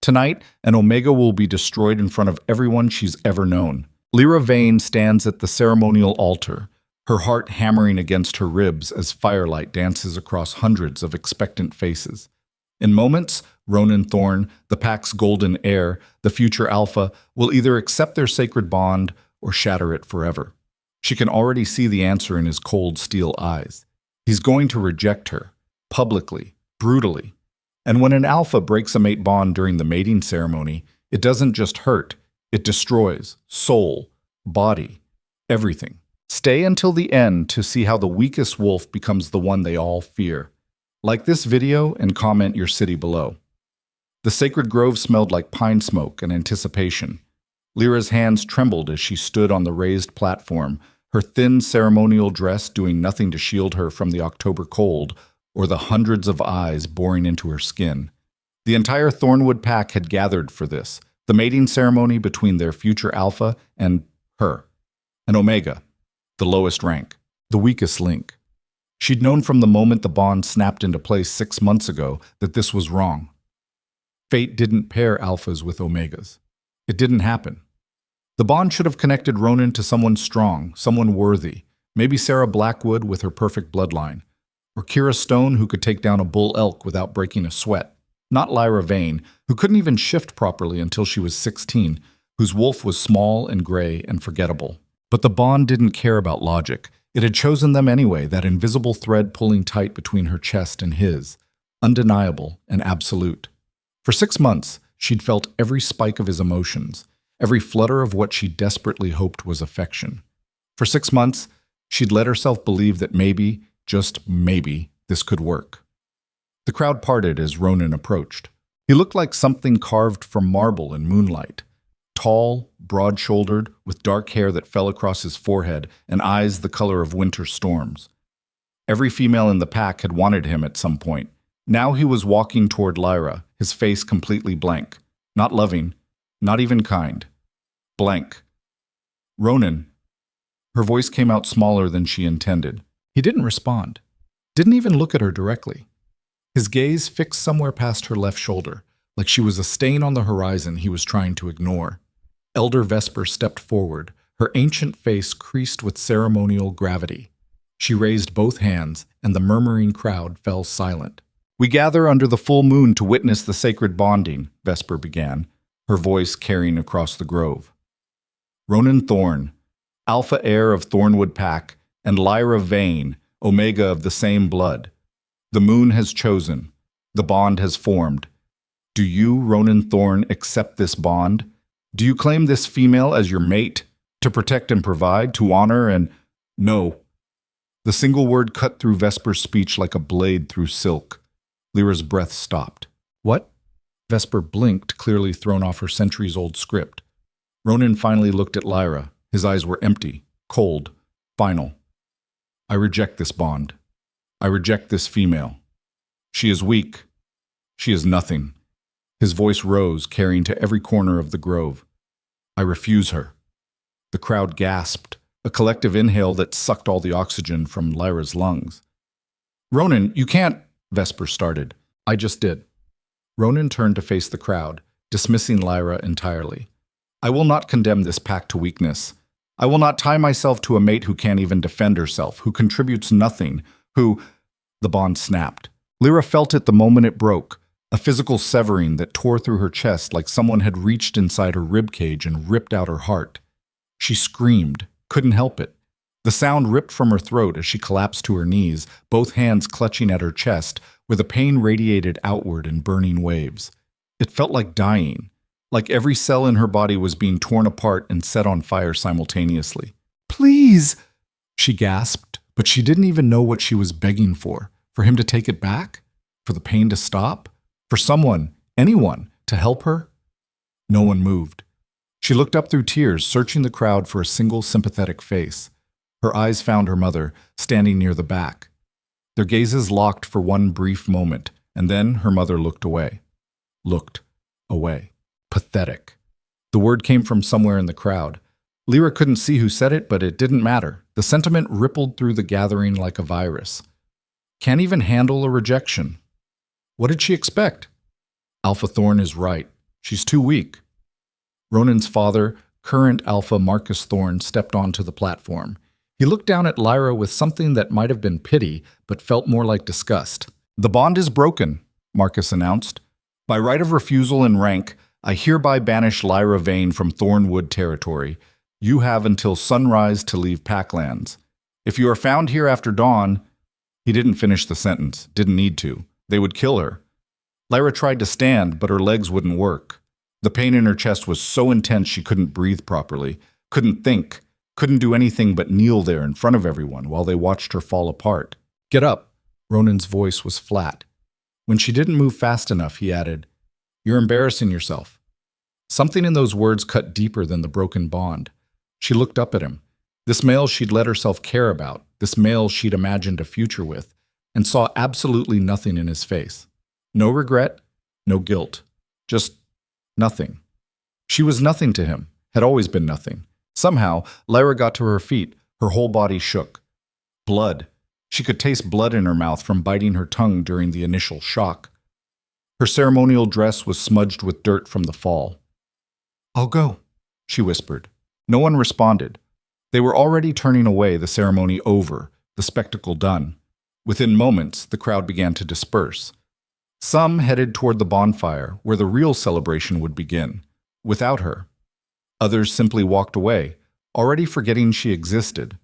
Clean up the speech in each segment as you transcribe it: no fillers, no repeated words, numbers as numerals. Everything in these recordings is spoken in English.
Tonight, an Omega will be destroyed in front of everyone she's ever known. Lyra Vane stands at the ceremonial altar, her heart hammering against her ribs as firelight dances across hundreds of expectant faces. In moments, Ronan Thorn, the pack's golden heir, the future alpha, will either accept their sacred bond or shatter it forever. She can already see the answer in his cold steel eyes. He's going to reject her, publicly, brutally. And when an alpha breaks a mate bond during the mating ceremony, it doesn't just hurt, it destroys soul, body, everything. Stay until the end to see how the weakest wolf becomes the one they all fear. Like this video and comment your city below. The sacred grove smelled like pine smoke and anticipation. Lyra's hands trembled as she stood on the raised platform, her thin ceremonial dress doing nothing to shield her from the October cold or the hundreds of eyes boring into her skin. The entire Thornwood pack had gathered for this, the mating ceremony between their future alpha and her, an Omega, the lowest rank, the weakest link. She'd known from the moment the bond snapped into place 6 months ago that this was wrong. Fate didn't pair alphas with Omegas. It didn't happen. The bond should have connected Ronan to someone strong, someone worthy, maybe Sarah Blackwood with her perfect bloodline, or Kira Stone who could take down a bull elk without breaking a sweat, not Lyra Vane, who couldn't even shift properly until she was 16, whose wolf was small and gray and forgettable. But the bond didn't care about logic. It had chosen them anyway, that invisible thread pulling tight between her chest and his, undeniable and absolute. For 6 months, she'd felt every spike of his emotions, every flutter of what she desperately hoped was affection. For 6 months, she'd let herself believe that maybe, just maybe, this could work. The crowd parted as Ronan approached. He looked like something carved from marble in moonlight. Tall, broad-shouldered, with dark hair that fell across his forehead and eyes the color of winter storms. Every female in the pack had wanted him at some point. Now he was walking toward Lyra, his face completely blank. Not loving, not even kind. Blank. Ronan. Her voice came out smaller than she intended. He didn't respond. Didn't even look at her directly. His gaze fixed somewhere past her left shoulder, like she was a stain on the horizon he was trying to ignore. Elder Vesper stepped forward, her ancient face creased with ceremonial gravity. She raised both hands, and the murmuring crowd fell silent. "We gather under the full moon to witness the sacred bonding," Vesper began, her voice carrying across the grove. "Ronan Thorn, alpha heir of Thornwood Pack, and Lyra Vane, Omega of the same blood. The moon has chosen. The bond has formed. Do you, Ronan Thorn, accept this bond? Do you claim this female as your mate, to protect and provide, to honor and—" "No." The single word cut through Vesper's speech like a blade through silk. Lyra's breath stopped. "What?" Vesper blinked, clearly thrown off her centuries-old script. Ronan finally looked at Lyra. His eyes were empty, cold, final. "I reject this bond. I reject this female. She is weak. She is nothing." His voice rose, carrying to every corner of the grove. "I refuse her." The crowd gasped, a collective inhale that sucked all the oxygen from Lyra's lungs. "Ronan, you can't," Vesper started. "I just did." Ronan turned to face the crowd, dismissing Lyra entirely. "I will not condemn this pack to weakness. I will not tie myself to a mate who can't even defend herself, who contributes nothing, who—" The bond snapped. Lyra felt it the moment it broke, a physical severing that tore through her chest like someone had reached inside her ribcage and ripped out her heart. She screamed, couldn't help it. The sound ripped from her throat as she collapsed to her knees, both hands clutching at her chest, where the pain radiated outward in burning waves. It felt like dying, like every cell in her body was being torn apart and set on fire simultaneously. "Please!" she gasped, but she didn't even know what she was begging for him to take it back? For the pain to stop? For someone, anyone, to help her? No one moved. She looked up through tears, searching the crowd for a single sympathetic face. Her eyes found her mother, standing near the back. Their gazes locked for one brief moment, and then her mother looked away. Looked away. Pathetic. The word came from somewhere in the crowd. Lyra couldn't see who said it, but it didn't matter. The sentiment rippled through the gathering like a virus. Can't even handle a rejection. What did she expect? Alpha Thorn is right. She's too weak. Ronan's father, current Alpha Marcus Thorne, stepped onto the platform. He looked down at Lyra with something that might have been pity, but felt more like disgust. "The bond is broken," Marcus announced. "By right of refusal and rank, I hereby banish Lyra Vane from Thornwood territory. You have until sunrise to leave Packlands. If you are found here after dawn—" He didn't finish the sentence, didn't need to. They would kill her. Lyra tried to stand, but her legs wouldn't work. The pain in her chest was so intense she couldn't breathe properly, couldn't think, couldn't do anything but kneel there in front of everyone while they watched her fall apart. "Get up." Ronan's voice was flat. When she didn't move fast enough, he added, "You're embarrassing yourself." Something in those words cut deeper than the broken bond. She looked up at him. This male she'd let herself care about, this male she'd imagined a future with, and saw absolutely nothing in his face. No regret, no guilt. Just nothing. She was nothing to him, had always been nothing. Somehow, Lyra got to her feet, her whole body shook. Blood. She could taste blood in her mouth from biting her tongue during the initial shock. Her ceremonial dress was smudged with dirt from the fall. "I'll go," she whispered. No one responded. They were already turning away, the ceremony over, the spectacle done. Within moments, the crowd began to disperse. Some headed toward the bonfire, where the real celebration would begin, without her. Others simply walked away, already forgetting she existed.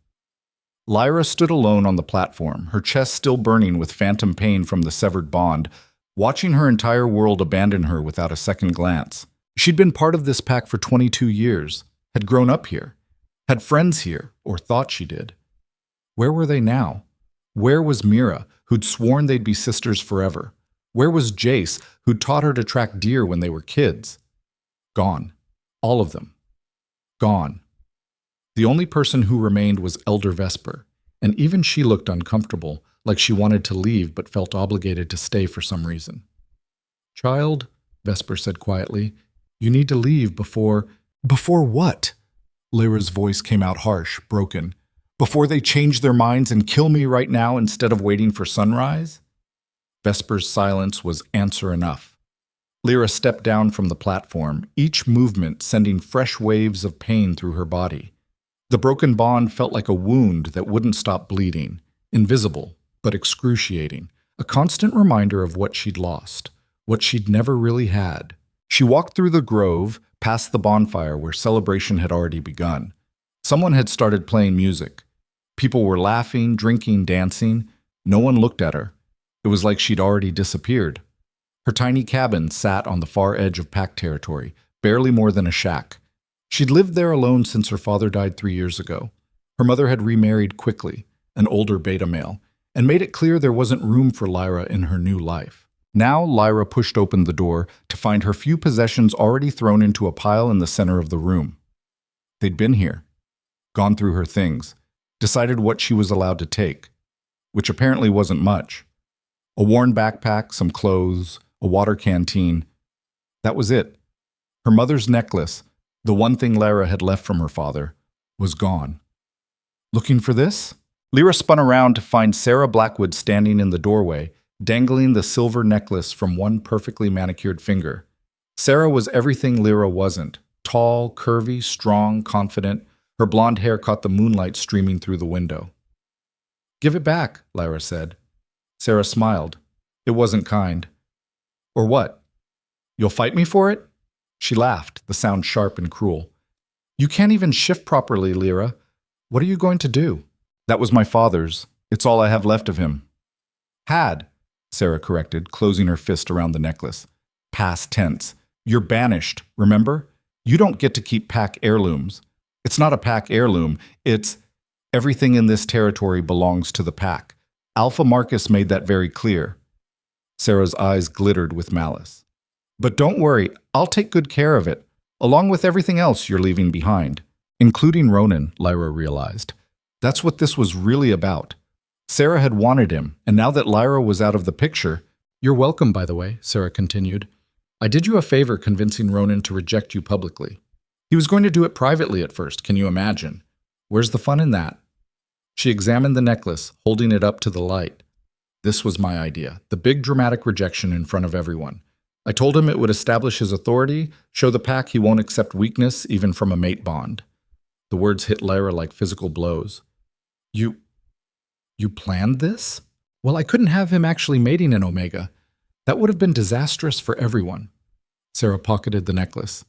Lyra stood alone on the platform, her chest still burning with phantom pain from the severed bond, watching her entire world abandon her without a second glance. She'd been part of this pack for 22 years, had grown up here, had friends here, or thought she did. Where were they now? Where was Mira, who'd sworn they'd be sisters forever? Where was Jace, who'd taught her to track deer when they were kids? Gone. All of them. Gone. The only person who remained was Elder Vesper, and even she looked uncomfortable, like she wanted to leave but felt obligated to stay for some reason. "Child," Vesper said quietly, "you need to leave before—" "Before what?" Lyra's voice came out harsh, broken. "Before they change their minds and kill me right now instead of waiting for sunrise?" Vesper's silence was answer enough. Lyra stepped down from the platform, each movement sending fresh waves of pain through her body. The broken bond felt like a wound that wouldn't stop bleeding, invisible but excruciating, a constant reminder of what she'd lost, what she'd never really had. She walked through the grove, past the bonfire where celebration had already begun. Someone had started playing music. People were laughing, drinking, dancing. No one looked at her. It was like she'd already disappeared. Her tiny cabin sat on the far edge of pack territory, barely more than a shack. She'd lived there alone since her father died 3 years ago. Her mother had remarried quickly, an older beta male, and made it clear there wasn't room for Lyra in her new life. Now Lyra pushed open the door to find her few possessions already thrown into a pile in the center of the room. They'd been here, gone through her things, decided what she was allowed to take, which apparently wasn't much. A worn backpack, some clothes, a water canteen. That was it. Her mother's necklace, the one thing Lyra had left from her father, was gone. Looking for this? Lyra spun around to find Sarah Blackwood standing in the doorway, dangling the silver necklace from one perfectly manicured finger. Sarah was everything Lyra wasn't. Tall, curvy, strong, confident. Her blonde hair caught the moonlight streaming through the window. "Give it back," Lyra said. Sarah smiled. It wasn't kind. "Or what? You'll fight me for it?" She laughed, the sound sharp and cruel. "You can't even shift properly, Lyra. What are you going to do?" "That was my father's. It's all I have left of him." "Had," Sarah corrected, closing her fist around the necklace. "Past tense. You're banished, remember? You don't get to keep pack heirlooms. It's not a pack heirloom. It's everything in this territory belongs to the pack. Alpha Marcus made that very clear." Sarah's eyes glittered with malice. "But don't worry, I'll take good care of it, along with everything else you're leaving behind." Including Ronan, Lyra realized. That's what this was really about. Sarah had wanted him, and now that Lyra was out of the picture— "You're welcome, by the way," Sarah continued. "I did you a favor convincing Ronan to reject you publicly. He was going to do it privately at first, can you imagine? Where's the fun in that?" She examined the necklace, holding it up to the light. "This was my idea, the big dramatic rejection in front of everyone. I told him it would establish his authority, show the pack he won't accept weakness even from a mate bond. The words hit Lyra like physical blows. You planned this? Well, I couldn't have him actually mating an Omega. That would have been disastrous for everyone. Sarah pocketed the necklace.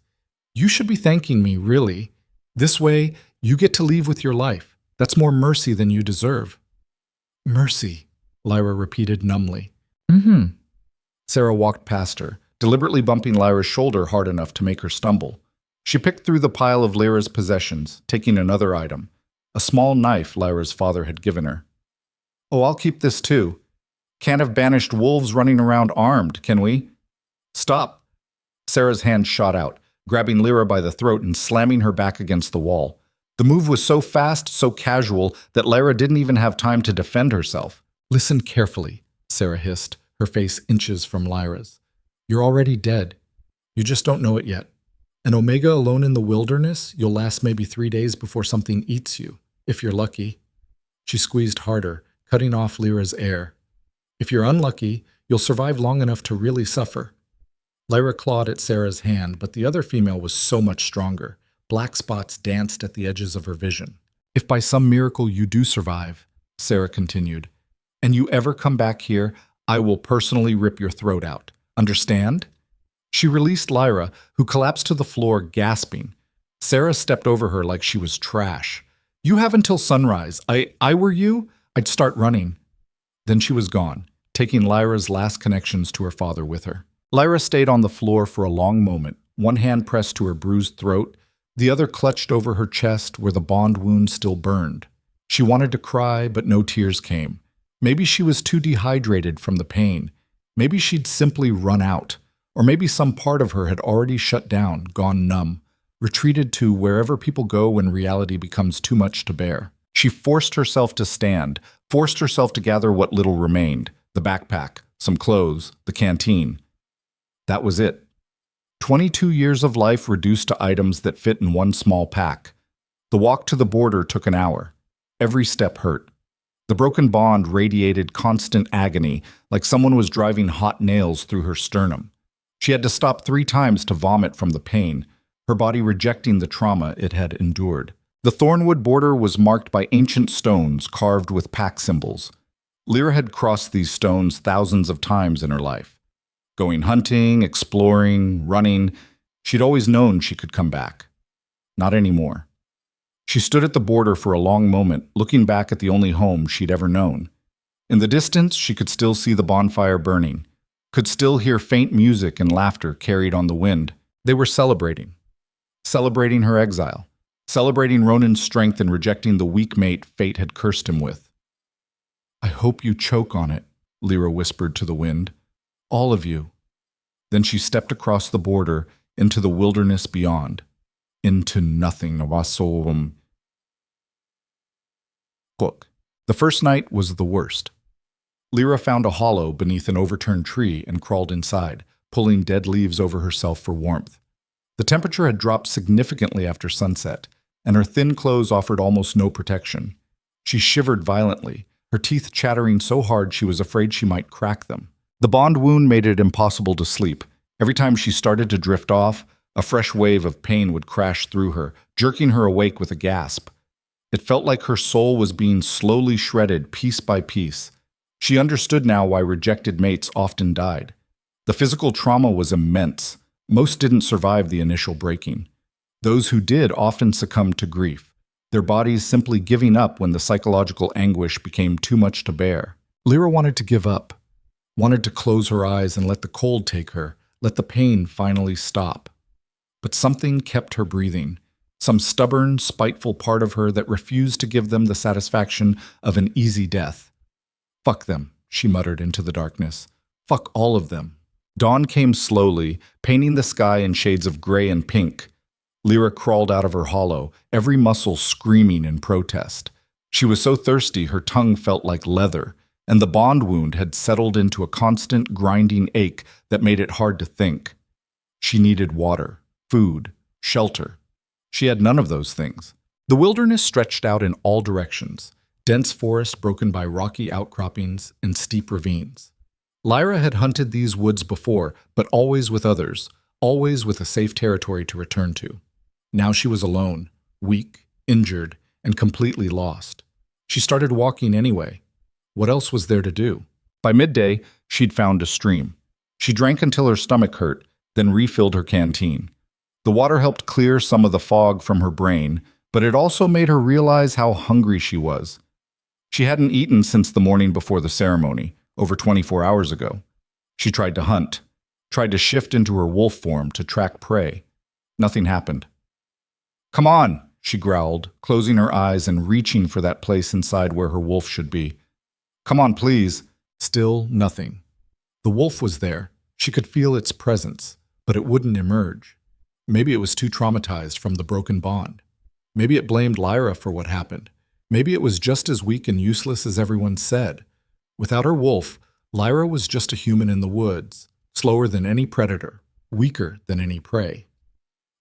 You should be thanking me, really. This way, you get to leave with your life. That's more mercy than you deserve. Mercy, Lyra repeated numbly. Mm-hmm. Sarah walked past her, deliberately bumping Lyra's shoulder hard enough to make her stumble. She picked through the pile of Lyra's possessions, taking another item, a small knife Lyra's father had given her. Oh, I'll keep this too. Can't have banished wolves running around armed, can we? Stop. Sarah's hand shot out, grabbing Lyra by the throat and slamming her back against the wall. The move was so fast, so casual, that Lyra didn't even have time to defend herself. Listen carefully, Sarah hissed, her face inches from Lyra's. You're already dead. You just don't know it yet. An Omega alone in the wilderness, you'll last maybe 3 days before something eats you, if you're lucky. She squeezed harder, cutting off Lyra's air. If you're unlucky, you'll survive long enough to really suffer. Lyra clawed at Sarah's hand, but the other female was so much stronger. Black spots danced at the edges of her vision. If by some miracle you do survive, Sarah continued, and you ever come back here, I will personally rip your throat out. Understand? She released Lyra, who collapsed to the floor, gasping. Sarah stepped over her like she was trash. You have until sunrise. I were you, I'd start running. Then she was gone, taking Lyra's last connections to her father with her. Lyra stayed on the floor for a long moment, one hand pressed to her bruised throat, the other clutched over her chest where the bond wound still burned. She wanted to cry, but no tears came. Maybe she was too dehydrated from the pain. Maybe she'd simply run out. Or maybe some part of her had already shut down, gone numb, retreated to wherever people go when reality becomes too much to bear. She forced herself to stand, forced herself to gather what little remained, the backpack, some clothes, the canteen. That was it. 22 years of life reduced to items that fit in one small pack. The walk to the border took an hour. Every step hurt. The broken bond radiated constant agony, like someone was driving hot nails through her sternum. She had to stop 3 times to vomit from the pain, her body rejecting the trauma it had endured. The Thornwood border was marked by ancient stones carved with pack symbols. Lyra had crossed these stones thousands of times in her life. Going hunting, exploring, running, she'd always known she could come back. Not anymore. She stood at the border for a long moment, looking back at the only home she'd ever known. In the distance, she could still see the bonfire burning, could still hear faint music and laughter carried on the wind. They were celebrating. Celebrating her exile. Celebrating Ronan's strength in rejecting the weak mate fate had cursed him with. I hope you choke on it, Lyra whispered to the wind. All of you. Then she stepped across the border into the wilderness beyond. Into nothing. The first night was the worst. Lyra found a hollow beneath an overturned tree and crawled inside, pulling dead leaves over herself for warmth. The temperature had dropped significantly after sunset, and her thin clothes offered almost no protection. She shivered violently, her teeth chattering so hard she was afraid she might crack them. The bond wound made it impossible to sleep. Every time she started to drift off, a fresh wave of pain would crash through her, jerking her awake with a gasp. It felt like her soul was being slowly shredded piece by piece. She understood now why rejected mates often died. The physical trauma was immense. Most didn't survive the initial breaking. Those who did often succumbed to grief, their bodies simply giving up when the psychological anguish became too much to bear. Lyra wanted to give up, wanted to close her eyes and let the cold take her, let the pain finally stop. But something kept her breathing, some stubborn, spiteful part of her that refused to give them the satisfaction of an easy death. Fuck them, she muttered into the darkness. Fuck all of them. Dawn came slowly, painting the sky in shades of gray and pink. Lyra crawled out of her hollow, every muscle screaming in protest. She was so thirsty her tongue felt like leather, and the bond wound had settled into a constant grinding ache that made it hard to think. She needed water, food, shelter. She had none of those things. The wilderness stretched out in all directions, dense forest broken by rocky outcroppings and steep ravines. Lyra had hunted these woods before, but always with others, always with a safe territory to return to. Now she was alone, weak, injured, and completely lost. She started walking anyway. What else was there to do? By midday, she'd found a stream. She drank until her stomach hurt, then refilled her canteen. The water helped clear some of the fog from her brain, but it also made her realize how hungry she was. She hadn't eaten since the morning before the ceremony, over 24 hours ago. She tried to hunt, tried to shift into her wolf form to track prey. Nothing happened. "Come on," she growled, closing her eyes and reaching for that place inside where her wolf should be. "Come on, please." Still nothing. The wolf was there. She could feel its presence, but it wouldn't emerge. Maybe it was too traumatized from the broken bond. Maybe it blamed Lyra for what happened. Maybe it was just as weak and useless as everyone said. Without her wolf, Lyra was just a human in the woods, slower than any predator, weaker than any prey.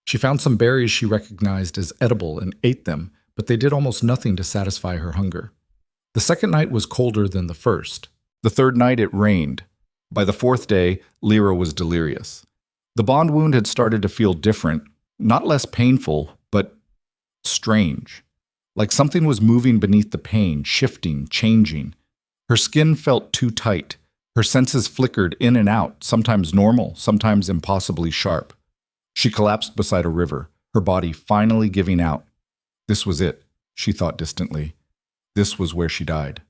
She found some berries she recognized as edible and ate them, but they did almost nothing to satisfy her hunger. The second night was colder than the first. The third night it rained. By the fourth day, Lyra was delirious. The bond wound had started to feel different, not less painful, but strange. Like something was moving beneath the pain, shifting, changing. Her skin felt too tight. Her senses flickered in and out, sometimes normal, sometimes impossibly sharp. She collapsed beside a river, her body finally giving out. This was it, she thought distantly. This was where she died.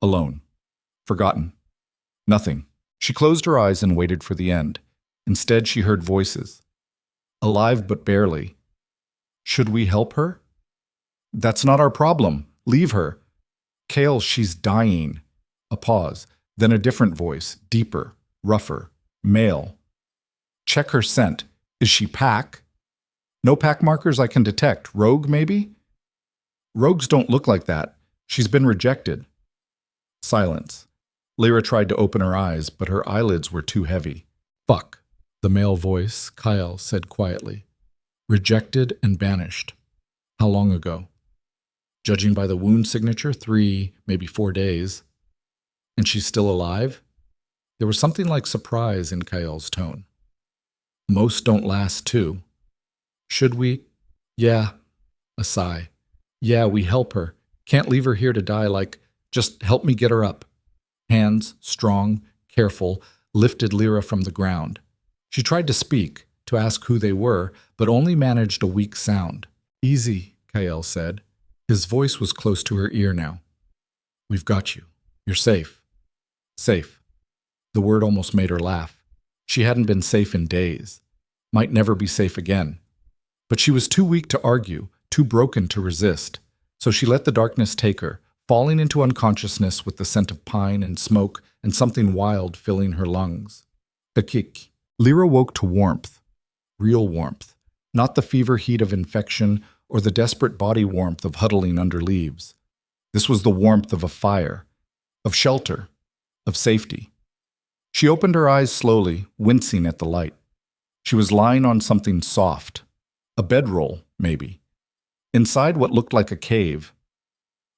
Alone. Forgotten. Nothing. She closed her eyes and waited for the end. Instead, she heard voices. Alive but barely. Should we help her? That's not our problem. Leave her. Kale, she's dying. A pause. Then a different voice, deeper, rougher, male. Check her scent. Is she pack? No pack markers I can detect. Rogue, maybe? Rogues don't look like that. She's been rejected. Silence. Lyra tried to open her eyes, but her eyelids were too heavy. Fuck, the male voice, Kyle, said quietly. Rejected and banished. How long ago? Judging by the wound signature, 3, maybe 4 days. And she's still alive? There was something like surprise in Kyle's tone. Most don't last, too. Should we? Yeah. A sigh. Yeah, we help her. Can't leave her here to die like, just help me get her up. Hands, strong, careful, lifted Lyra from the ground. She tried to speak, to ask who they were, but only managed a weak sound. Easy, Kyle said. His voice was close to her ear now. We've got you. You're safe. Safe. The word almost made her laugh. She hadn't been safe in days. Might never be safe again. But she was too weak to argue, too broken to resist. So she let the darkness take her, falling into unconsciousness with the scent of pine and smoke and something wild filling her lungs. Kakik. Lyra woke to warmth. Real warmth. Not the fever heat of infection or the desperate body warmth of huddling under leaves. This was the warmth of a fire, of shelter, of safety. She opened her eyes slowly, wincing at the light. She was lying on something soft. A bedroll, maybe. Inside what looked like a cave.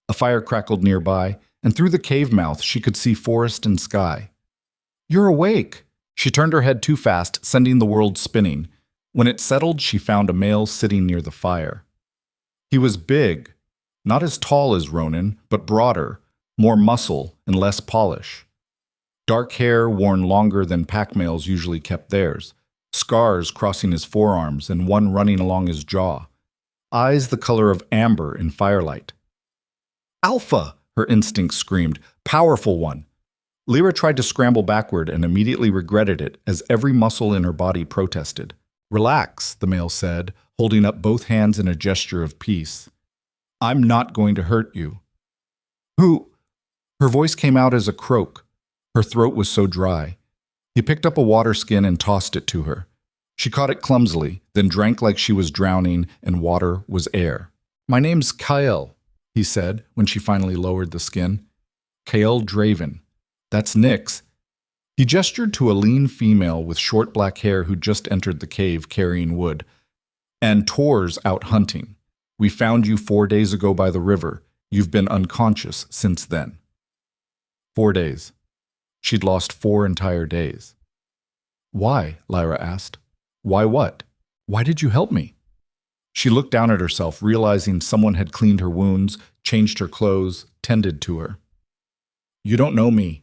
A fire crackled nearby, and through the cave mouth she could see forest and sky. You're awake! She turned her head too fast, sending the world spinning. When it settled, she found a male sitting near the fire. He was big, not as tall as Ronan, but broader, more muscle and less polish. Dark hair worn longer than pack males usually kept theirs, scars crossing his forearms and one running along his jaw. Eyes the color of amber in firelight. Alpha! Her instinct screamed. Powerful one! Lyra tried to scramble backward and immediately regretted it as every muscle in her body protested. Relax, the male said, holding up both hands in a gesture of peace. I'm not going to hurt you. Who? Her voice came out as a croak. Her throat was so dry. He picked up a water skin and tossed it to her. She caught it clumsily, then drank like she was drowning and water was air. My name's Kyle, he said when she finally lowered the skin. Kyle Draven. That's Nyx. He gestured to a lean female with short black hair who'd just entered the cave carrying wood. And Tor's out hunting. We found you 4 days ago by the river. You've been unconscious since then. 4 days. She'd lost 4 entire days. Why? Lyra asked. Why what? Why did you help me? She looked down at herself, realizing someone had cleaned her wounds, changed her clothes, tended to her. You don't know me.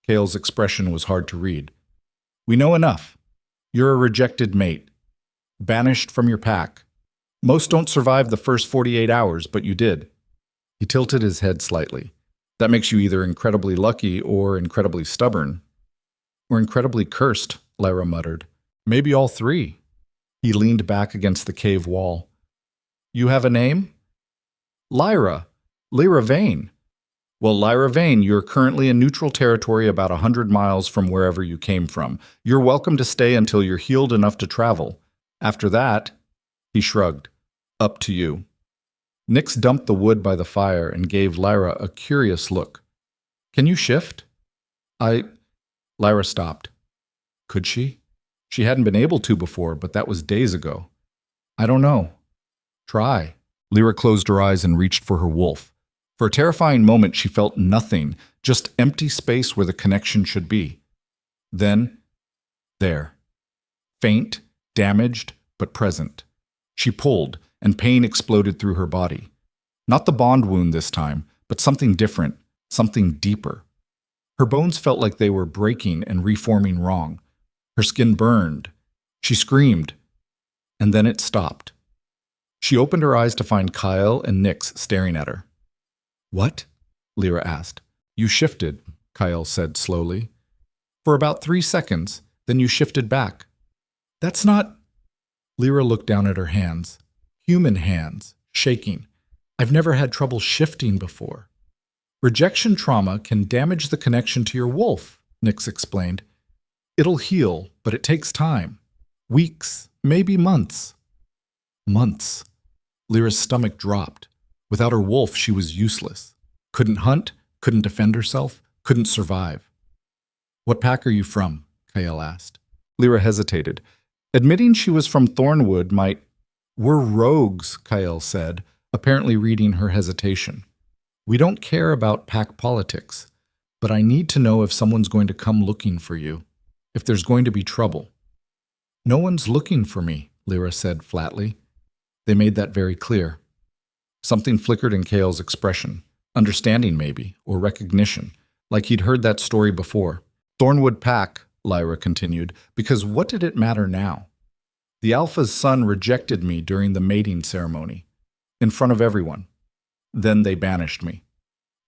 Kale's expression was hard to read. We know enough. You're a rejected mate. Banished from your pack. Most don't survive the first 48 hours, but you did. He tilted his head slightly. That makes you either incredibly lucky or incredibly stubborn. Or incredibly cursed, Lyra muttered. Maybe all three. He leaned back against the cave wall. You have a name? Lyra. Lyra Vane. Well, Lyra Vane, you're currently in neutral territory about 100 miles from wherever you came from. You're welcome to stay until you're healed enough to travel. After that, he shrugged, up to you. Nyx dumped the wood by the fire and gave Lyra a curious look. Can you shift? Lyra stopped. Could she? She hadn't been able to before, but that was days ago. I don't know. Try. Lyra closed her eyes and reached for her wolf. For a terrifying moment, she felt nothing, just empty space where the connection should be. Then, there. Faint, damaged, but present. She pulled, and pain exploded through her body. Not the bond wound this time, but something different, something deeper. Her bones felt like they were breaking and reforming wrong. Her skin burned. She screamed, and then it stopped. She opened her eyes to find Kyle and Nyx staring at her. What? Lyra asked. You shifted, Kyle said slowly. For about 3 seconds, then you shifted back. That's not... Lyra looked down at her hands. Human hands, shaking. I've never had trouble shifting before. Rejection trauma can damage the connection to your wolf, Nyx explained. It'll heal, but it takes time. Weeks, maybe months. Months. Lyra's stomach dropped. Without her wolf, she was useless. Couldn't hunt, couldn't defend herself, couldn't survive. What pack are you from? Kyle asked. Lyra hesitated. Admitting she was from Thornwood might... We're rogues, Kyle said, apparently reading her hesitation. We don't care about pack politics, but I need to know if someone's going to come looking for you, if there's going to be trouble. No one's looking for me, Lyra said flatly. They made that very clear. Something flickered in Kale's expression, understanding maybe, or recognition, like he'd heard that story before. Thornwood pack, Lyra continued, because what did it matter now? The Alpha's son rejected me during the mating ceremony, in front of everyone. Then they banished me.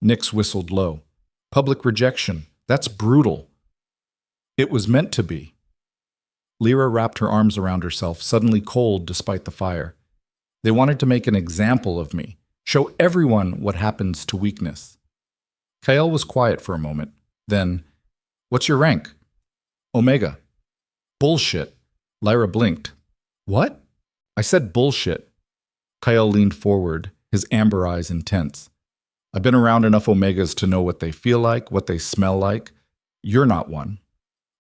Nyx whistled low. Public rejection. That's brutal. It was meant to be. Lyra wrapped her arms around herself, suddenly cold despite the fire. They wanted to make an example of me, show everyone what happens to weakness. Kyle was quiet for a moment. Then, what's your rank? Omega. Bullshit. Lyra blinked. What? I said bullshit. Kyle leaned forward, his amber eyes intense. I've been around enough Omegas to know what they feel like, what they smell like. You're not one.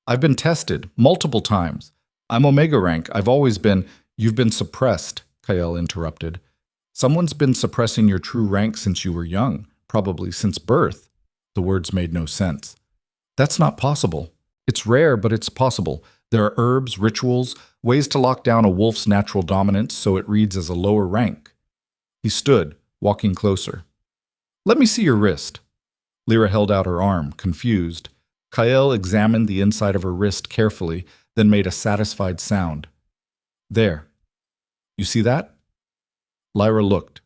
I've been tested multiple times. I'm Omega rank. I've always been... You've been suppressed, Kyle interrupted. Someone's been suppressing your true rank since you were young, probably since birth. The words made no sense. That's not possible. It's rare, but it's possible. There are herbs, rituals, ways to lock down a wolf's natural dominance so it reads as a lower rank. He stood, walking closer. Let me see your wrist. Lyra held out her arm, confused. Kyle examined the inside of her wrist carefully, then made a satisfied sound. There. You see that? Lyra looked.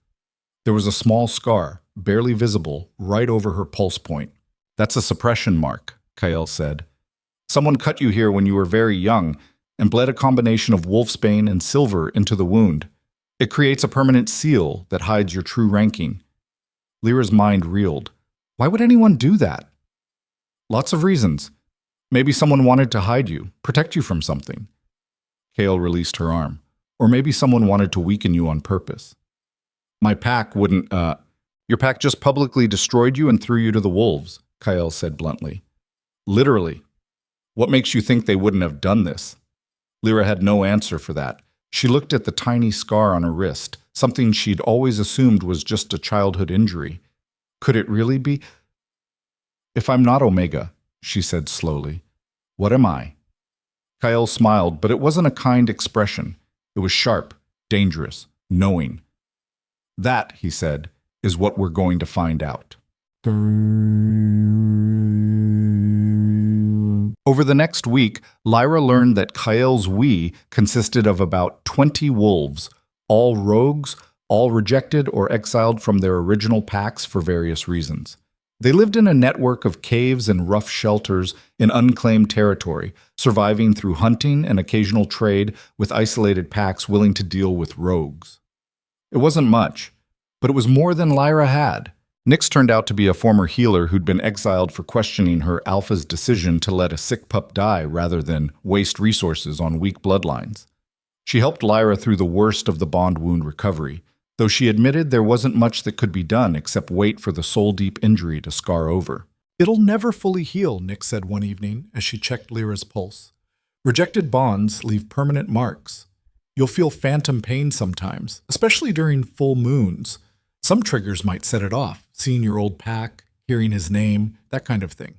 There was a small scar, barely visible, right over her pulse point. That's a suppression mark, Kyle said. Someone cut you here when you were very young and bled a combination of wolfsbane and silver into the wound. It creates a permanent seal that hides your true ranking. Lyra's mind reeled. Why would anyone do that? Lots of reasons. Maybe someone wanted to hide you, protect you from something. Kale released her arm. Or maybe someone wanted to weaken you on purpose. My pack wouldn't, Your pack just publicly destroyed you and threw you to the wolves, Kyle said bluntly. Literally. What makes you think they wouldn't have done this? Lyra had no answer for that. She looked at the tiny scar on her wrist, something she'd always assumed was just a childhood injury. Could it really be? If I'm not Omega, she said slowly. What am I? Kyle smiled, but it wasn't a kind expression. It was sharp, dangerous, knowing. That, he said, is what we're going to find out. Over the next week, Lyra learned that Kyle's we consisted of about 20 wolves, all rogues, all rejected or exiled from their original packs for various reasons. They lived in a network of caves and rough shelters in unclaimed territory, surviving through hunting and occasional trade with isolated packs willing to deal with rogues. It wasn't much, but it was more than Lyra had. Nyx turned out to be a former healer who'd been exiled for questioning her alpha's decision to let a sick pup die rather than waste resources on weak bloodlines. She helped Lyra through the worst of the bond wound recovery, though she admitted there wasn't much that could be done except wait for the soul-deep injury to scar over. It'll never fully heal, Nyx said one evening as she checked Lyra's pulse. Rejected bonds leave permanent marks. You'll feel phantom pain sometimes, especially during full moons. Some triggers might set it off, seeing your old pack, hearing his name, that kind of thing.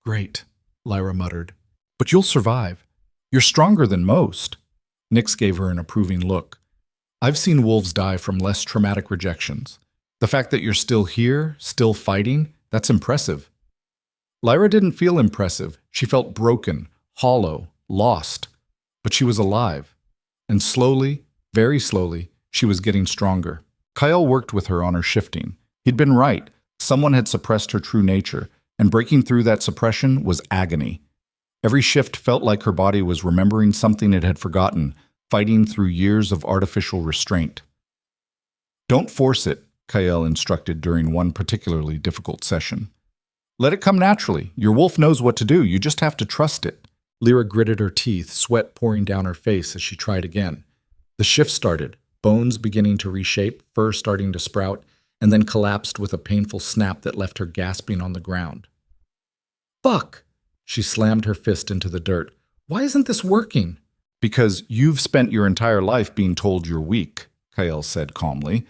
Great, Lyra muttered. But you'll survive. You're stronger than most. Nyx gave her an approving look. I've seen wolves die from less traumatic rejections. The fact that you're still here, still fighting, that's impressive. Lyra didn't feel impressive. She felt broken, hollow, lost. But she was alive. And slowly, very slowly, she was getting stronger. Kyle worked with her on her shifting. He'd been right. Someone had suppressed her true nature, and breaking through that suppression was agony. Every shift felt like her body was remembering something it had forgotten, fighting through years of artificial restraint. Don't force it, Kyle instructed during one particularly difficult session. Let it come naturally. Your wolf knows what to do. You just have to trust it. Lyra gritted her teeth, sweat pouring down her face as she tried again. The shift started, bones beginning to reshape, fur starting to sprout, and then collapsed with a painful snap that left her gasping on the ground. Fuck! She slammed her fist into the dirt. Why isn't this working? Because you've spent your entire life being told you're weak, Kyle said calmly.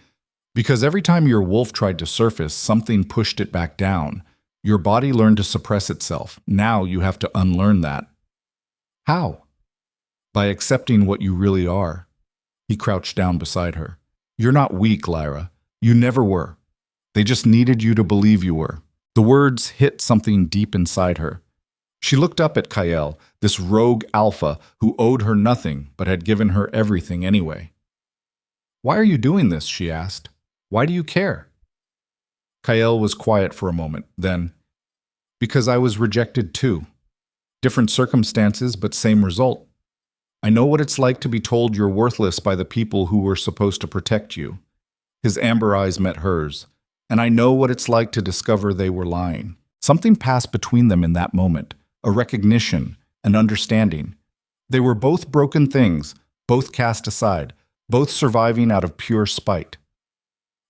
Because every time your wolf tried to surface, something pushed it back down. Your body learned to suppress itself. Now you have to unlearn that. How? By accepting what you really are. He crouched down beside her. You're not weak, Lyra. You never were. They just needed you to believe you were. The words hit something deep inside her. She looked up at Kyle, this rogue alpha who owed her nothing but had given her everything anyway. Why are you doing this? She asked. Why do you care? Kyle was quiet for a moment, then, because I was rejected too. Different circumstances, but same result. I know what it's like to be told you're worthless by the people who were supposed to protect you. His amber eyes met hers, and I know what it's like to discover they were lying. Something passed between them in that moment, a recognition, an understanding. They were both broken things, both cast aside, both surviving out of pure spite.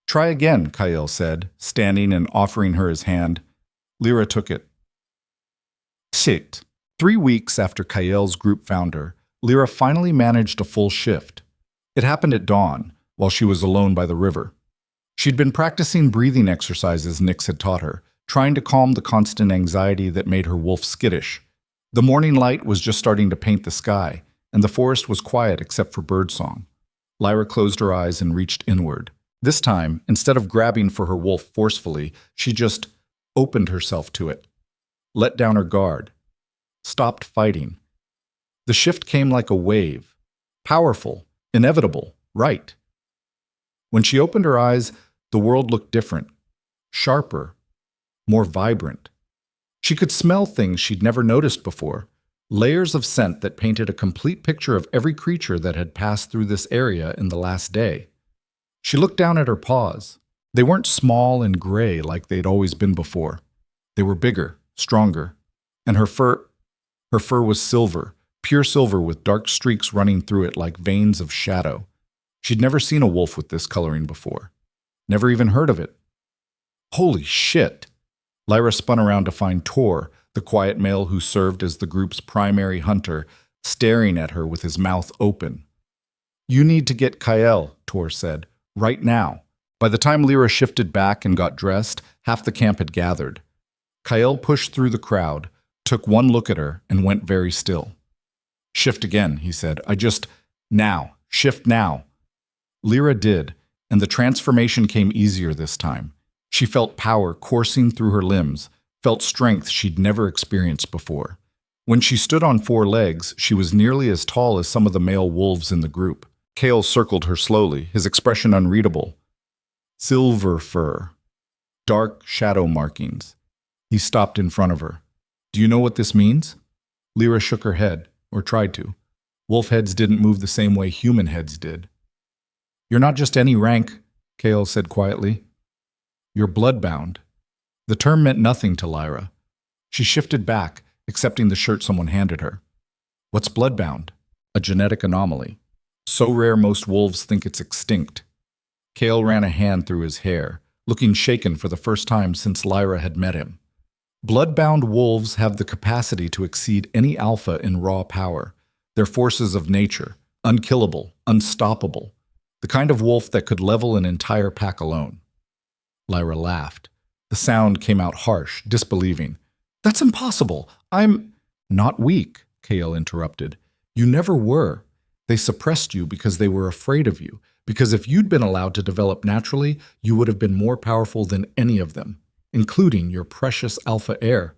Try again, Kyle said, standing and offering her his hand. Lyra took it. Shit. 3 weeks after Kyle's group found her, Lyra finally managed a full shift. It happened at dawn, while she was alone by the river. She'd been practicing breathing exercises Nyx had taught her, trying to calm the constant anxiety that made her wolf skittish. The morning light was just starting to paint the sky, and the forest was quiet except for birdsong. Lyra closed her eyes and reached inward. This time, instead of grabbing for her wolf forcefully, she just opened herself to it, let down her guard, stopped fighting. The shift came like a wave, powerful, inevitable, right. When she opened her eyes, the world looked different, sharper, more vibrant. She could smell things she'd never noticed before, layers of scent that painted a complete picture of every creature that had passed through this area in the last day. She looked down at her paws. They weren't small and gray like they'd always been before. They were bigger, stronger, and her fur was silver, pure silver with dark streaks running through it like veins of shadow. She'd never seen a wolf with this coloring before. Never even heard of it. Holy shit! Lyra spun around to find Tor, the quiet male who served as the group's primary hunter, staring at her with his mouth open. You need to get Kyle, Tor said, right now. By the time Lyra shifted back and got dressed, half the camp had gathered. Kyle pushed through the crowd, took one look at her, and went very still. "Shift again," he said. Now. Shift now." Lyra did, and the transformation came easier this time. She felt power coursing through her limbs, felt strength she'd never experienced before. When she stood on 4 legs, she was nearly as tall as some of the male wolves in the group. Kale circled her slowly, his expression unreadable. Silver fur. Dark shadow markings. He stopped in front of her. "Do you know what this means?" Lyra shook her head, or tried to. Wolf heads didn't move the same way human heads did. "You're not just any rank," Kale said quietly. "You're bloodbound." The term meant nothing to Lyra. She shifted back, accepting the shirt someone handed her. "What's bloodbound?" "A genetic anomaly. So rare most wolves think it's extinct." Kale ran a hand through his hair, looking shaken for the first time since Lyra had met him. Bloodbound wolves have the capacity to exceed any alpha in raw power. They're forces of nature, unkillable, unstoppable, the kind of wolf that could level an entire pack alone. Lyra laughed. The sound came out harsh, disbelieving. "That's impossible. I'm—" "Not weak," Kale interrupted. "You never were. They suppressed you because they were afraid of you, because if you'd been allowed to develop naturally, you would have been more powerful than any of them, including your precious alpha heir."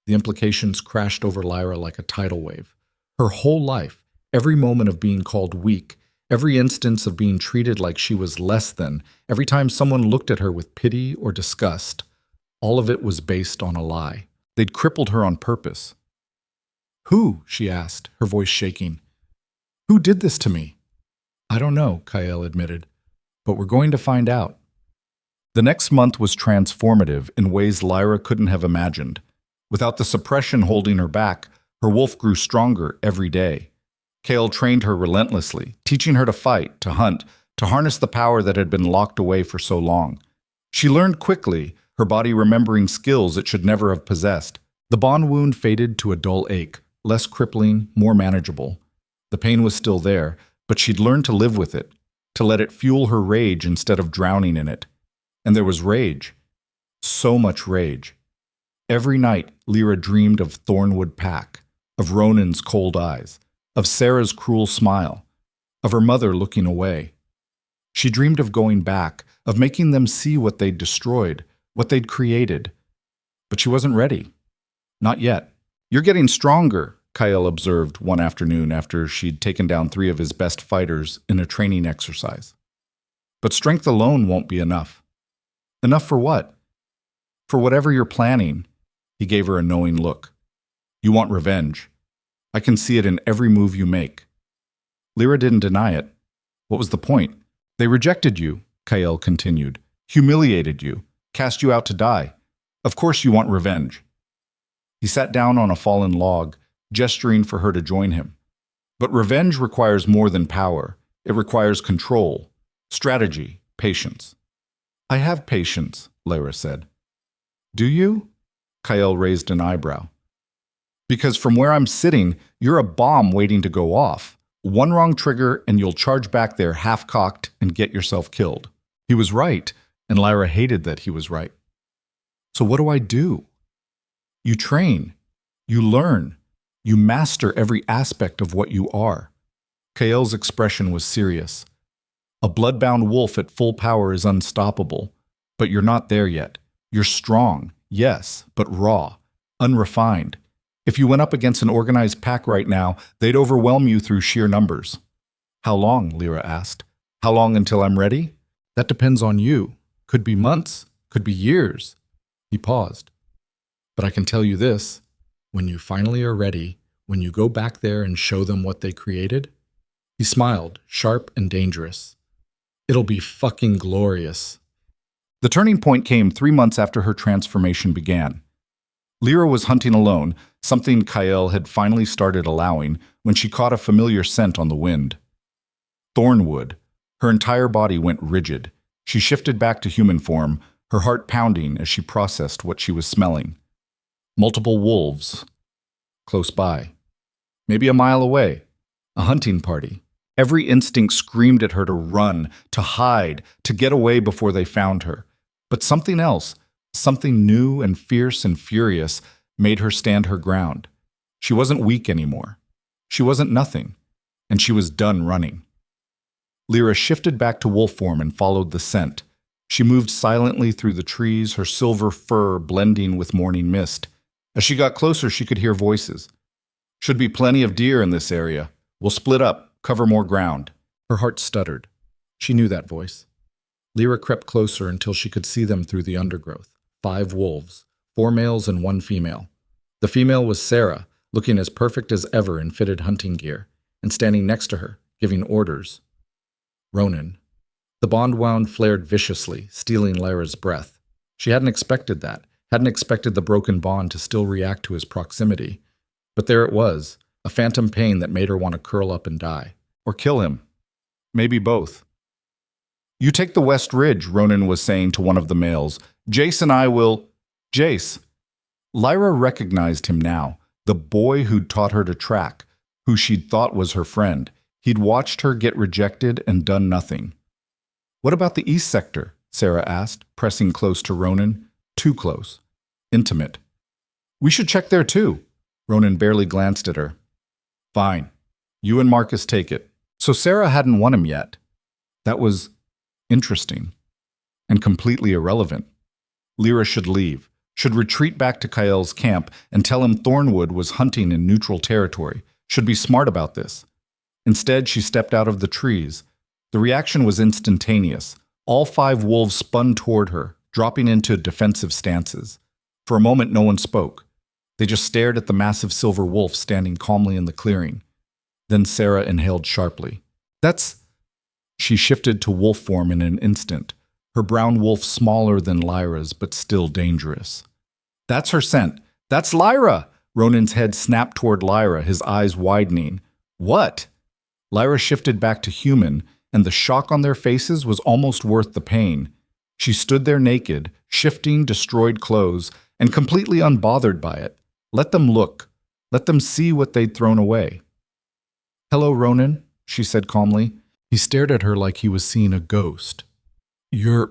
The implications crashed over Lyra like a tidal wave. Her whole life, every moment of being called weak, every instance of being treated like she was less than, every time someone looked at her with pity or disgust, all of it was based on a lie. They'd crippled her on purpose. "Who?" she asked, her voice shaking. "Who did this to me?" "I don't know," Kyle admitted, "but we're going to find out." The next month was transformative in ways Lyra couldn't have imagined. Without the suppression holding her back, her wolf grew stronger every day. Kale trained her relentlessly, teaching her to fight, to hunt, to harness the power that had been locked away for so long. She learned quickly, her body remembering skills it should never have possessed. The bond wound faded to a dull ache, less crippling, more manageable. The pain was still there, but she'd learned to live with it, to let it fuel her rage instead of drowning in it. And there was rage. So much rage. Every night, Lyra dreamed of Thornwood Pack, of Ronan's cold eyes, of Sarah's cruel smile, of her mother looking away. She dreamed of going back, of making them see what they'd destroyed, what they'd created. But she wasn't ready. Not yet. "You're getting stronger," Kyle observed one afternoon after she'd taken down 3 of his best fighters in a training exercise. "But strength alone won't be enough." "Enough for what?" "For whatever you're planning." He gave her a knowing look. "You want revenge. I can see it in every move you make." Lyra didn't deny it. "What was the point?" "They rejected you," Kyle continued, "humiliated you, cast you out to die. Of course you want revenge." He sat down on a fallen log, gesturing for her to join him. "But revenge requires more than power. It requires control, strategy, patience." "I have patience," Lyra said. "Do you?" Kyle raised an eyebrow. "Because from where I'm sitting, you're a bomb waiting to go off. One wrong trigger and you'll charge back there half-cocked and get yourself killed." He was right, and Lyra hated that he was right. "So what do I do?" "You train. You learn. You master every aspect of what you are." Kael's expression was serious. "A bloodbound wolf at full power is unstoppable, but you're not there yet. You're strong, yes, but raw, unrefined. If you went up against an organized pack right now, they'd overwhelm you through sheer numbers." "How long?" Lyra asked. "How long until I'm ready?" "That depends on you. Could be months, could be years." He paused. "But I can tell you this. When you finally are ready, when you go back there and show them what they created," he smiled, sharp and dangerous, "it'll be fucking glorious." The turning point came 3 months after her transformation began. Lyra was hunting alone, something Kyle had finally started allowing, when she caught a familiar scent on the wind. Thornwood. Her entire body went rigid. She shifted back to human form, her heart pounding as she processed what she was smelling. Multiple wolves. Close by. Maybe a mile away. A hunting party. Every instinct screamed at her to run, to hide, to get away before they found her. But something else, Something new and fierce and furious made her stand her ground. She wasn't weak anymore. She wasn't nothing. And she was done running. Lyra shifted back to wolf form and followed the scent. She moved silently through the trees, her silver fur blending with morning mist. As she got closer, she could hear voices. Should be plenty of deer in this area. We'll split up, cover more ground. Her heart stuttered. She knew that voice. Lyra crept closer until she could see them through the undergrowth. 5 wolves, 4 males and 1 female. The female was Sarah, looking as perfect as ever in fitted hunting gear, and standing next to her, giving orders. Ronan. The bond wound flared viciously, stealing Lyra's breath. She hadn't expected that, hadn't expected the broken bond to still react to his proximity. But there it was, a phantom pain that made her want to curl up and die. Or kill him. Maybe both. You take the West Ridge, Ronan was saying to one of the males. Jace and I will… Jace. Lyra recognized him now, the boy who'd taught her to track, who she'd thought was her friend. He'd watched her get rejected and done nothing. What about the East Sector? Sarah asked, pressing close to Ronan. Too close. Intimate. We should check there too. Ronan barely glanced at her. Fine. You and Marcus take it. So Sarah hadn't won him yet. That was interesting and completely irrelevant. Lyra should leave, should retreat back to Kyle camp and tell him Thornwood was hunting in neutral territory, should be smart about this. Instead, she stepped out of the trees. The reaction was instantaneous. All 5 wolves spun toward her, dropping into defensive stances. For a moment, no one spoke. They just stared at the massive silver wolf standing calmly in the clearing. Then Sarah inhaled sharply. That's… She shifted to wolf form in an instant, her brown wolf smaller than Lyra's, but still dangerous. That's her scent. That's Lyra! Ronan's head snapped toward Lyra, his eyes widening. What? Lyra shifted back to human, and the shock on their faces was almost worth the pain. She stood there naked, shifting destroyed clothes, and completely unbothered by it. Let them look. Let them see what they'd thrown away. Hello, Ronan, she said calmly. He stared at her like he was seeing a ghost. You're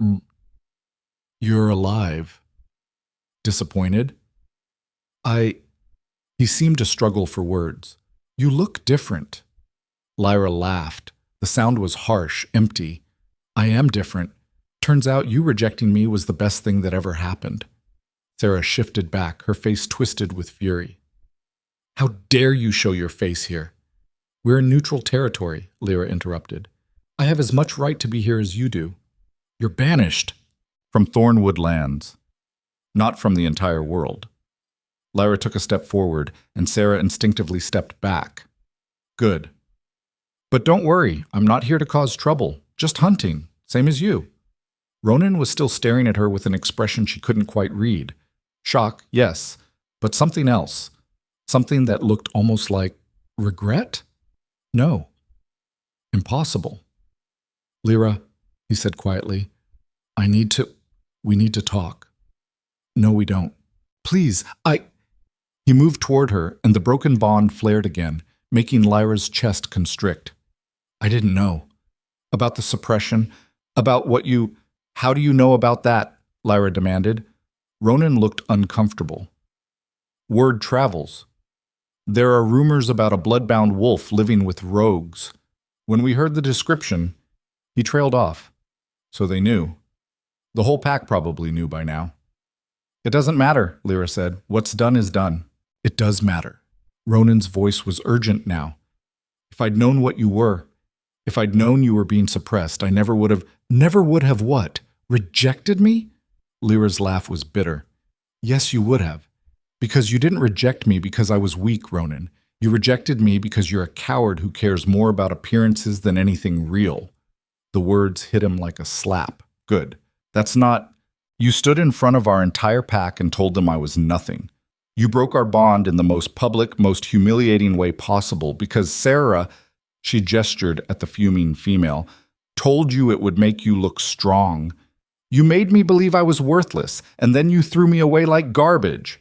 alive. Disappointed? He seemed to struggle for words. You look different. Lyra laughed. The sound was harsh, empty. I am different. Turns out you rejecting me was the best thing that ever happened. Sarah shifted back, her face twisted with fury. How dare you show your face here? We're in neutral territory, Lyra interrupted. I have as much right to be here as you do. You're banished. From Thornwood lands. Not from the entire world. Lyra took a step forward, and Sarah instinctively stepped back. Good. But don't worry, I'm not here to cause trouble. Just hunting, same as you. Ronan was still staring at her with an expression she couldn't quite read. Shock, yes, but something else. Something that looked almost like regret? No. Impossible. Lyra, he said quietly, we need to talk. No, we don't. Please, He moved toward her, and the broken bond flared again, making Lyra's chest constrict. I didn't know. About the suppression, about how do you know about that? Lyra demanded. Ronan looked uncomfortable. Word travels. There are rumors about a bloodbound wolf living with rogues. When we heard the description, he trailed off. So they knew. The whole pack probably knew by now. It doesn't matter, Lyra said. What's done is done. It does matter. Ronan's voice was urgent now. If I'd known what you were, if I'd known you were being suppressed, I never would have what? Rejected me? Lyra's laugh was bitter. Yes, you would have. Because you didn't reject me because I was weak, Ronan. You rejected me because you're a coward who cares more about appearances than anything real. The words hit him like a slap. Good. That's not… You stood in front of our entire pack and told them I was nothing. You broke our bond in the most public, most humiliating way possible because Sarah, she gestured at the fuming female, told you it would make you look strong. You made me believe I was worthless, and then you threw me away like garbage.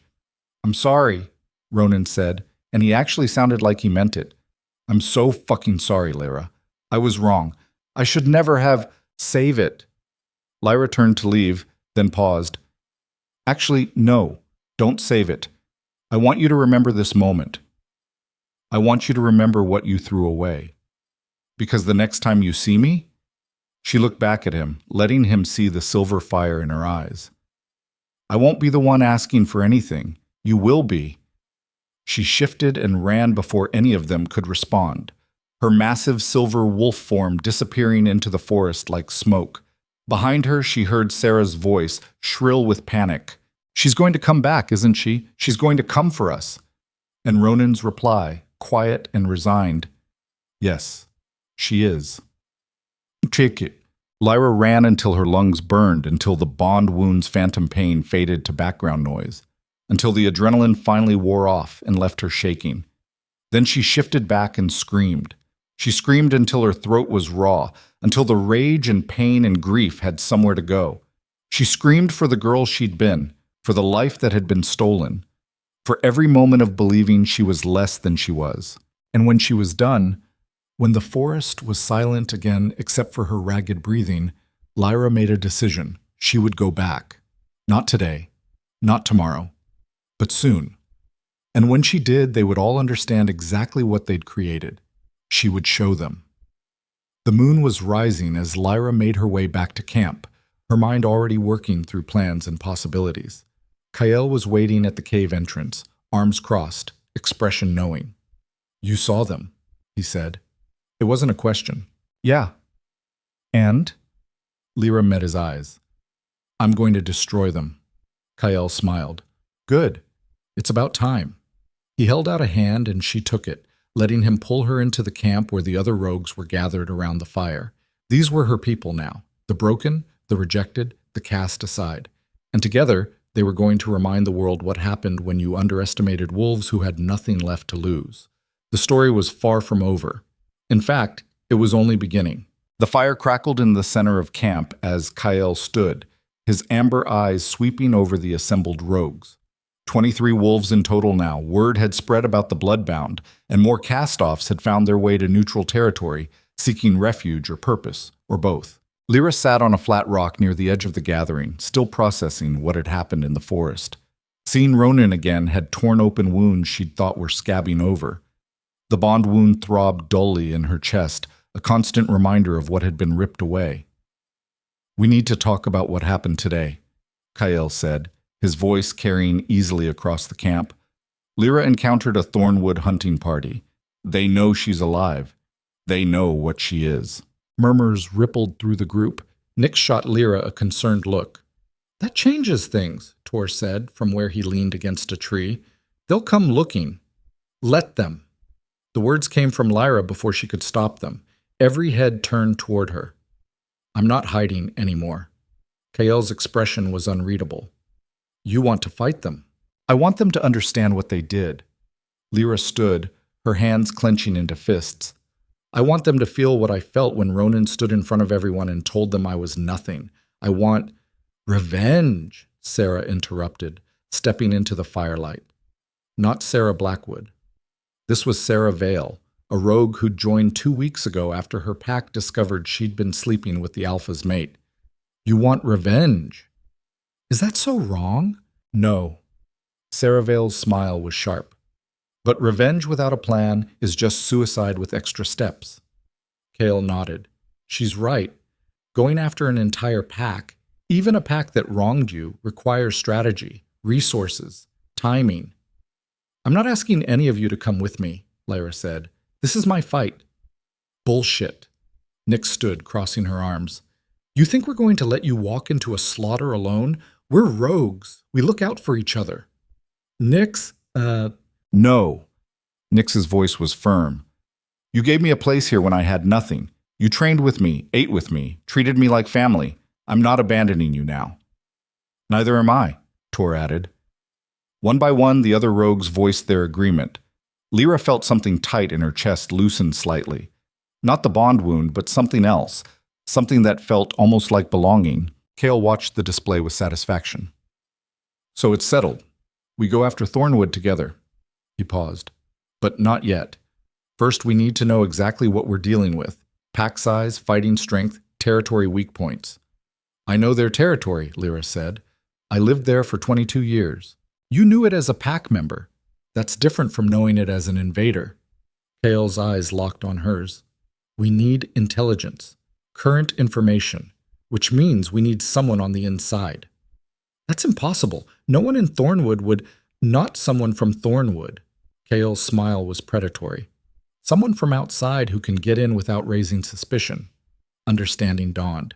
I'm sorry, Ronan said, and he actually sounded like he meant it. I'm so fucking sorry, Lyra. I was wrong. I should never have… Save it. Lyra turned to leave, then paused. Actually, no. Don't save it. I want you to remember this moment. I want you to remember what you threw away. Because the next time you see me, she looked back at him, letting him see the silver fire in her eyes. I won't be the one asking for anything. You will be. She shifted and ran before any of them could respond, her massive silver wolf form disappearing into the forest like smoke. Behind her, she heard Sarah's voice, shrill with panic. She's going to come back, isn't she? She's going to come for us. And Ronan's reply, quiet and resigned, yes, she is. Take it. Lyra ran until her lungs burned, until the bond wound's phantom pain faded to background noise, until the adrenaline finally wore off and left her shaking. Then she shifted back and screamed. She screamed until her throat was raw, until the rage and pain and grief had somewhere to go. She screamed for the girl she'd been, for the life that had been stolen, for every moment of believing she was less than she was. And when she was done, when the forest was silent again except for her ragged breathing, Lyra made a decision. She would go back. Not today, not tomorrow, but soon. And when she did, they would all understand exactly what they'd created. She would show them. The moon was rising as Lyra made her way back to camp, her mind already working through plans and possibilities. Kael was waiting at the cave entrance, arms crossed, expression knowing. You saw them, he said. It wasn't a question. Yeah. And? Lyra met his eyes. I'm going to destroy them. Kael smiled. Good. It's about time. He held out a hand and she took it, letting him pull her into the camp where the other rogues were gathered around the fire. These were her people now, the broken, the rejected, the cast aside. And together, they were going to remind the world what happened when you underestimated wolves who had nothing left to lose. The story was far from over. In fact, it was only beginning. The fire crackled in the center of camp as Kael stood, his amber eyes sweeping over the assembled rogues. 23 wolves in total now. Word had spread about the bloodbound, and more cast-offs had found their way to neutral territory, seeking refuge or purpose, or both. Lyra sat on a flat rock near the edge of the gathering, still processing what had happened in the forest. Seeing Ronan again had torn open wounds she'd thought were scabbing over. The bond wound throbbed dully in her chest, a constant reminder of what had been ripped away. We need to talk about what happened today, Kael said, his voice carrying easily across the camp. Lyra encountered a Thornwood hunting party. They know she's alive. They know what she is. Murmurs rippled through the group. Nick shot Lyra a concerned look. That changes things, Tor said from where he leaned against a tree. They'll come looking. Let them. The words came from Lyra before she could stop them. Every head turned toward her. I'm not hiding anymore. Kael's expression was unreadable. You want to fight them. I want them to understand what they did. Lyra stood, her hands clenching into fists. I want them to feel what I felt when Ronan stood in front of everyone and told them I was nothing. I want revenge, Sarah interrupted, stepping into the firelight. Not Sarah Blackwood. This was Sarah Vale, a rogue who'd joined 2 weeks ago after her pack discovered she'd been sleeping with the Alpha's mate. You want revenge? Is that so wrong? No. Sarah Vale's smile was sharp. But revenge without a plan is just suicide with extra steps. Kael nodded. She's right. Going after an entire pack, even a pack that wronged you, requires strategy, resources, timing. I'm not asking any of you to come with me, Lyra said. This is my fight. Bullshit. Nick stood, crossing her arms. You think we're going to let you walk into a slaughter alone? We're rogues. We look out for each other. No. Nix's voice was firm. You gave me a place here when I had nothing. You trained with me, ate with me, treated me like family. I'm not abandoning you now. Neither am I, Tor added. One by one, the other rogues voiced their agreement. Lyra felt something tight in her chest loosen slightly. Not the bond wound, but something else. Something that felt almost like belonging. Kael watched the display with satisfaction. So it's settled. We go after Thornwood together. He paused. But not yet. First, we need to know exactly what we're dealing with. Pack size, fighting strength, territory weak points. I know their territory, Lyra said. I lived there for 22 years. You knew it as a pack member. That's different from knowing it as an invader. Kale's eyes locked on hers. We need intelligence, current information, which means we need someone on the inside. That's impossible. No one in Thornwood would, not someone from Thornwood. Kale's smile was predatory. Someone from outside who can get in without raising suspicion. Understanding dawned.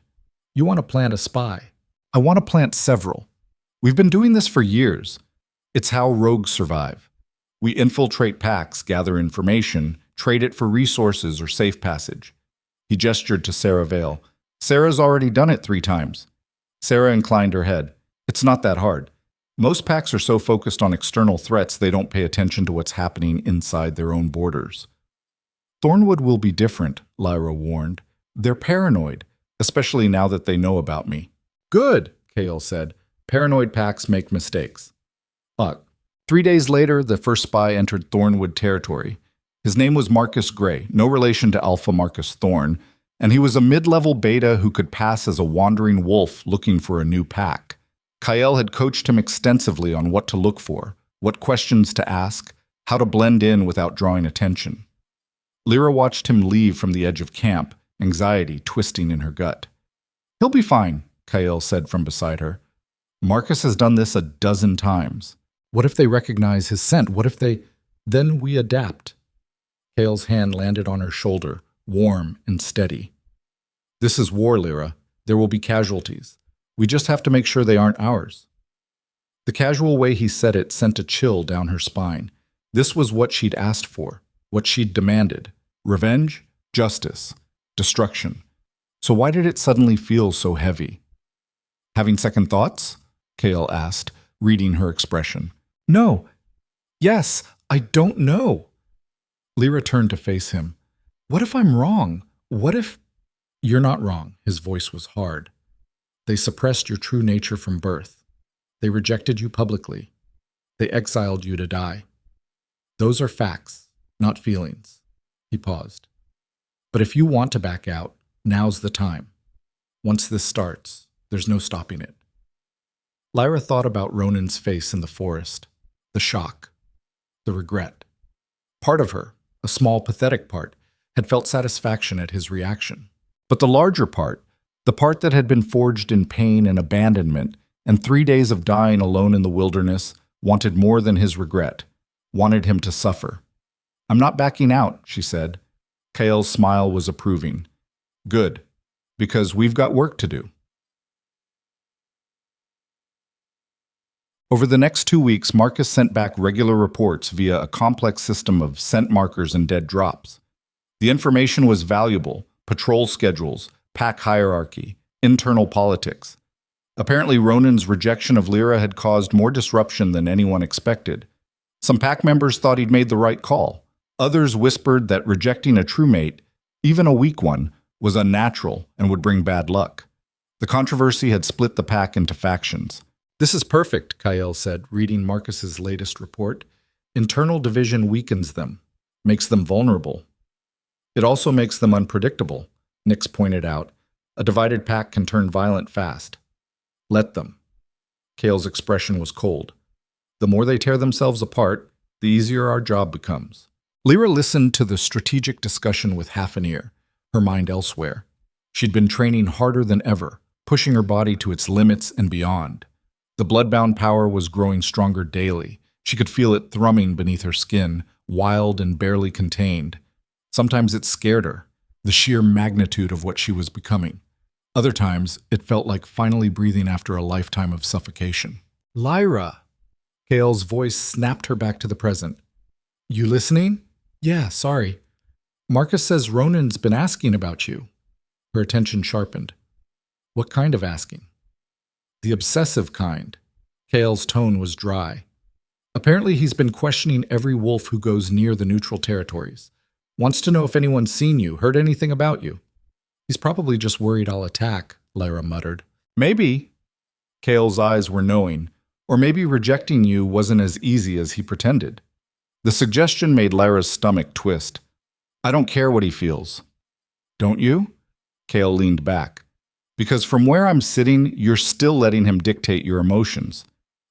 You want to plant a spy. I want to plant several. We've been doing this for years. It's how rogues survive. We infiltrate packs, gather information, trade it for resources or safe passage. He gestured to Sarah Vale. Sarah's already done it 3 times. Sarah inclined her head. It's not that hard. Most packs are so focused on external threats they don't pay attention to what's happening inside their own borders. Thornwood will be different, Lyra warned. They're paranoid, especially now that they know about me. Good, Kale said. Paranoid packs make mistakes. 3 days later, the first spy entered Thornwood territory. His name was Marcus Gray, no relation to Alpha Marcus Thorn, and he was a mid-level beta who could pass as a wandering wolf looking for a new pack. Kyle had coached him extensively on what to look for, what questions to ask, how to blend in without drawing attention. Lyra watched him leave from the edge of camp, anxiety twisting in her gut. He'll be fine, Kyle said from beside her. Marcus has done this a dozen times. What if they recognize his scent? What if they... Then we adapt. Kale's hand landed on her shoulder, warm and steady. This is war, Lyra. There will be casualties. We just have to make sure they aren't ours. The casual way he said it sent a chill down her spine. This was what she'd asked for, what she'd demanded. Revenge, justice, destruction. So why did it suddenly feel so heavy? Having second thoughts? Kale asked, reading her expression. No. Yes, I don't know. Lyra turned to face him. What if I'm wrong? What if... You're not wrong. His voice was hard. They suppressed your true nature from birth. They rejected you publicly. They exiled you to die. Those are facts, not feelings. He paused. But if you want to back out, now's the time. Once this starts, there's no stopping it. Lyra thought about Ronan's face in the forest. The shock. The regret. Part of her, a small pathetic part, had felt satisfaction at his reaction. But the larger part, the part that had been forged in pain and abandonment, and 3 days of dying alone in the wilderness, wanted more than his regret, wanted him to suffer. I'm not backing out, she said. Kale's smile was approving. Good, because we've got work to do. Over the next 2 weeks, Marcus sent back regular reports via a complex system of scent markers and dead drops. The information was valuable: patrol schedules, pack hierarchy, internal politics. Apparently, Ronan's rejection of Lyra had caused more disruption than anyone expected. Some pack members thought he'd made the right call. Others whispered that rejecting a true mate, even a weak one, was unnatural and would bring bad luck. The controversy had split the pack into factions. This is perfect, Kyle said, reading Marcus's latest report. Internal division weakens them, makes them vulnerable. It also makes them unpredictable, Nix pointed out. A divided pack can turn violent fast. Let them. Kale's expression was cold. The more they tear themselves apart, the easier our job becomes. Lyra listened to the strategic discussion with half an ear, her mind elsewhere. She'd been training harder than ever, pushing her body to its limits and beyond. The bloodbound power was growing stronger daily. She could feel it thrumming beneath her skin, wild and barely contained. Sometimes it scared her, the sheer magnitude of what she was becoming. Other times, it felt like finally breathing after a lifetime of suffocation. Lyra! Kale's voice snapped her back to the present. You listening? Yeah, sorry. Marcus says Ronan's been asking about you. Her attention sharpened. What kind of asking? The obsessive kind. Kale's tone was dry. Apparently he's been questioning every wolf who goes near the neutral territories. Wants to know if anyone's seen you, heard anything about you. He's probably just worried I'll attack, Lyra muttered. Maybe. Kale's eyes were knowing. Or maybe rejecting you wasn't as easy as he pretended. The suggestion made Lyra's stomach twist. I don't care what he feels. Don't you? Kale leaned back. Because from where I'm sitting, you're still letting him dictate your emotions.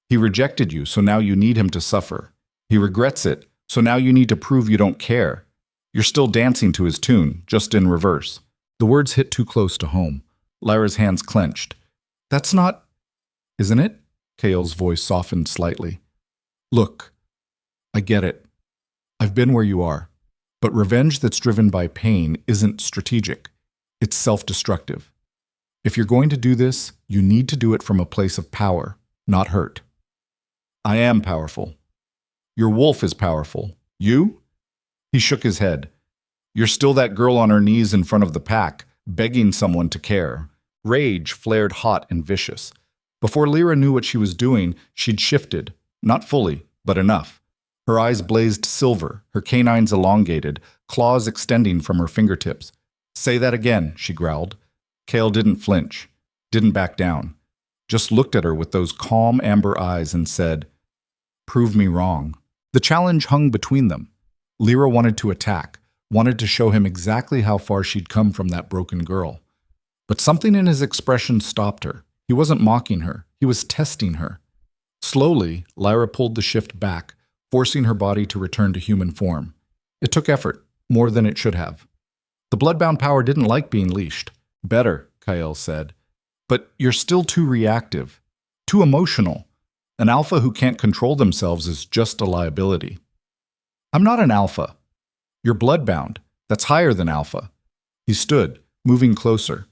He rejected you, so now you need him to suffer. He regrets it, so now you need to prove you don't care. You're still dancing to his tune, just in reverse. The words hit too close to home. Lyra's hands clenched. That's not... Isn't it? Kael's voice softened slightly. Look, I get it. I've been where you are. But revenge that's driven by pain isn't strategic. It's self-destructive. If you're going to do this, you need to do it from a place of power, not hurt. I am powerful. Your wolf is powerful. You? He shook his head. You're still that girl on her knees in front of the pack, begging someone to care. Rage flared hot and vicious. Before Lyra knew what she was doing, she'd shifted. Not fully, but enough. Her eyes blazed silver, her canines elongated, claws extending from her fingertips. Say that again, she growled. Kael didn't flinch, didn't back down. Just looked at her with those calm amber eyes and said, "Prove me wrong." The challenge hung between them. Lyra wanted to attack, wanted to show him exactly how far she'd come from that broken girl. But something in his expression stopped her. He wasn't mocking her, he was testing her. Slowly, Lyra pulled the shift back, forcing her body to return to human form. It took effort, more than it should have. The bloodbound power didn't like being leashed. Better, Kael said. But you're still too reactive, too emotional. An alpha who can't control themselves is just a liability. I'm not an alpha. You're bloodbound. That's higher than alpha. He stood, moving closer.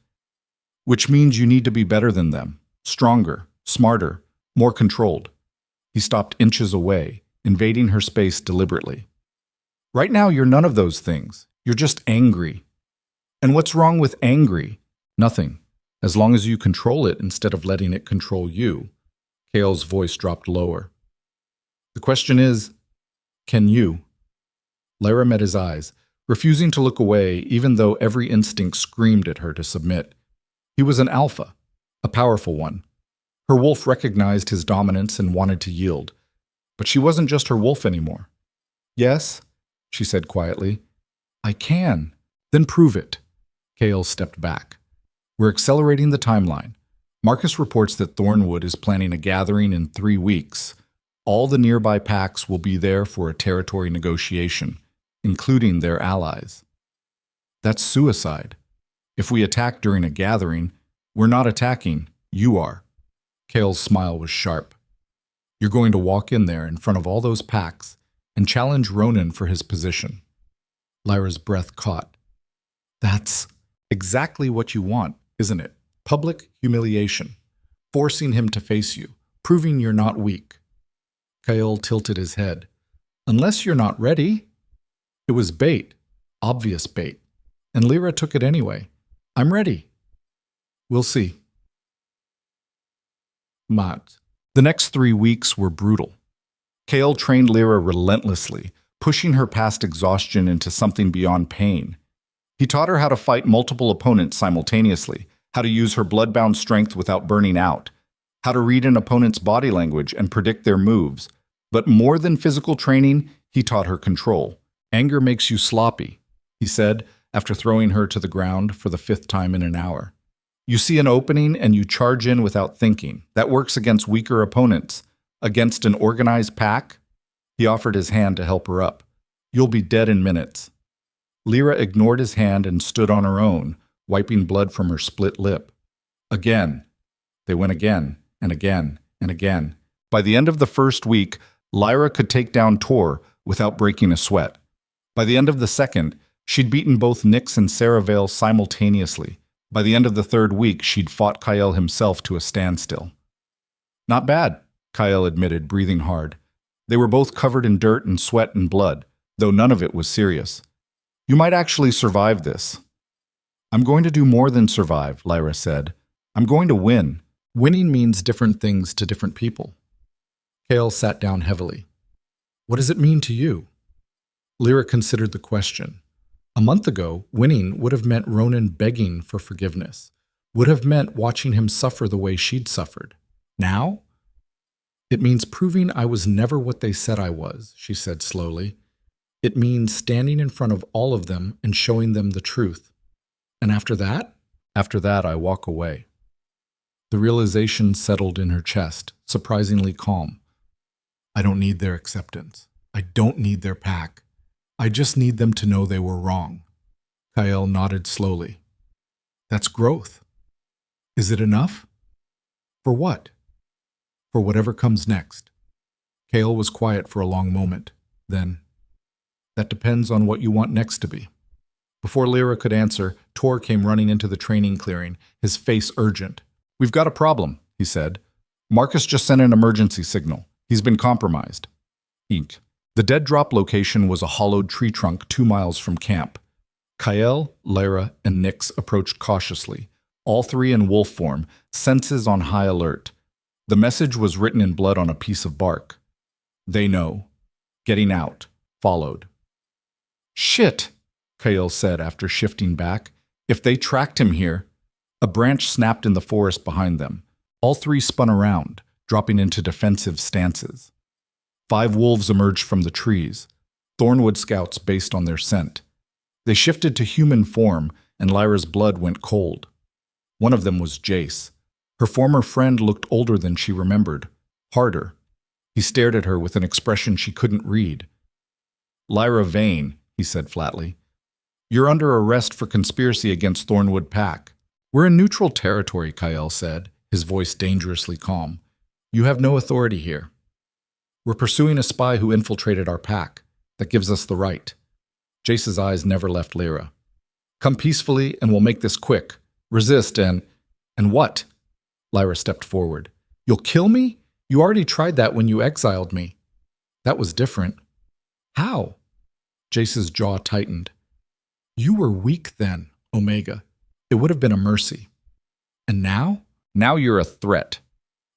Which means you need to be better than them, stronger, smarter, more controlled. He stopped inches away, invading her space deliberately. Right now, you're none of those things. You're just angry. And what's wrong with angry? Nothing, as long as you control it instead of letting it control you. Kael's voice dropped lower. The question is, can you? Lyra met his eyes, refusing to look away even though every instinct screamed at her to submit. He was an alpha, a powerful one. Her wolf recognized his dominance and wanted to yield. But she wasn't just her wolf anymore. Yes, she said quietly. I can. Then prove it. Kael stepped back. We're accelerating the timeline. Marcus reports that Thornwood is planning a gathering in 3 weeks. All the nearby packs will be there for a territory negotiation, including their allies. That's suicide. If we attack during a gathering, we're not attacking, you are. Kael's smile was sharp. You're going to walk in there in front of all those packs and challenge Ronan for his position. Lyra's breath caught. That's exactly what you want, isn't it? Public humiliation. Forcing him to face you, proving you're not weak. Kael tilted his head. Unless you're not ready. It was bait, obvious bait, and Lyra took it anyway. I'm ready. We'll see. Mat. The next 3 weeks were brutal. Kael trained Lyra relentlessly, pushing her past exhaustion into something beyond pain. He taught her how to fight multiple opponents simultaneously, how to use her bloodbound strength without burning out, how to read an opponent's body language and predict their moves. But more than physical training, he taught her control. Anger makes you sloppy, he said, after throwing her to the ground for the 5th time in an hour. You see an opening and you charge in without thinking. That works against weaker opponents. Against an organized pack? He offered his hand to help her up. You'll be dead in minutes. Lyra ignored his hand and stood on her own, wiping blood from her split lip. Again. They went again, and again, and again. By the end of the first week, Lyra could take down Tor without breaking a sweat. By the end of the second, she'd beaten both Nyx and Saravel simultaneously. By the end of the 3rd week, she'd fought Kael himself to a standstill. Not bad, Kael admitted, breathing hard. They were both covered in dirt and sweat and blood, though none of it was serious. You might actually survive this. I'm going to do more than survive, Lyra said. I'm going to win. Winning means different things to different people. Kael sat down heavily. What does it mean to you? Lyra considered the question. A month ago, winning would have meant Ronan begging for forgiveness, would have meant watching him suffer the way she'd suffered. Now? It means proving I was never what they said I was, she said slowly. It means standing in front of all of them and showing them the truth. And after that? After that, I walk away. The realization settled in her chest, surprisingly calm. I don't need their acceptance. I don't need their pack. I just need them to know they were wrong. Kyle nodded slowly. That's growth. Is it enough? For what? For whatever comes next. Kale was quiet for a long moment. Then, that depends on what you want next to be. Before Lyra could answer, Tor came running into the training clearing, his face urgent. We've got a problem, he said. Marcus just sent an emergency signal. He's been compromised. Eek. The dead drop location was a hollowed tree trunk 2 miles from camp. Kyle, Lyra, and Nyx approached cautiously, all three in wolf form, senses on high alert. The message was written in blood on a piece of bark. They know. Getting out. Followed. Shit, Kyle said after shifting back. If they tracked him here. A branch snapped in the forest behind them. All three spun around, dropping into defensive stances. 5 wolves emerged from the trees, Thornwood scouts based on their scent. They shifted to human form, and Lyra's blood went cold. One of them was Jace. Her former friend looked older than she remembered, harder. He stared at her with an expression she couldn't read. Lyra Vane, he said flatly. You're under arrest for conspiracy against Thornwood Pack. We're in neutral territory, Kyle said, his voice dangerously calm. You have no authority here. We're pursuing a spy who infiltrated our pack. That gives us the right. Jace's eyes never left Lyra. Come peacefully and we'll make this quick. Resist and what? Lyra stepped forward. You'll kill me? You already tried that when you exiled me. That was different. How? Jace's jaw tightened. You were weak then, Omega. It would have been a mercy. And now? Now you're a threat.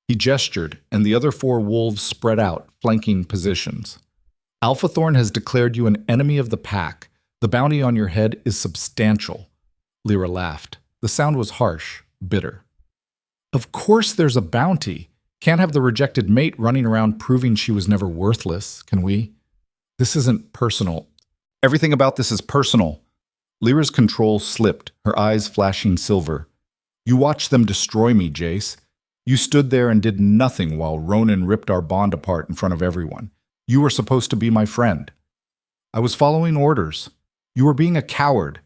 He gestured, and the other 4 wolves spread out, flanking positions. Alpha Thorn has declared you an enemy of the pack. The bounty on your head is substantial. Lyra laughed. The sound was harsh, bitter. Of course there's a bounty. Can't have the rejected mate running around proving she was never worthless, can we? This isn't personal. Everything about this is personal. Lyra's control slipped, her eyes flashing silver. You watched them destroy me, Jace. You stood there and did nothing while Ronan ripped our bond apart in front of everyone. You were supposed to be my friend. I was following orders. You were being a coward.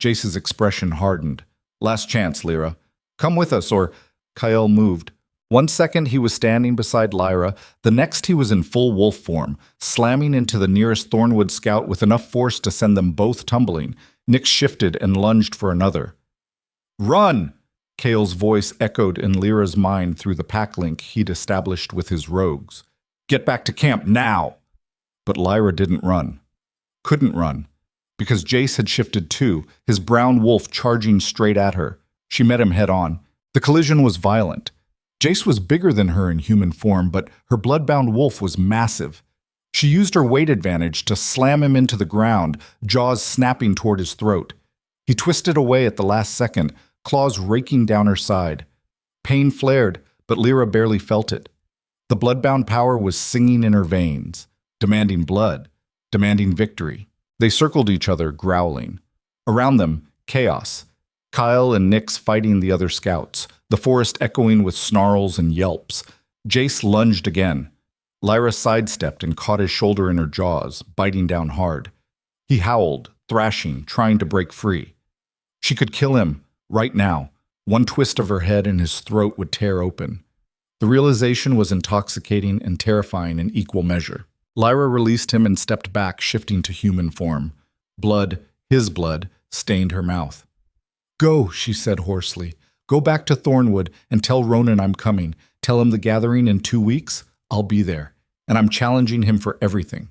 Jace's expression hardened. Last chance, Lyra. Come with us, or... Kyle moved. 1 second he was standing beside Lyra, the next he was in full wolf form, slamming into the nearest Thornwood scout with enough force to send them both tumbling. Nyx shifted and lunged for another. Run! Kale's voice echoed in Lyra's mind through the pack link he'd established with his rogues. Get back to camp now! But Lyra didn't run. Couldn't run. Because Jace had shifted too, his brown wolf charging straight at her. She met him head on. The collision was violent. Jace was bigger than her in human form, but her blood-bound wolf was massive. She used her weight advantage to slam him into the ground, jaws snapping toward his throat. He twisted away at the last second, claws raking down her side. Pain flared, but Lyra barely felt it. The blood-bound power was singing in her veins, demanding blood, demanding victory. They circled each other, growling. Around them, chaos. Kyle and Nyx fighting the other scouts, the forest echoing with snarls and yelps. Jace lunged again. Lyra sidestepped and caught his shoulder in her jaws, biting down hard. He howled, thrashing, trying to break free. She could kill him, right now. One twist of her head and his throat would tear open. The realization was intoxicating and terrifying in equal measure. Lyra released him and stepped back, shifting to human form. Blood, his blood, stained her mouth. Go, she said hoarsely. Go back to Thornwood and tell Ronan I'm coming. Tell him the gathering in 2 weeks. I'll be there. And I'm challenging him for everything.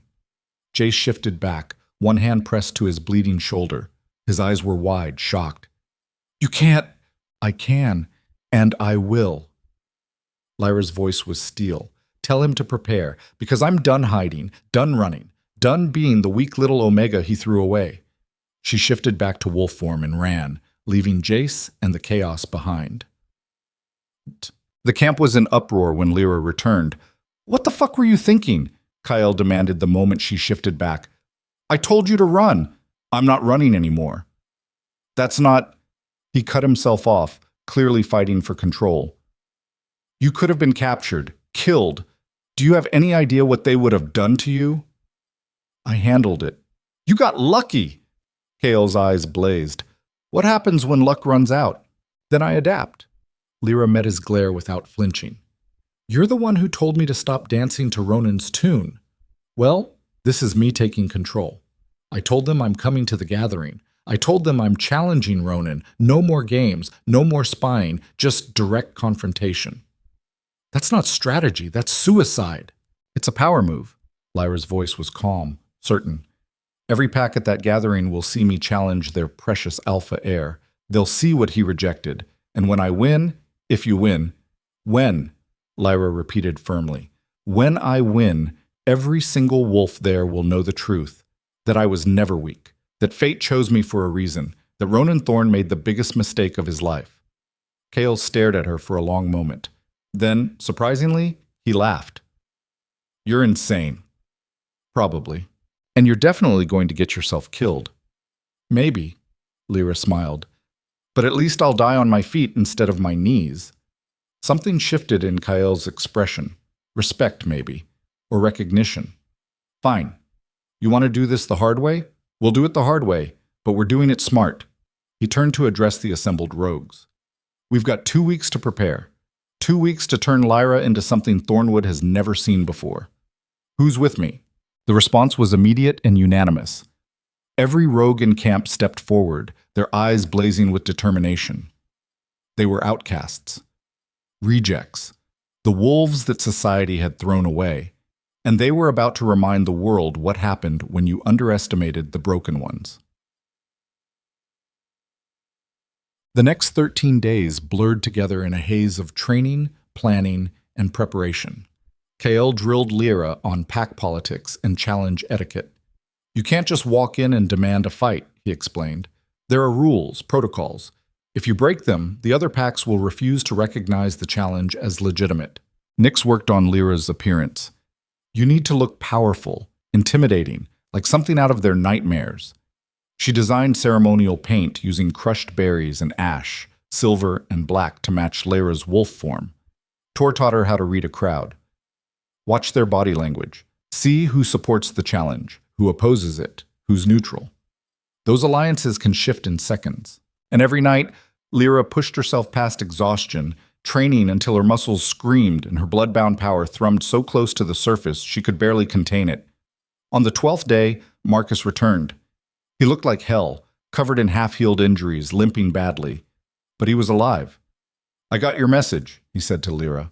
Jace shifted back, one hand pressed to his bleeding shoulder. His eyes were wide, shocked. You can't. I can. And I will. Lyra's voice was steel. Tell him to prepare, because I'm done hiding, done running, done being the weak little Omega he threw away. She shifted back to wolf form and ran, leaving Jace and the chaos behind. The camp was in uproar when Lyra returned. What the fuck were you thinking? Kyle demanded the moment she shifted back. I told you to run. I'm not running anymore. That's not... He cut himself off, clearly fighting for control. You could have been captured, killed. Do you have any idea what they would have done to you? I handled it. You got lucky! Kale's eyes blazed. What happens when luck runs out? Then I adapt. Lyra met his glare without flinching. You're the one who told me to stop dancing to Ronan's tune. Well, this is me taking control. I told them I'm coming to the gathering. I told them I'm challenging Ronan. No more games, no more spying, just direct confrontation. That's not strategy, that's suicide. It's a power move. Lyra's voice was calm, certain. Every pack at that gathering will see me challenge their precious alpha heir. They'll see what he rejected. And when I win, if you win, when, Lyra repeated firmly, when I win, every single wolf there will know the truth, that I was never weak, that fate chose me for a reason, that Ronan Thorne made the biggest mistake of his life. Kale stared at her for a long moment. Then, surprisingly, he laughed. You're insane. Probably. And you're definitely going to get yourself killed. Maybe, Lyra smiled. But at least I'll die on my feet instead of my knees. Something shifted in Kael's expression. Respect, maybe. Or recognition. Fine. You want to do this the hard way? We'll do it the hard way, but we're doing it smart. He turned to address the assembled rogues. We've got 2 weeks to prepare. 2 weeks to turn Lyra into something Thornwood has never seen before. Who's with me? The response was immediate and unanimous. Every rogue in camp stepped forward, their eyes blazing with determination. They were outcasts. Rejects. The wolves that society had thrown away. And they were about to remind the world what happened when you underestimated the broken ones. The next 13 days blurred together in a haze of training, planning, and preparation. Kael drilled Lyra on pack politics and challenge etiquette. You can't just walk in and demand a fight, he explained. There are rules, protocols. If you break them, the other packs will refuse to recognize the challenge as legitimate. Nyx worked on Lyra's appearance. You need to look powerful, intimidating, like something out of their nightmares. She designed ceremonial paint using crushed berries and ash, silver and black to match Lyra's wolf form. Tor taught her how to read a crowd. Watch their body language. See who supports the challenge, who opposes it, who's neutral. Those alliances can shift in seconds. And every night, Lyra pushed herself past exhaustion, training until her muscles screamed and her blood-bound power thrummed so close to the surface she could barely contain it. On the 12th day, Marcus returned. He looked like hell, covered in half-healed injuries, limping badly. But he was alive. I got your message, he said to Lyra.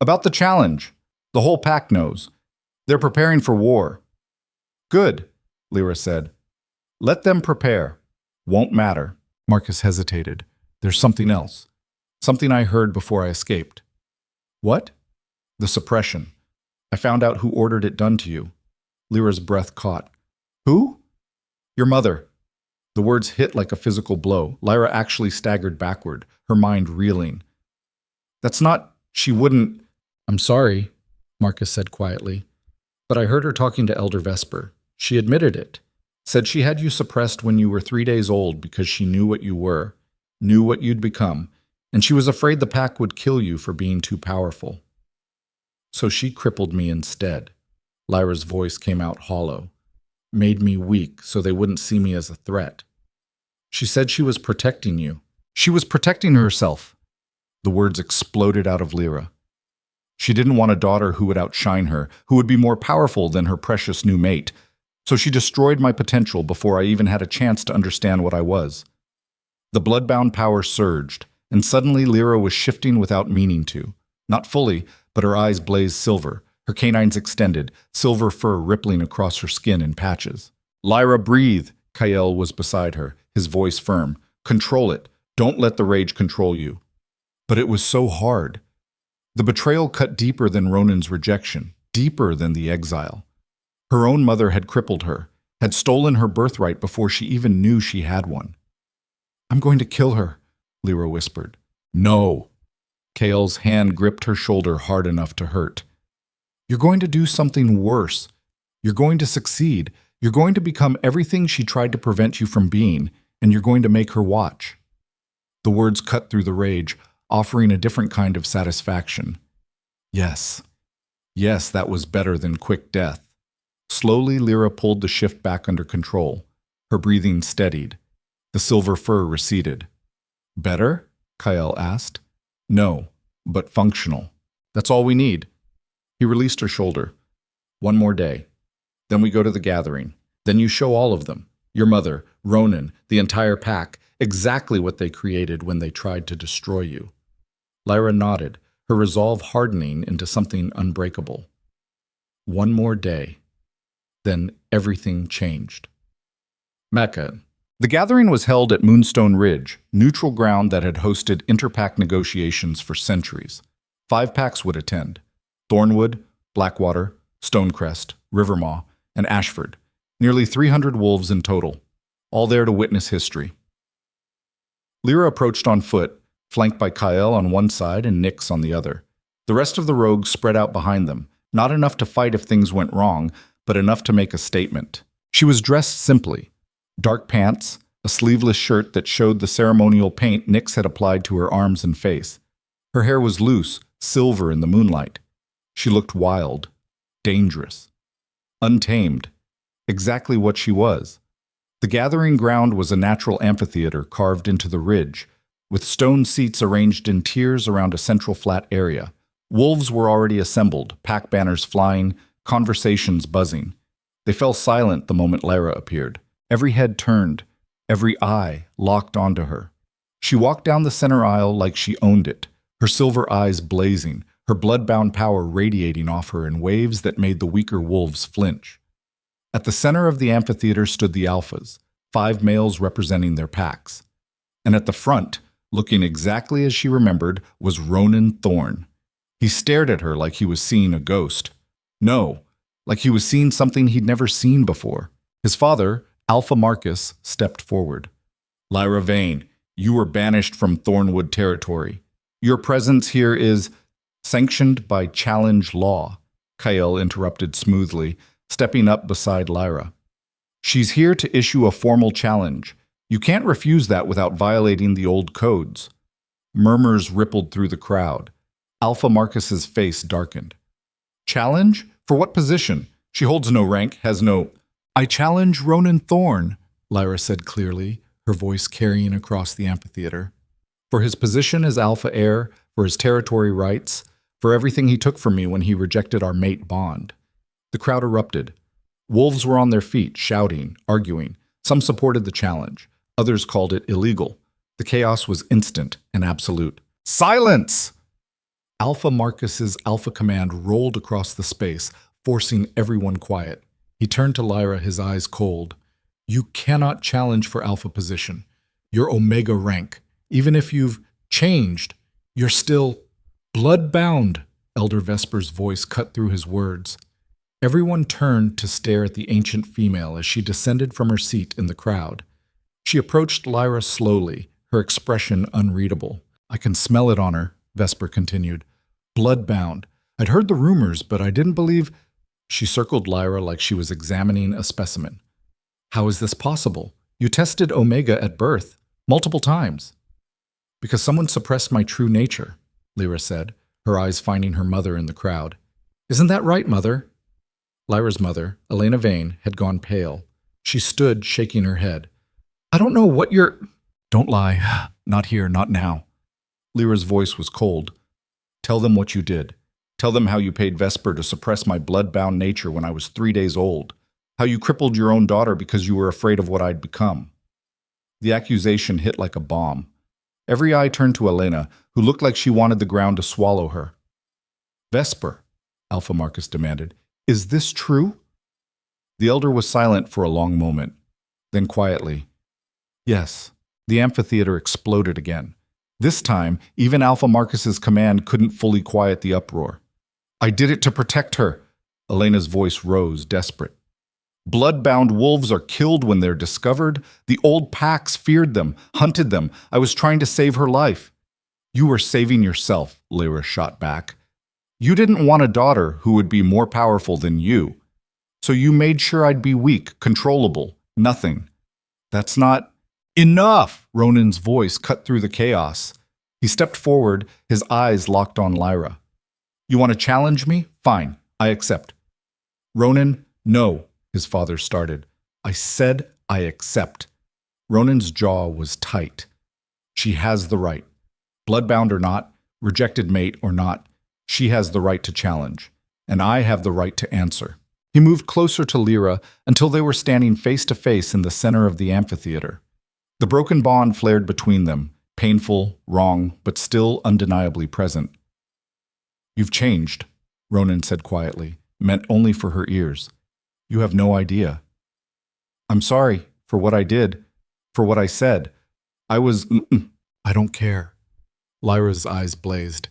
About the challenge. The whole pack knows. They're preparing for war. Good, Lyra said. Let them prepare. Won't matter. Marcus hesitated. There's something else. Something I heard before I escaped. What? The suppression. I found out who ordered it done to you. Lyra's breath caught. Who? Your mother. The words hit like a physical blow. Lyra actually staggered backward, her mind reeling. That's not... She wouldn't... I'm sorry, Marcus said quietly. But I heard her talking to Elder Vesper. She admitted it. Said she had you suppressed when you were 3 days old because she knew what you were, knew what you'd become, and she was afraid the pack would kill you for being too powerful. So she crippled me instead. Lyra's voice came out hollow. Made me weak so they wouldn't see me as a threat. She said she was protecting you. She was protecting herself. The words exploded out of Lyra. She didn't want a daughter who would outshine her, who would be more powerful than her precious new mate. So she destroyed my potential before I even had a chance to understand what I was. The blood-bound power surged, and suddenly Lyra was shifting without meaning to. Not fully, but her eyes blazed silver, her canines extended, silver fur rippling across her skin in patches. Lyra, breathe! Kael was beside her, his voice firm. Control it. Don't let the rage control you. But it was so hard. The betrayal cut deeper than Ronan's rejection, deeper than the exile. Her own mother had crippled her, had stolen her birthright before she even knew she had one. I'm going to kill her, Lyra whispered. No. Kael's hand gripped her shoulder hard enough to hurt. You're going to do something worse. You're going to succeed. You're going to become everything she tried to prevent you from being, and you're going to make her watch. The words cut through the rage, offering a different kind of satisfaction. Yes. Yes, that was better than quick death. Slowly, Lyra pulled the shift back under control. Her breathing steadied. The silver fur receded. Better? Kyle asked. No, but functional. That's all we need. He released her shoulder. One more day. Then we go to the gathering. Then you show all of them. Your mother, Ronan, the entire pack, exactly what they created when they tried to destroy you. Lyra nodded, her resolve hardening into something unbreakable. One more day. Then everything changed. Mecca. The gathering was held at Moonstone Ridge, neutral ground that had hosted interpack negotiations for centuries. 5 packs would attend: Thornwood, Blackwater, Stonecrest, Rivermaw, and Ashford. Nearly 300 wolves in total, all there to witness history. Lyra approached on foot, flanked by Kyle on one side and Nyx on the other. The rest of the rogues spread out behind them, not enough to fight if things went wrong, but enough to make a statement. She was dressed simply. Dark pants, a sleeveless shirt that showed the ceremonial paint Nyx had applied to her arms and face. Her hair was loose, silver in the moonlight. She looked wild, dangerous, untamed, exactly what she was. The gathering ground was a natural amphitheater carved into the ridge, with stone seats arranged in tiers around a central flat area. Wolves were already assembled, pack banners flying, conversations buzzing. They fell silent the moment Lyra appeared. Every head turned, every eye locked onto her. She walked down the center aisle like she owned it, her silver eyes blazing, her blood-bound power radiating off her in waves that made the weaker wolves flinch. At the center of the amphitheater stood the alphas, 5 males representing their packs. And at the front, looking exactly as she remembered, was Ronan Thorn. He stared at her like he was seeing a ghost. No, like he was seeing something he'd never seen before. His father, Alpha Marcus, stepped forward. Lyra Vane, you were banished from Thornwood territory. Your presence here is sanctioned by challenge law, Kyle interrupted smoothly, stepping up beside Lyra. She's here to issue a formal challenge. You can't refuse that without violating the old codes. Murmurs rippled through the crowd. Alpha Marcus's face darkened. Challenge? For what position? She holds no rank, has no... I challenge Ronan Thorn, Lyra said clearly, her voice carrying across the amphitheater. For his position as Alpha heir, for his territory rights, for everything he took from me when he rejected our mate bond. The crowd erupted. Wolves were on their feet, shouting, arguing. Some supported the challenge. Others called it illegal. The chaos was instant and absolute. Silence! Alpha Marcus's alpha command rolled across the space, forcing everyone quiet. He turned to Lyra, his eyes cold. You cannot challenge for alpha position. You're omega rank. Even if you've changed, you're still blood-bound. Elder Vesper's voice cut through his words. Everyone turned to stare at the ancient female as she descended from her seat in the crowd. She approached Lyra slowly, her expression unreadable. I can smell it on her, Vesper continued. Blood-bound. I'd heard the rumors, but I didn't believe... She circled Lyra like she was examining a specimen. How is this possible? You tested Omega at birth, multiple times. Because someone suppressed my true nature, Lyra said, her eyes finding her mother in the crowd. Isn't that right, Mother? Lyra's mother, Elena Vane, had gone pale. She stood, shaking her head. I don't know what you're... Don't lie. Not here, not now. Lyra's voice was cold. Tell them what you did. Tell them how you paid Vesper to suppress my blood-bound nature when I was 3 days old. How you crippled your own daughter because you were afraid of what I'd become. The accusation hit like a bomb. Every eye turned to Elena, who looked like she wanted the ground to swallow her. Vesper, Alpha Marcus demanded, is this true? The elder was silent for a long moment. Then quietly, yes. The amphitheater exploded again. This time, even Alpha Marcus's command couldn't fully quiet the uproar. I did it to protect her. Elena's voice rose, desperate. Blood-bound wolves are killed when they're discovered. The old packs feared them, hunted them. I was trying to save her life. You were saving yourself, Lyra shot back. You didn't want a daughter who would be more powerful than you. So you made sure I'd be weak, controllable, nothing. That's not... Enough! Ronan's voice cut through the chaos. He stepped forward, his eyes locked on Lyra. You want to challenge me? Fine, I accept. Ronan, no, his father started. I said I accept. Ronan's jaw was tight. She has the right. Bloodbound or not, rejected mate or not, she has the right to challenge. And I have the right to answer. He moved closer to Lyra until they were standing face to face in the center of the amphitheater. The broken bond flared between them, painful, wrong, but still undeniably present. You've changed, Ronan said quietly, meant only for her ears. You have no idea. I'm sorry for what I did, for what I said. I don't care. Lyra's eyes blazed.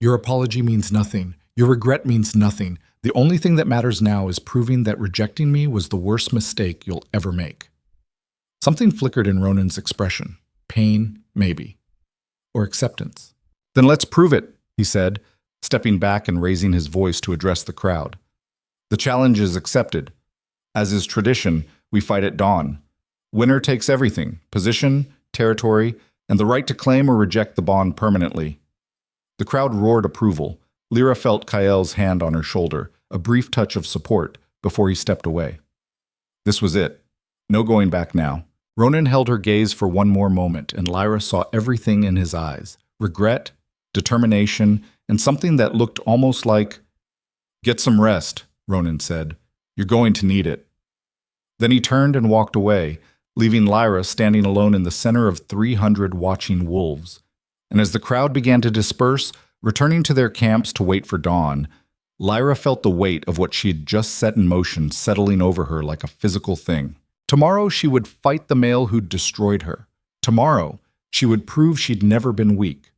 Your apology means nothing. Your regret means nothing. The only thing that matters now is proving that rejecting me was the worst mistake you'll ever make. Something flickered in Ronan's expression. Pain, maybe. Or acceptance. Then let's prove it, he said, stepping back and raising his voice to address the crowd. The challenge is accepted. As is tradition, we fight at dawn. Winner takes everything, position, territory, and the right to claim or reject the bond permanently. The crowd roared approval. Lyra felt Kael's hand on her shoulder, a brief touch of support, before he stepped away. This was it. No going back now. Ronan held her gaze for one more moment, and Lyra saw everything in his eyes. Regret, determination, and something that looked almost like, "Get some rest," Ronan said. "You're going to need it." Then he turned and walked away, leaving Lyra standing alone in the center of 300 watching wolves. And as the crowd began to disperse, returning to their camps to wait for dawn, Lyra felt the weight of what she had just set in motion settling over her like a physical thing. Tomorrow she would fight the male who'd destroyed her. Tomorrow she would prove she'd never been weak.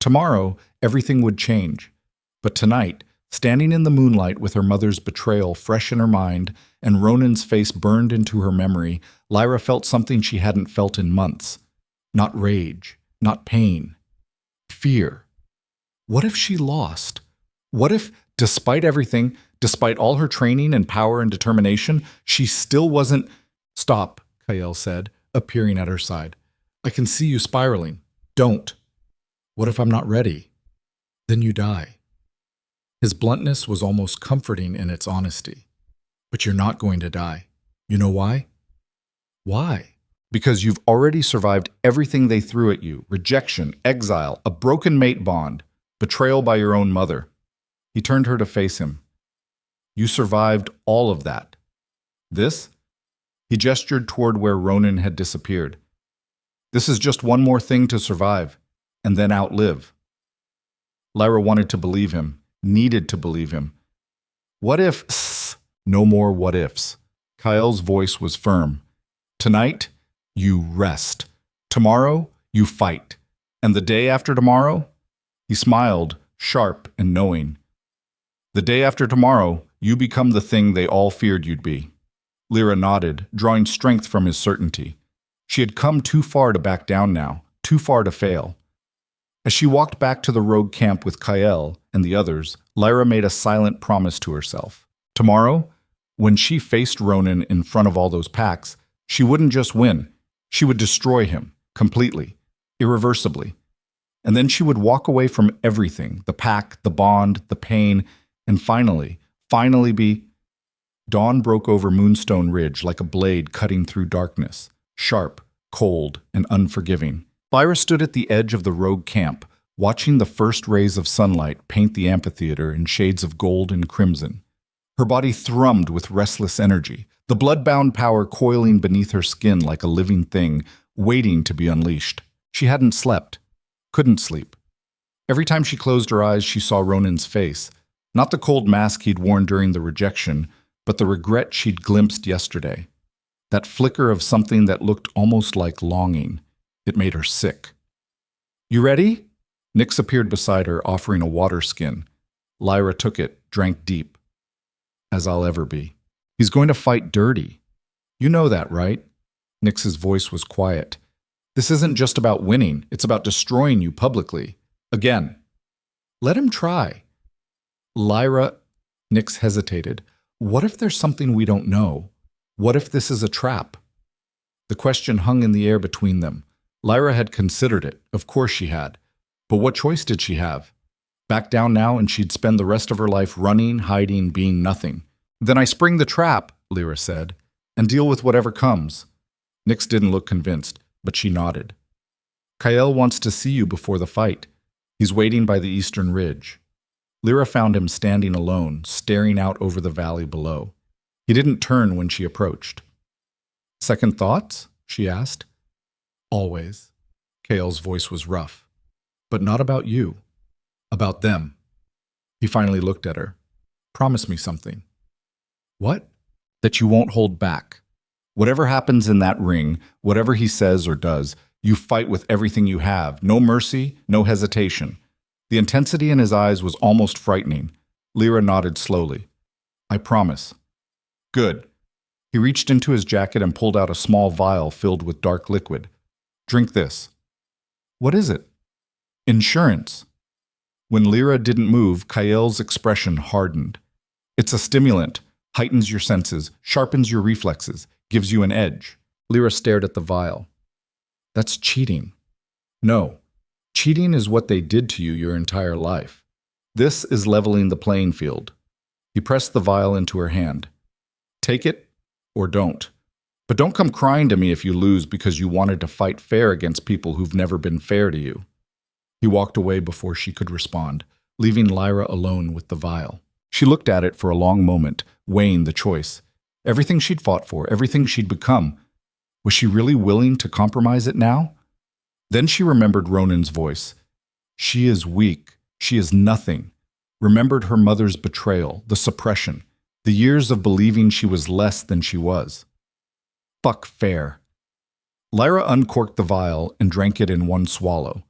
Tomorrow everything would change. But tonight, standing in the moonlight with her mother's betrayal fresh in her mind and Ronan's face burned into her memory, Lyra felt something she hadn't felt in months. Not rage, not pain. Fear. What if she lost? What if, despite everything, despite all her training and power and determination, she still wasn't— "Stop," Kael said, appearing at her side. "I can see you spiraling. Don't. What if I'm not ready? Then you die." His bluntness was almost comforting in its honesty. "But you're not going to die. You know why?" "Why?" "Because you've already survived everything they threw at you. Rejection, exile, a broken mate bond, betrayal by your own mother." He turned her to face him. "You survived all of that. This?" He gestured toward where Ronan had disappeared. "This is just one more thing to survive, and then outlive." Lyra wanted to believe him, needed to believe him. "What if— No more what ifs." Kael's voice was firm. "Tonight, you rest. Tomorrow, you fight. And the day after tomorrow?" He smiled, sharp and knowing. "The day after tomorrow, you become the thing they all feared you'd be." Lyra nodded, drawing strength from his certainty. She had come too far to back down now, too far to fail. As she walked back to the rogue camp with Kael and the others, Lyra made a silent promise to herself. Tomorrow, when she faced Ronan in front of all those packs, she wouldn't just win, she would destroy him, completely, irreversibly. And then she would walk away from everything, the pack, the bond, the pain, and finally be— Dawn broke over Moonstone Ridge like a blade cutting through darkness, sharp, cold, and unforgiving. Lyra stood at the edge of the rogue camp, watching the first rays of sunlight paint the amphitheater in shades of gold and crimson. Her body thrummed with restless energy, the blood-bound power coiling beneath her skin like a living thing, waiting to be unleashed. She hadn't slept, couldn't sleep. Every time she closed her eyes, she saw Ronan's face, not the cold mask he'd worn during the rejection, but the regret she'd glimpsed yesterday. That flicker of something that looked almost like longing. It made her sick. "You ready?" Nyx appeared beside her, offering a water skin. Lyra took it, drank deep. "As I'll ever be." "He's going to fight dirty. You know that, right?" Nyx's voice was quiet. "This isn't just about winning. It's about destroying you publicly. Again." "Let him try." "Lyra," Nyx hesitated. "What if there's something we don't know? What if this is a trap?" The question hung in the air between them. Lyra had considered it, of course she had. But what choice did she have? Back down now and she'd spend the rest of her life running, hiding, being nothing. Then I spring the trap, Lyra said, and deal with whatever comes. Nyx didn't look convinced, but she nodded. Kael wants to see you before the fight. He's waiting by the eastern ridge. Lyra found him standing alone, staring out over the valley below. He didn't turn when she approached. Second thoughts? She asked. Always. Kael's voice was rough. But not about you. About them. He finally looked at her. Promise me something. What? That you won't hold back. Whatever happens in that ring, whatever he says or does, you fight with everything you have. No mercy, no hesitation. The intensity in his eyes was almost frightening. Lyra nodded slowly. I promise. Good. He reached into his jacket and pulled out a small vial filled with dark liquid. Drink this. What is it? Insurance. When Lyra didn't move, Kael's expression hardened. It's a stimulant, heightens your senses, sharpens your reflexes, gives you an edge. Lyra stared at the vial. That's cheating. No. Cheating is what they did to you your entire life. This is leveling the playing field. He pressed the vial into her hand. Take it or don't. But don't come crying to me if you lose because you wanted to fight fair against people who've never been fair to you. He walked away before she could respond, leaving Lyra alone with the vial. She looked at it for a long moment, weighing the choice. Everything she'd fought for, everything she'd become. Was she really willing to compromise it now? Then she remembered Ronan's voice. She is weak. She is nothing. Remembered her mother's betrayal, the suppression, the years of believing she was less than she was. Fuck fair. Lyra uncorked the vial and drank it in one swallow.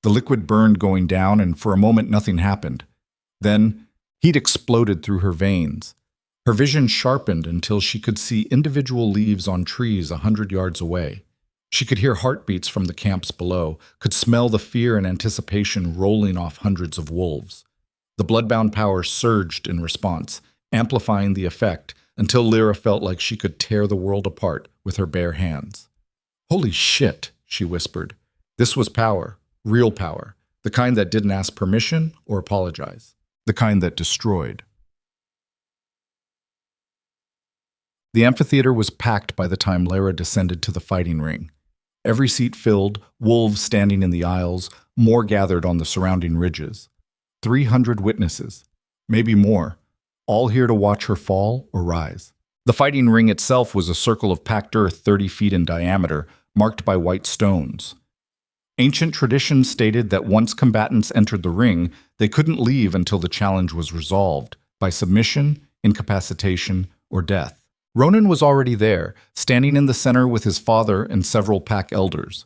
The liquid burned going down, and for a moment nothing happened. Then, heat exploded through her veins. Her vision sharpened until she could see individual leaves on trees 100 yards away. She could hear heartbeats from the camps below, could smell the fear and anticipation rolling off hundreds of wolves. The bloodbound power surged in response, amplifying the effect until Lyra felt like she could tear the world apart with her bare hands. Holy shit, she whispered. This was power. Real power, the kind that didn't ask permission or apologize, the kind that destroyed. The amphitheater was packed by the time Lyra descended to the fighting ring. Every seat filled, wolves standing in the aisles, more gathered on the surrounding ridges. 300 witnesses, maybe more, all here to watch her fall or rise. The fighting ring itself was a circle of packed earth 30 feet in diameter, marked by white stones. Ancient tradition stated that once combatants entered the ring, they couldn't leave until the challenge was resolved, by submission, incapacitation, or death. Ronan was already there, standing in the center with his father and several pack elders.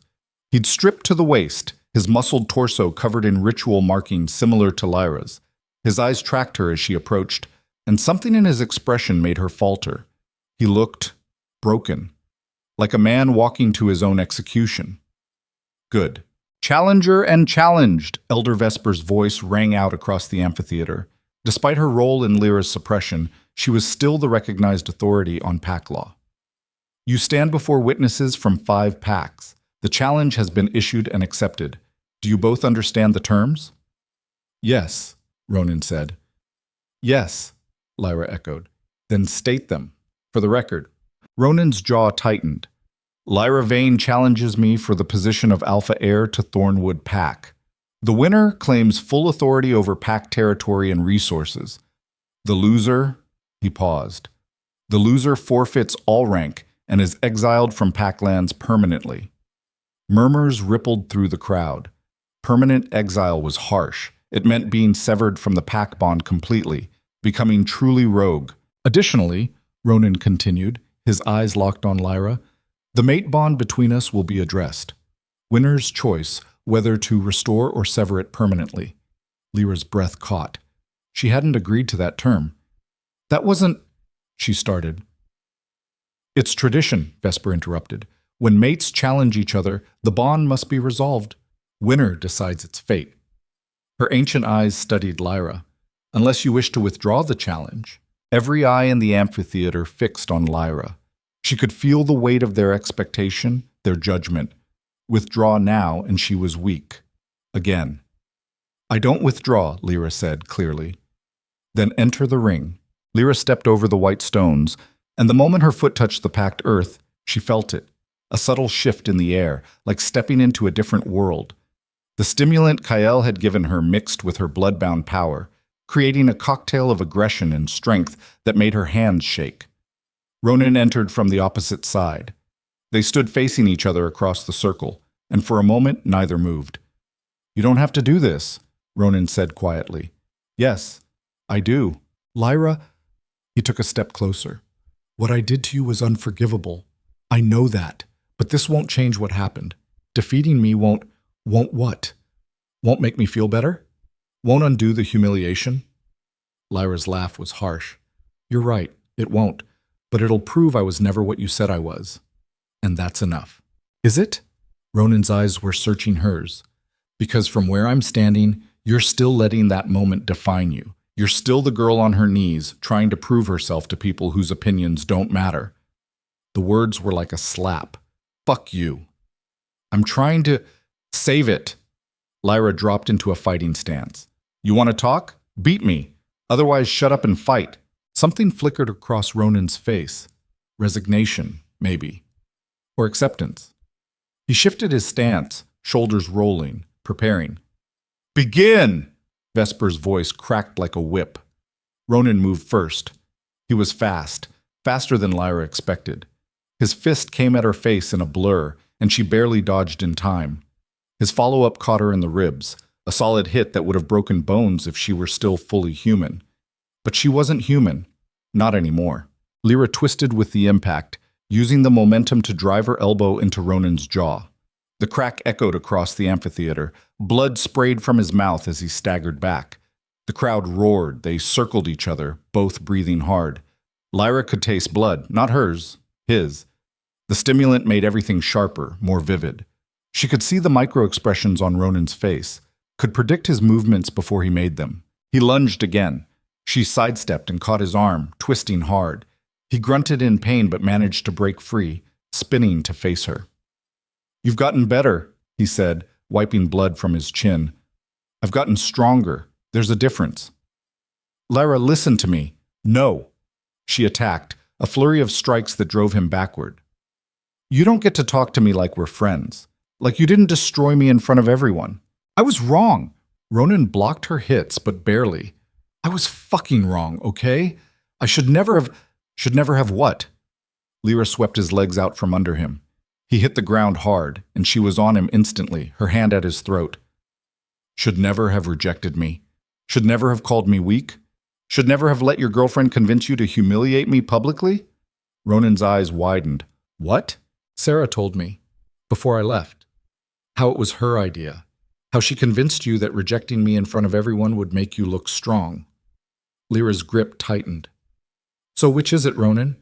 He'd stripped to the waist, his muscled torso covered in ritual markings similar to Lyra's. His eyes tracked her as she approached, and something in his expression made her falter. He looked broken, like a man walking to his own execution. Good. Challenger and challenged, Elder Vesper's voice rang out across the amphitheater. Despite her role in Lyra's suppression, she was still the recognized authority on pack law. You stand before witnesses from 5 packs. The challenge has been issued and accepted. Do you both understand the terms? Yes, Ronan said. Yes, Lyra echoed. Then state them. For the record. Ronan's jaw tightened. Lyra Vane challenges me for the position of alpha heir to Thornwood Pack. The winner claims full authority over pack territory and resources. The loser, he paused. The loser forfeits all rank and is exiled from pack lands permanently. Murmurs rippled through the crowd. Permanent exile was harsh. It meant being severed from the pack bond completely, becoming truly rogue. Additionally, Ronan continued, his eyes locked on Lyra, the mate bond between us will be addressed. Winner's choice, whether to restore or sever it permanently. Lyra's breath caught. She hadn't agreed to that term. That wasn't, she started. It's tradition, Vesper interrupted. When mates challenge each other, the bond must be resolved. Winner decides its fate. Her ancient eyes studied Lyra. Unless you wish to withdraw the challenge. Every eye in the amphitheater fixed on Lyra. She could feel the weight of their expectation, their judgment. Withdraw now, and she was weak. Again. I don't withdraw, Lyra said clearly. Then enter the ring. Lyra stepped over the white stones, and the moment her foot touched the packed earth, she felt it. A subtle shift in the air, like stepping into a different world. The stimulant Kael had given her mixed with her blood-bound power, creating a cocktail of aggression and strength that made her hands shake. Ronan entered from the opposite side. They stood facing each other across the circle, and for a moment neither moved. You don't have to do this, Ronan said quietly. Yes, I do. Lyra, he took a step closer. What I did to you was unforgivable. I know that, but this won't change what happened. Defeating me won't what? Won't make me feel better? Won't undo the humiliation? Lyra's laugh was harsh. You're right, it won't, but it'll prove I was never what you said I was. And that's enough. Is it? Ronan's eyes were searching hers. Because from where I'm standing, you're still letting that moment define you. You're still the girl on her knees, trying to prove herself to people whose opinions don't matter. The words were like a slap. Fuck you. I'm trying to save it. Lyra dropped into a fighting stance. You want to talk? Beat me. Otherwise, shut up and fight. Something flickered across Ronan's face. Resignation, maybe. Or acceptance. He shifted his stance, shoulders rolling, preparing. Begin! Vesper's voice cracked like a whip. Ronan moved first. He was fast, faster than Lyra expected. His fist came at her face in a blur, and she barely dodged in time. His follow-up caught her in the ribs, a solid hit that would have broken bones if she were still fully human. But she wasn't human. Not anymore. Lyra twisted with the impact, using the momentum to drive her elbow into Ronan's jaw. The crack echoed across the amphitheater. Blood sprayed from his mouth as he staggered back. The crowd roared. They circled each other, both breathing hard. Lyra could taste blood, not hers, his. The stimulant made everything sharper, more vivid. She could see the micro-expressions on Ronan's face, could predict his movements before he made them. He lunged again. She sidestepped and caught his arm, twisting hard. He grunted in pain but managed to break free, spinning to face her. You've gotten better, he said, wiping blood from his chin. I've gotten stronger. There's a difference. Lyra, listen to me. No. She attacked, a flurry of strikes that drove him backward. You don't get to talk to me like we're friends. Like you didn't destroy me in front of everyone. I was wrong. Ronan blocked her hits, but barely. I was fucking wrong, okay? I should never have what? Lyra swept his legs out from under him. He hit the ground hard, and she was on him instantly, her hand at his throat. Should never have rejected me. Should never have called me weak. Should never have let your girlfriend convince you to humiliate me publicly? Ronan's eyes widened. What? Sarah told me, before I left. How it was her idea. How she convinced you that rejecting me in front of everyone would make you look strong. Lyra's grip tightened. So which is it, Ronan?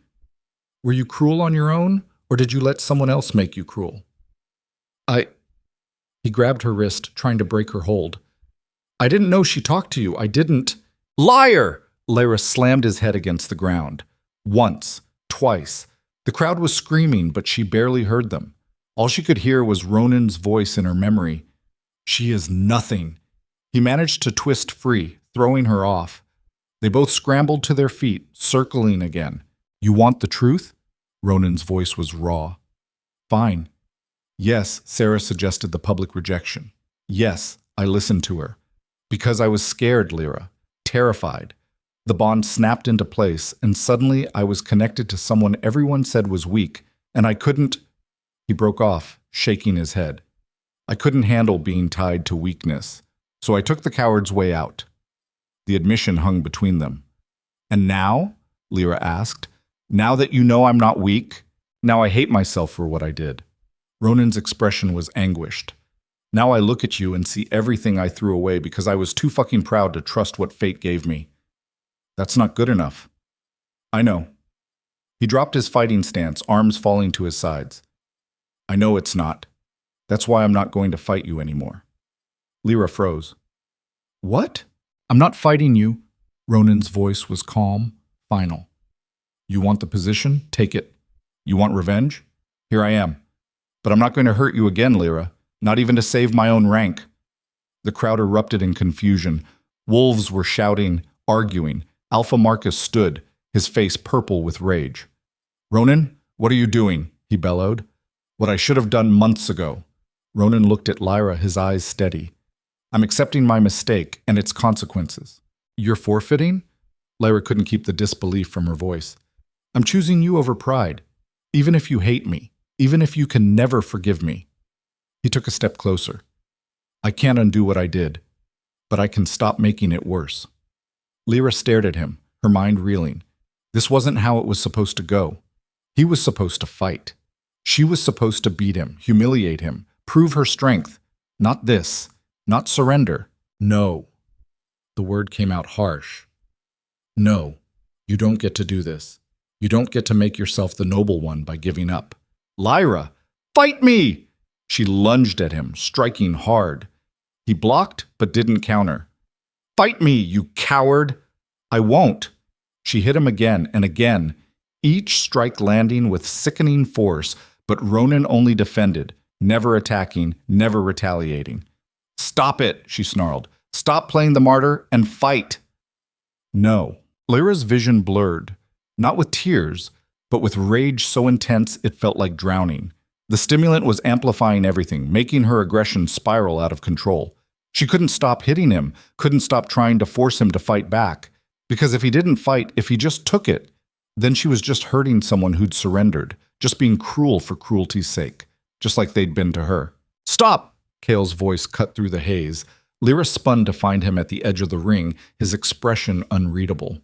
Were you cruel on your own, or did you let someone else make you cruel? He grabbed her wrist, trying to break her hold. I didn't know she talked to you. I didn't. Liar! Lyra slammed his head against the ground. Once, twice. The crowd was screaming, but she barely heard them. All she could hear was Ronan's voice in her memory. She is nothing. He managed to twist free, throwing her off. They both scrambled to their feet, circling again. You want the truth? Ronan's voice was raw. Fine. Yes, Sarah suggested the public rejection. Yes, I listened to her. Because I was scared, Lyra. Terrified. The bond snapped into place, and suddenly I was connected to someone everyone said was weak, and I couldn't... He broke off, shaking his head. I couldn't handle being tied to weakness, so I took the coward's way out. The admission hung between them. And now? Lyra asked. Now that you know I'm not weak? Now I hate myself for what I did. Ronan's expression was anguished. Now I look at you and see everything I threw away because I was too fucking proud to trust what fate gave me. That's not good enough. I know. He dropped his fighting stance, arms falling to his sides. I know it's not. That's why I'm not going to fight you anymore. Lyra froze. What? I'm not fighting you. Ronan's voice was calm, final. You want the position? Take it. You want revenge? Here I am. But I'm not going to hurt you again, Lyra. Not even to save my own rank. The crowd erupted in confusion. Wolves were shouting, arguing. Alpha Marcus stood, his face purple with rage. "Ronan, what are you doing?" he bellowed. "What I should have done months ago." Ronan looked at Lyra, his eyes steady. "I'm accepting my mistake and its consequences." "You're forfeiting?" Lyra couldn't keep the disbelief from her voice. "I'm choosing you over pride, even if you hate me, even if you can never forgive me." He took a step closer. "I can't undo what I did, but I can stop making it worse." Lyra stared at him, her mind reeling. This wasn't how it was supposed to go. He was supposed to fight. She was supposed to beat him, humiliate him, prove her strength. Not this, not surrender. No. The word came out harsh. "No, you don't get to do this. You don't get to make yourself the noble one by giving up." "Lyra, fight me!" She lunged at him, striking hard. He blocked, but didn't counter. "Fight me, you coward!" "I won't." She hit him again and again, each strike landing with sickening force, but Ronan only defended, never attacking, never retaliating. "Stop it," she snarled. "Stop playing the martyr and fight." No. Lyra's vision blurred, not with tears, but with rage so intense it felt like drowning. The stimulant was amplifying everything, making her aggression spiral out of control. She couldn't stop hitting him, couldn't stop trying to force him to fight back. Because if he didn't fight, if he just took it, then she was just hurting someone who'd surrendered, just being cruel for cruelty's sake, just like they'd been to her. "Stop!" Kale's voice cut through the haze. Lyra spun to find him at the edge of the ring, his expression unreadable.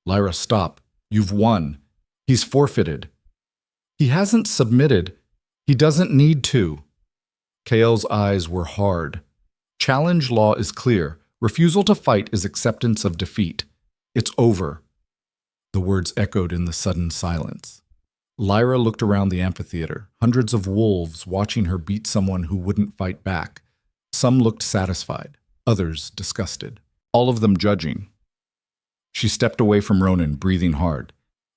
"Lyra, stop. You've won. He's forfeited." "He hasn't submitted. He doesn't need to." Kale's eyes were hard. Challenge law is clear. Refusal to fight is acceptance of defeat. It's over. The words echoed in the sudden silence. Lyra looked around the amphitheater, hundreds of wolves watching her beat someone who wouldn't fight back. Some looked satisfied, others disgusted, all of them judging. She stepped away from Ronan, breathing hard.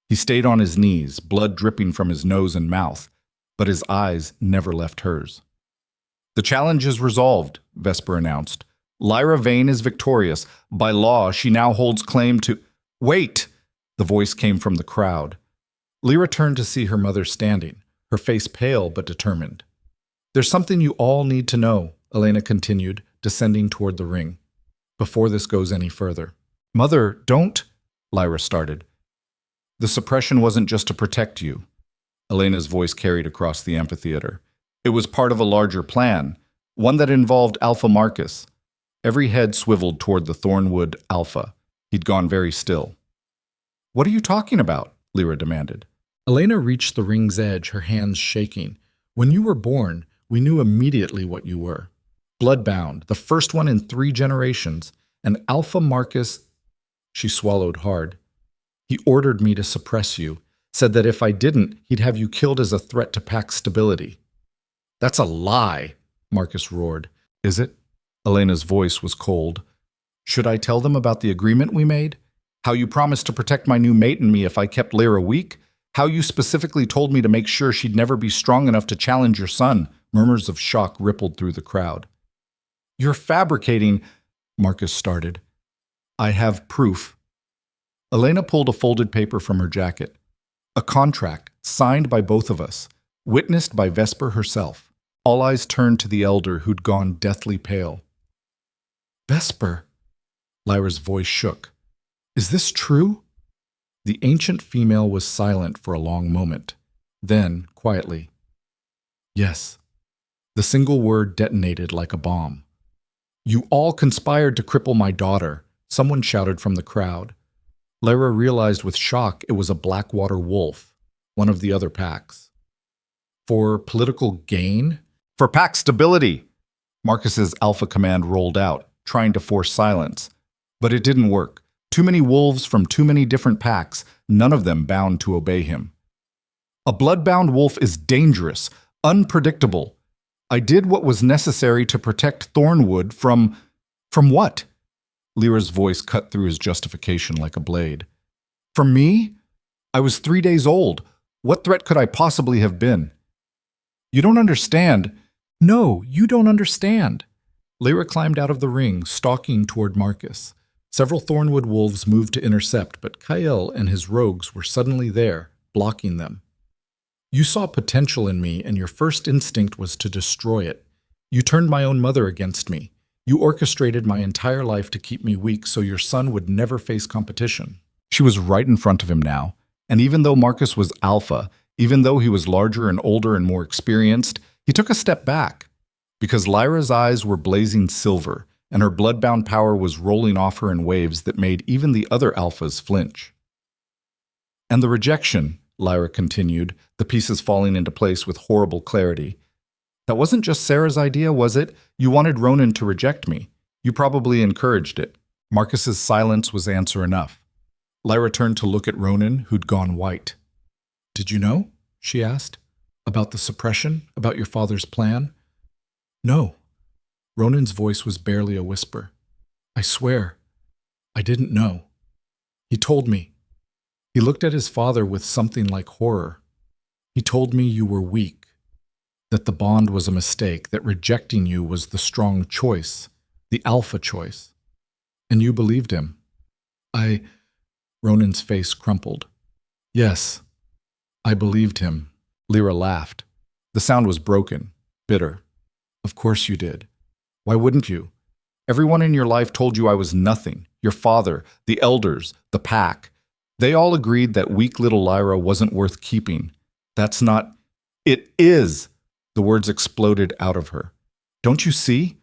He stayed on his knees, blood dripping from his nose and mouth, but his eyes never left hers. "The challenge is resolved," Vesper announced. "Lyra Vane is victorious. By law, she now holds claim to—" "Wait!" The voice came from the crowd. Lyra turned to see her mother standing, her face pale but determined. "There's something you all need to know," Elena continued, descending toward the ring. "Before this goes any further." "Mother, don't—" Lyra started. "The suppression wasn't just to protect you." Elena's voice carried across the amphitheater. "It was part of a larger plan, one that involved Alpha Marcus." Every head swiveled toward the Thornwood Alpha. He'd gone very still. "What are you talking about?" Lyra demanded. Elena reached the ring's edge, her hands shaking. "When you were born, we knew immediately what you were. Bloodbound, the first one in 3 generations, and Alpha Marcus—" She swallowed hard. "He ordered me to suppress you, said that if I didn't, he'd have you killed as a threat to pack stability." "That's a lie," Marcus roared. "Is it?" Elena's voice was cold. "Should I tell them about the agreement we made? How you promised to protect my new mate and me if I kept Lyra weak? How you specifically told me to make sure she'd never be strong enough to challenge your son?" Murmurs of shock rippled through the crowd. "You're fabricating," Marcus started. "I have proof." Elena pulled a folded paper from her jacket. A contract, signed by both of us, witnessed by Vesper herself. All eyes turned to the elder who'd gone deathly pale. "Vesper," Lyra's voice shook. "Is this true?" The ancient female was silent for a long moment. Then, quietly, "Yes." The single word detonated like a bomb. "You all conspired to cripple my daughter," someone shouted from the crowd. Lyra realized with shock it was a Blackwater wolf, one of the other packs. "For political gain?" "For pack stability!" Marcus's alpha command rolled out, trying to force silence. But it didn't work. Too many wolves from too many different packs, none of them bound to obey him. "A bloodbound wolf is dangerous, unpredictable. I did what was necessary to protect Thornwood from what?" Lyra's voice cut through his justification like a blade. "From me? I was 3 days old. What threat could I possibly have been?" "You don't understand." "No, you don't understand." Lyra climbed out of the ring, stalking toward Marcus. Several Thornwood wolves moved to intercept, but Kyle and his rogues were suddenly there, blocking them. You saw potential in me, and your first instinct was to destroy it. You turned my own mother against me. You orchestrated my entire life to keep me weak so your son would never face competition. She was right in front of him now, and even though Marcus was alpha, even though he was larger and older and more experienced, he took a step back. Because Lyra's eyes were blazing silver, and her bloodbound power was rolling off her in waves that made even the other alphas flinch. And the rejection, Lyra continued, the pieces falling into place with horrible clarity. That wasn't just Sarah's idea, was it? You wanted Ronan to reject me. You probably encouraged it. Marcus's silence was answer enough. Lyra turned to look at Ronan, who'd gone white. Did you know? She asked. About the suppression? About your father's plan? No. Ronan's voice was barely a whisper. I swear, I didn't know. He told me. He looked at his father with something like horror. He told me you were weak, that the bond was a mistake, that rejecting you was the strong choice, the alpha choice. And you believed him. Ronan's face crumpled. Yes, I believed him. Lyra laughed. The sound was broken, bitter. Of course you did. Why wouldn't you? Everyone in your life told you I was nothing. Your father, the elders, the pack. They all agreed that weak little Lyra wasn't worth keeping. That's not... It is! The words exploded out of her. Don't you see?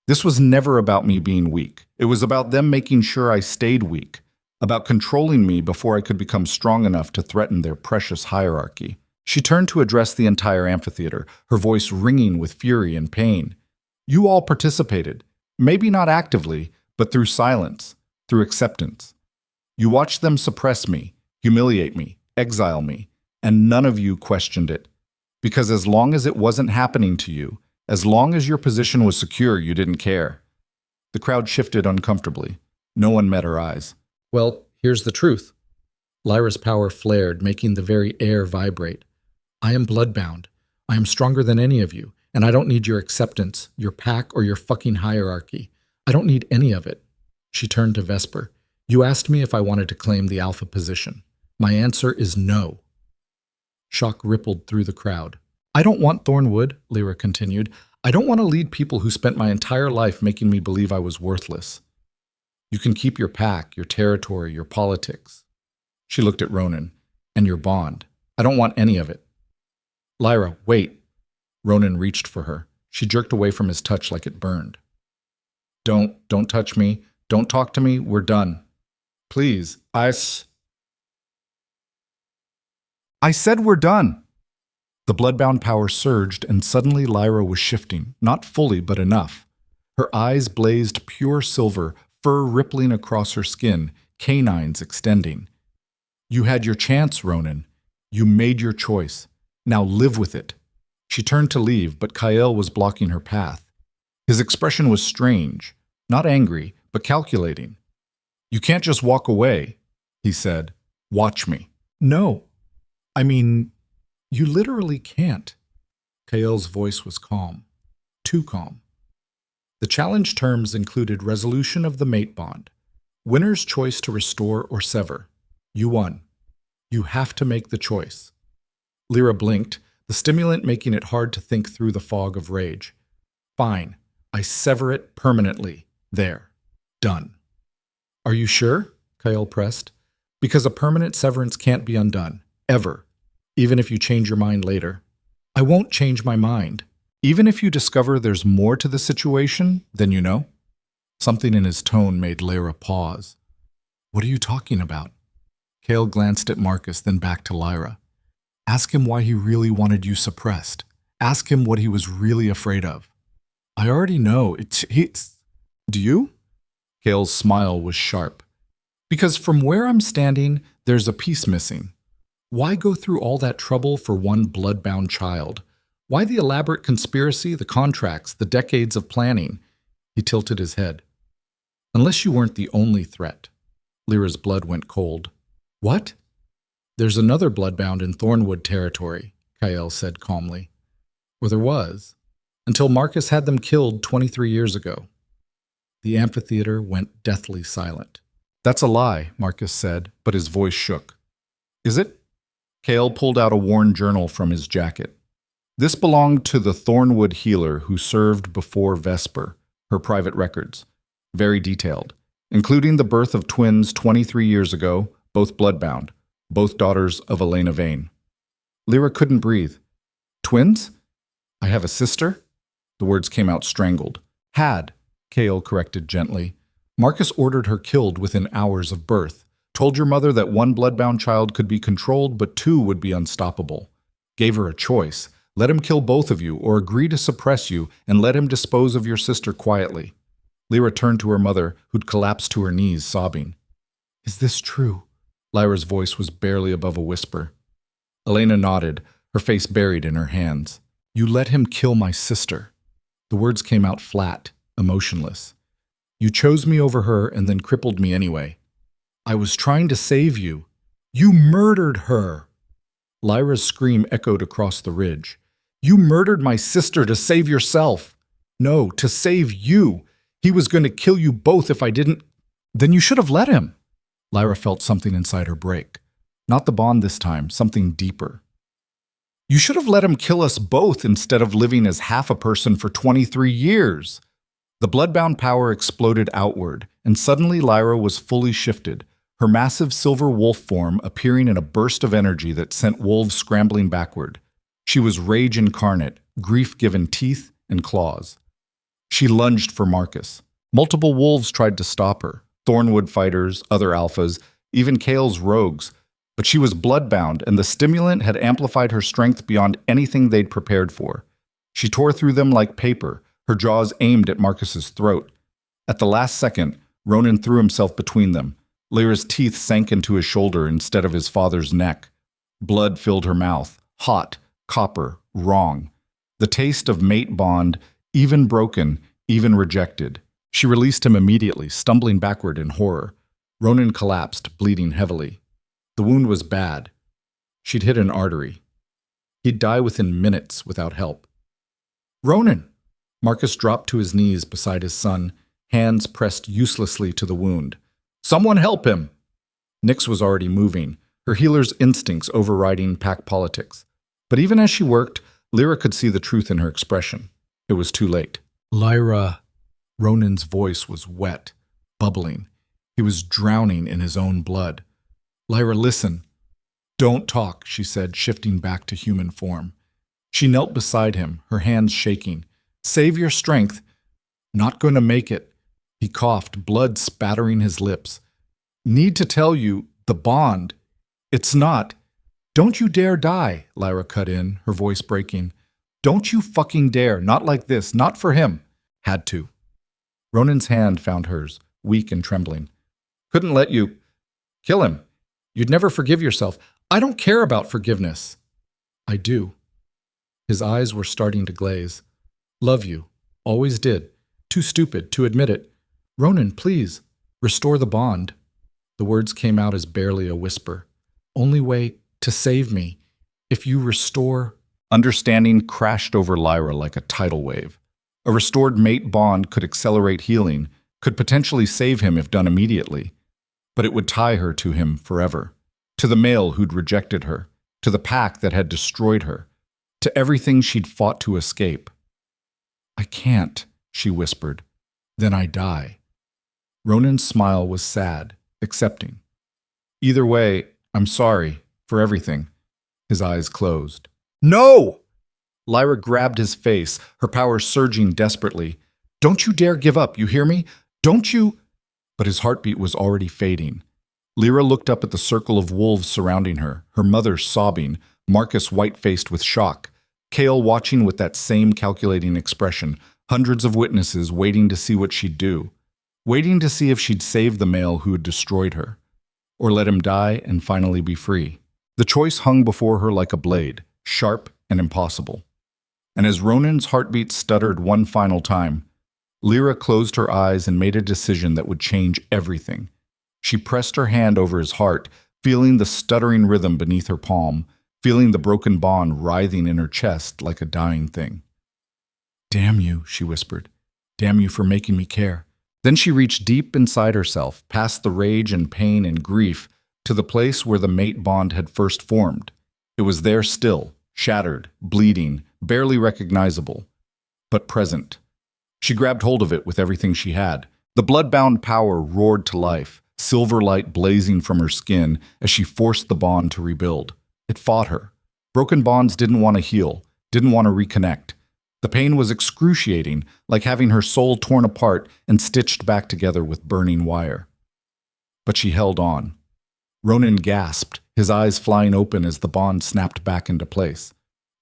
This was never about me being weak. It was about them making sure I stayed weak, about controlling me before I could become strong enough to threaten their precious hierarchy. She turned to address the entire amphitheater, her voice ringing with fury and pain. You all participated, maybe not actively, but through silence, through acceptance. You watched them suppress me, humiliate me, exile me, and none of you questioned it. Because as long as it wasn't happening to you, as long as your position was secure, you didn't care. The crowd shifted uncomfortably. No one met her eyes. Well, here's the truth. Lyra's power flared, making the very air vibrate. I am bloodbound. I am stronger than any of you, and I don't need your acceptance, your pack, or your fucking hierarchy. I don't need any of it. She turned to Vesper. You asked me if I wanted to claim the alpha position. My answer is no. Shock rippled through the crowd. I don't want Thornwood, Lyra continued. I don't want to lead people who spent my entire life making me believe I was worthless. You can keep your pack, your territory, your politics. She looked at Ronan. And your bond. I don't want any of it. Lyra, wait. Ronan reached for her. She jerked away from his touch like it burned. Don't touch me. Don't talk to me. We're done. Please, I said we're done. The bloodbound power surged, and suddenly Lyra was shifting, not fully, but enough. Her eyes blazed pure silver, fur rippling across her skin, canines extending. You had your chance, Ronan. You made your choice. Now live with it. She turned to leave, but Kyle was blocking her path. His expression was strange, not angry, but calculating. You can't just walk away, he said. Watch me. No. I mean, you literally can't. Kyle's voice was calm. Too calm. The challenge terms included resolution of the mate bond, winner's choice to restore or sever. You won. You have to make the choice. Lyra blinked, the stimulant making it hard to think through the fog of rage. Fine. I sever it permanently. There. Done. Are you sure? Kyle pressed. Because a permanent severance can't be undone. Ever. Even if you change your mind later. I won't change my mind. Even if you discover there's more to the situation than you know? Something in his tone made Lyra pause. What are you talking about? Kale glanced at Marcus, then back to Lyra. Ask him why he really wanted you suppressed. Ask him what he was really afraid of. I already know. Do you? Kale's smile was sharp. Because from where I'm standing, there's a piece missing. Why go through all that trouble for one blood-bound child? Why the elaborate conspiracy, the contracts, the decades of planning? He tilted his head. Unless you weren't the only threat. Lyra's blood went cold. What? There's another bloodbound in Thornwood territory, Kyle said calmly. Or there was. until Marcus had them killed 23 years ago. The amphitheater went deathly silent. That's a lie, Marcus said, but his voice shook. Is it? Cale pulled out a worn journal from his jacket. This belonged to the Thornwood healer who served before Vesper, her private records. Very detailed, including the birth of twins 23 years ago, both bloodbound, both daughters of Elena Vane. Lyra couldn't breathe. Twins? I have a sister? The words came out strangled. Had, Cale corrected gently. Marcus ordered her killed within hours of birth. Told your mother that one bloodbound child could be controlled, but two would be unstoppable. Gave her a choice. Let him kill both of you, or agree to suppress you, and let him dispose of your sister quietly. Lyra turned to her mother, who'd collapsed to her knees, sobbing. Is this true? Lyra's voice was barely above a whisper. Elena nodded, her face buried in her hands. You let him kill my sister. The words came out flat, emotionless. You chose me over her and then crippled me anyway. I was trying to save you. You murdered her. Lyra's scream echoed across the ridge. You murdered my sister to save yourself. No, to save you. He was going to kill you both if I didn't. Then you should have let him. Lyra felt something inside her break. Not the bond this time, something deeper. You should have let him kill us both instead of living as half a person for 23 years. The bloodbound power exploded outward, and suddenly Lyra was fully shifted, her massive silver wolf form appearing in a burst of energy that sent wolves scrambling backward. She was rage incarnate, grief-given teeth and claws. She lunged for Marcus. Multiple wolves tried to stop her, Thornwood fighters, other alphas, even Cale's rogues, but she was bloodbound, and the stimulant had amplified her strength beyond anything they'd prepared for. She tore through them like paper, her jaws aimed at Marcus's throat. At the last second, Ronan threw himself between them. Lyra's teeth sank into his shoulder instead of his father's neck. Blood filled her mouth, hot, copper, wrong. The taste of mate bond, even broken, even rejected. She released him immediately, stumbling backward in horror. Ronan collapsed, bleeding heavily. The wound was bad. She'd hit an artery. He'd die within minutes without help. Ronan! Marcus dropped to his knees beside his son, hands pressed uselessly to the wound. Someone help him! Nyx was already moving, her healer's instincts overriding pack politics. But even as she worked, Lyra could see the truth in her expression. It was too late. Lyra. Ronan's voice was wet, bubbling. He was drowning in his own blood. Lyra, listen. Don't talk, she said, shifting back to human form. She knelt beside him, her hands shaking. Save your strength. Not going to make it. He coughed, blood spattering his lips. Need to tell you, the bond. It's not. Don't you dare die, Lyra cut in, her voice breaking. Don't you fucking dare, not like this, not for him. Had to. Ronan's hand found hers, weak and trembling. Couldn't let you. Kill him. You'd never forgive yourself. I don't care about forgiveness. I do. His eyes were starting to glaze. Love you. Always did. Too stupid to admit it. Ronan, please. Restore the bond. The words came out as barely a whisper. Only way to save me. If you restore... Understanding crashed over Lyra like a tidal wave. A restored mate bond could accelerate healing, could potentially save him if done immediately. But it would tie her to him forever. To the male who'd rejected her. To the pack that had destroyed her. To everything she'd fought to escape. I can't, she whispered. Then I die. Ronan's smile was sad, accepting. Either way, I'm sorry for everything. His eyes closed. No! Lyra grabbed his face, her power surging desperately. Don't you dare give up, you hear me? Don't you... But his heartbeat was already fading. Lyra looked up at the circle of wolves surrounding her, her mother sobbing, Marcus white-faced with shock, Cale watching with that same calculating expression, hundreds of witnesses waiting to see what she'd do, waiting to see if she'd save the male who had destroyed her, or let him die and finally be free. The choice hung before her like a blade, sharp and impossible. And as Ronan's heartbeat stuttered one final time, Lyra closed her eyes and made a decision that would change everything. She pressed her hand over his heart, feeling the stuttering rhythm beneath her palm, feeling the broken bond writhing in her chest like a dying thing. Damn you, she whispered. Damn you for making me care. Then she reached deep inside herself, past the rage and pain and grief, to the place where the mate bond had first formed. It was there still, shattered, bleeding, barely recognizable, but present. She grabbed hold of it with everything she had. The blood-bound power roared to life, silver light blazing from her skin as she forced the bond to rebuild. It fought her. Broken bonds didn't want to heal, didn't want to reconnect. The pain was excruciating, like having her soul torn apart and stitched back together with burning wire. But she held on. Ronan gasped, his eyes flying open as the bond snapped back into place.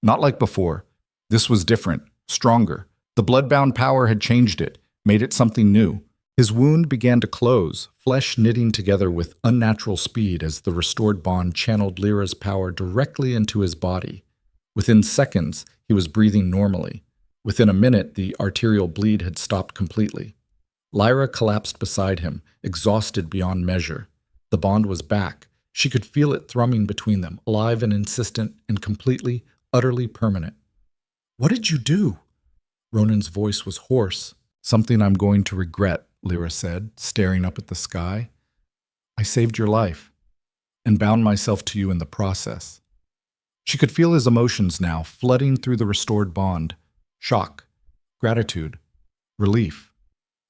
Not like before. This was different, stronger. The blood-bound power had changed it, made it something new. His wound began to close, flesh knitting together with unnatural speed as the restored bond channeled Lyra's power directly into his body. Within seconds, he was breathing normally. Within a minute, the arterial bleed had stopped completely. Lyra collapsed beside him, exhausted beyond measure. The bond was back. She could feel it thrumming between them, alive and insistent and completely, utterly permanent. What did you do? Ronan's voice was hoarse. Something I'm going to regret, Lyra said, staring up at the sky. I saved your life, and bound myself to you in the process. She could feel his emotions now, flooding through the restored bond. Shock, gratitude, relief.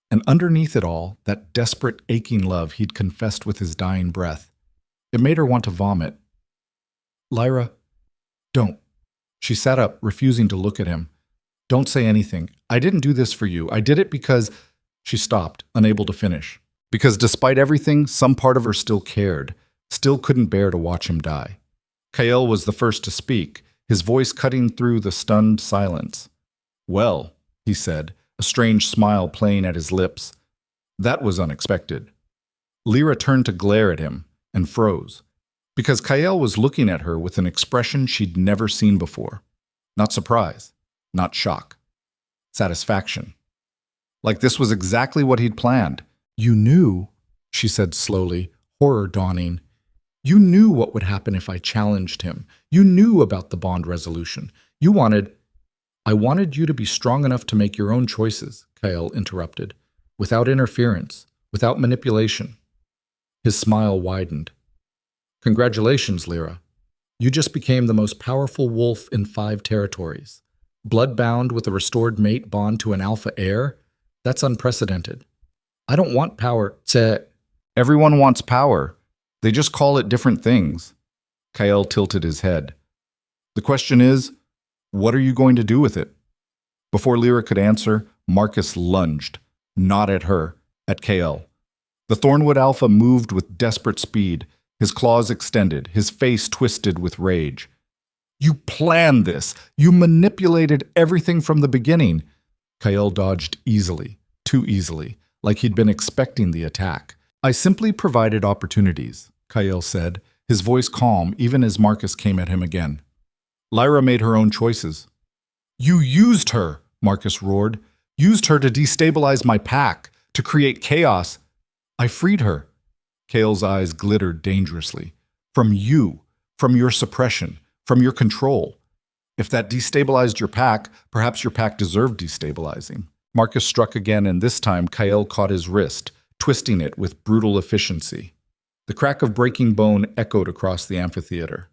And underneath it all, that desperate, aching love he'd confessed with his dying breath. It made her want to vomit. Lyra, don't. She sat up, refusing to look at him. Don't say anything. I didn't do this for you. I did it because... She stopped, unable to finish. Because despite everything, some part of her still cared, still couldn't bear to watch him die. Kael was the first to speak, his voice cutting through the stunned silence. Well, he said, a strange smile playing at his lips. That was unexpected. Lyra turned to glare at him and froze, because Kael was looking at her with an expression she'd never seen before. Not surprise, not shock. Satisfaction. Like this was exactly what he'd planned. You knew, she said slowly, horror dawning. You knew what would happen if I challenged him. You knew about the bond resolution. I wanted you to be strong enough to make your own choices, Kael interrupted, without interference, without manipulation. His smile widened. Congratulations, Lyra. You just became the most powerful wolf in 5 territories. Blood-bound with a restored mate bond to an alpha heir? That's unprecedented. I don't want power to... Everyone wants power. They just call it different things. Kael tilted his head. The question is, what are you going to do with it? Before Lyra could answer, Marcus lunged, not at her, at Kael. The Thornwood Alpha moved with desperate speed, his claws extended, his face twisted with rage. You planned this. You manipulated everything from the beginning. Kael dodged easily, too easily, like he'd been expecting the attack. I simply provided opportunities, Kael said, his voice calm even as Marcus came at him again. Lyra made her own choices. You used her, Marcus roared. Used her to destabilize my pack, to create chaos. I freed her. Kael's eyes glittered dangerously. From you, from your suppression, from your control. If that destabilized your pack, perhaps your pack deserved destabilizing. Marcus struck again, and this time Kael caught his wrist, twisting it with brutal efficiency. The crack of breaking bone echoed across the amphitheater.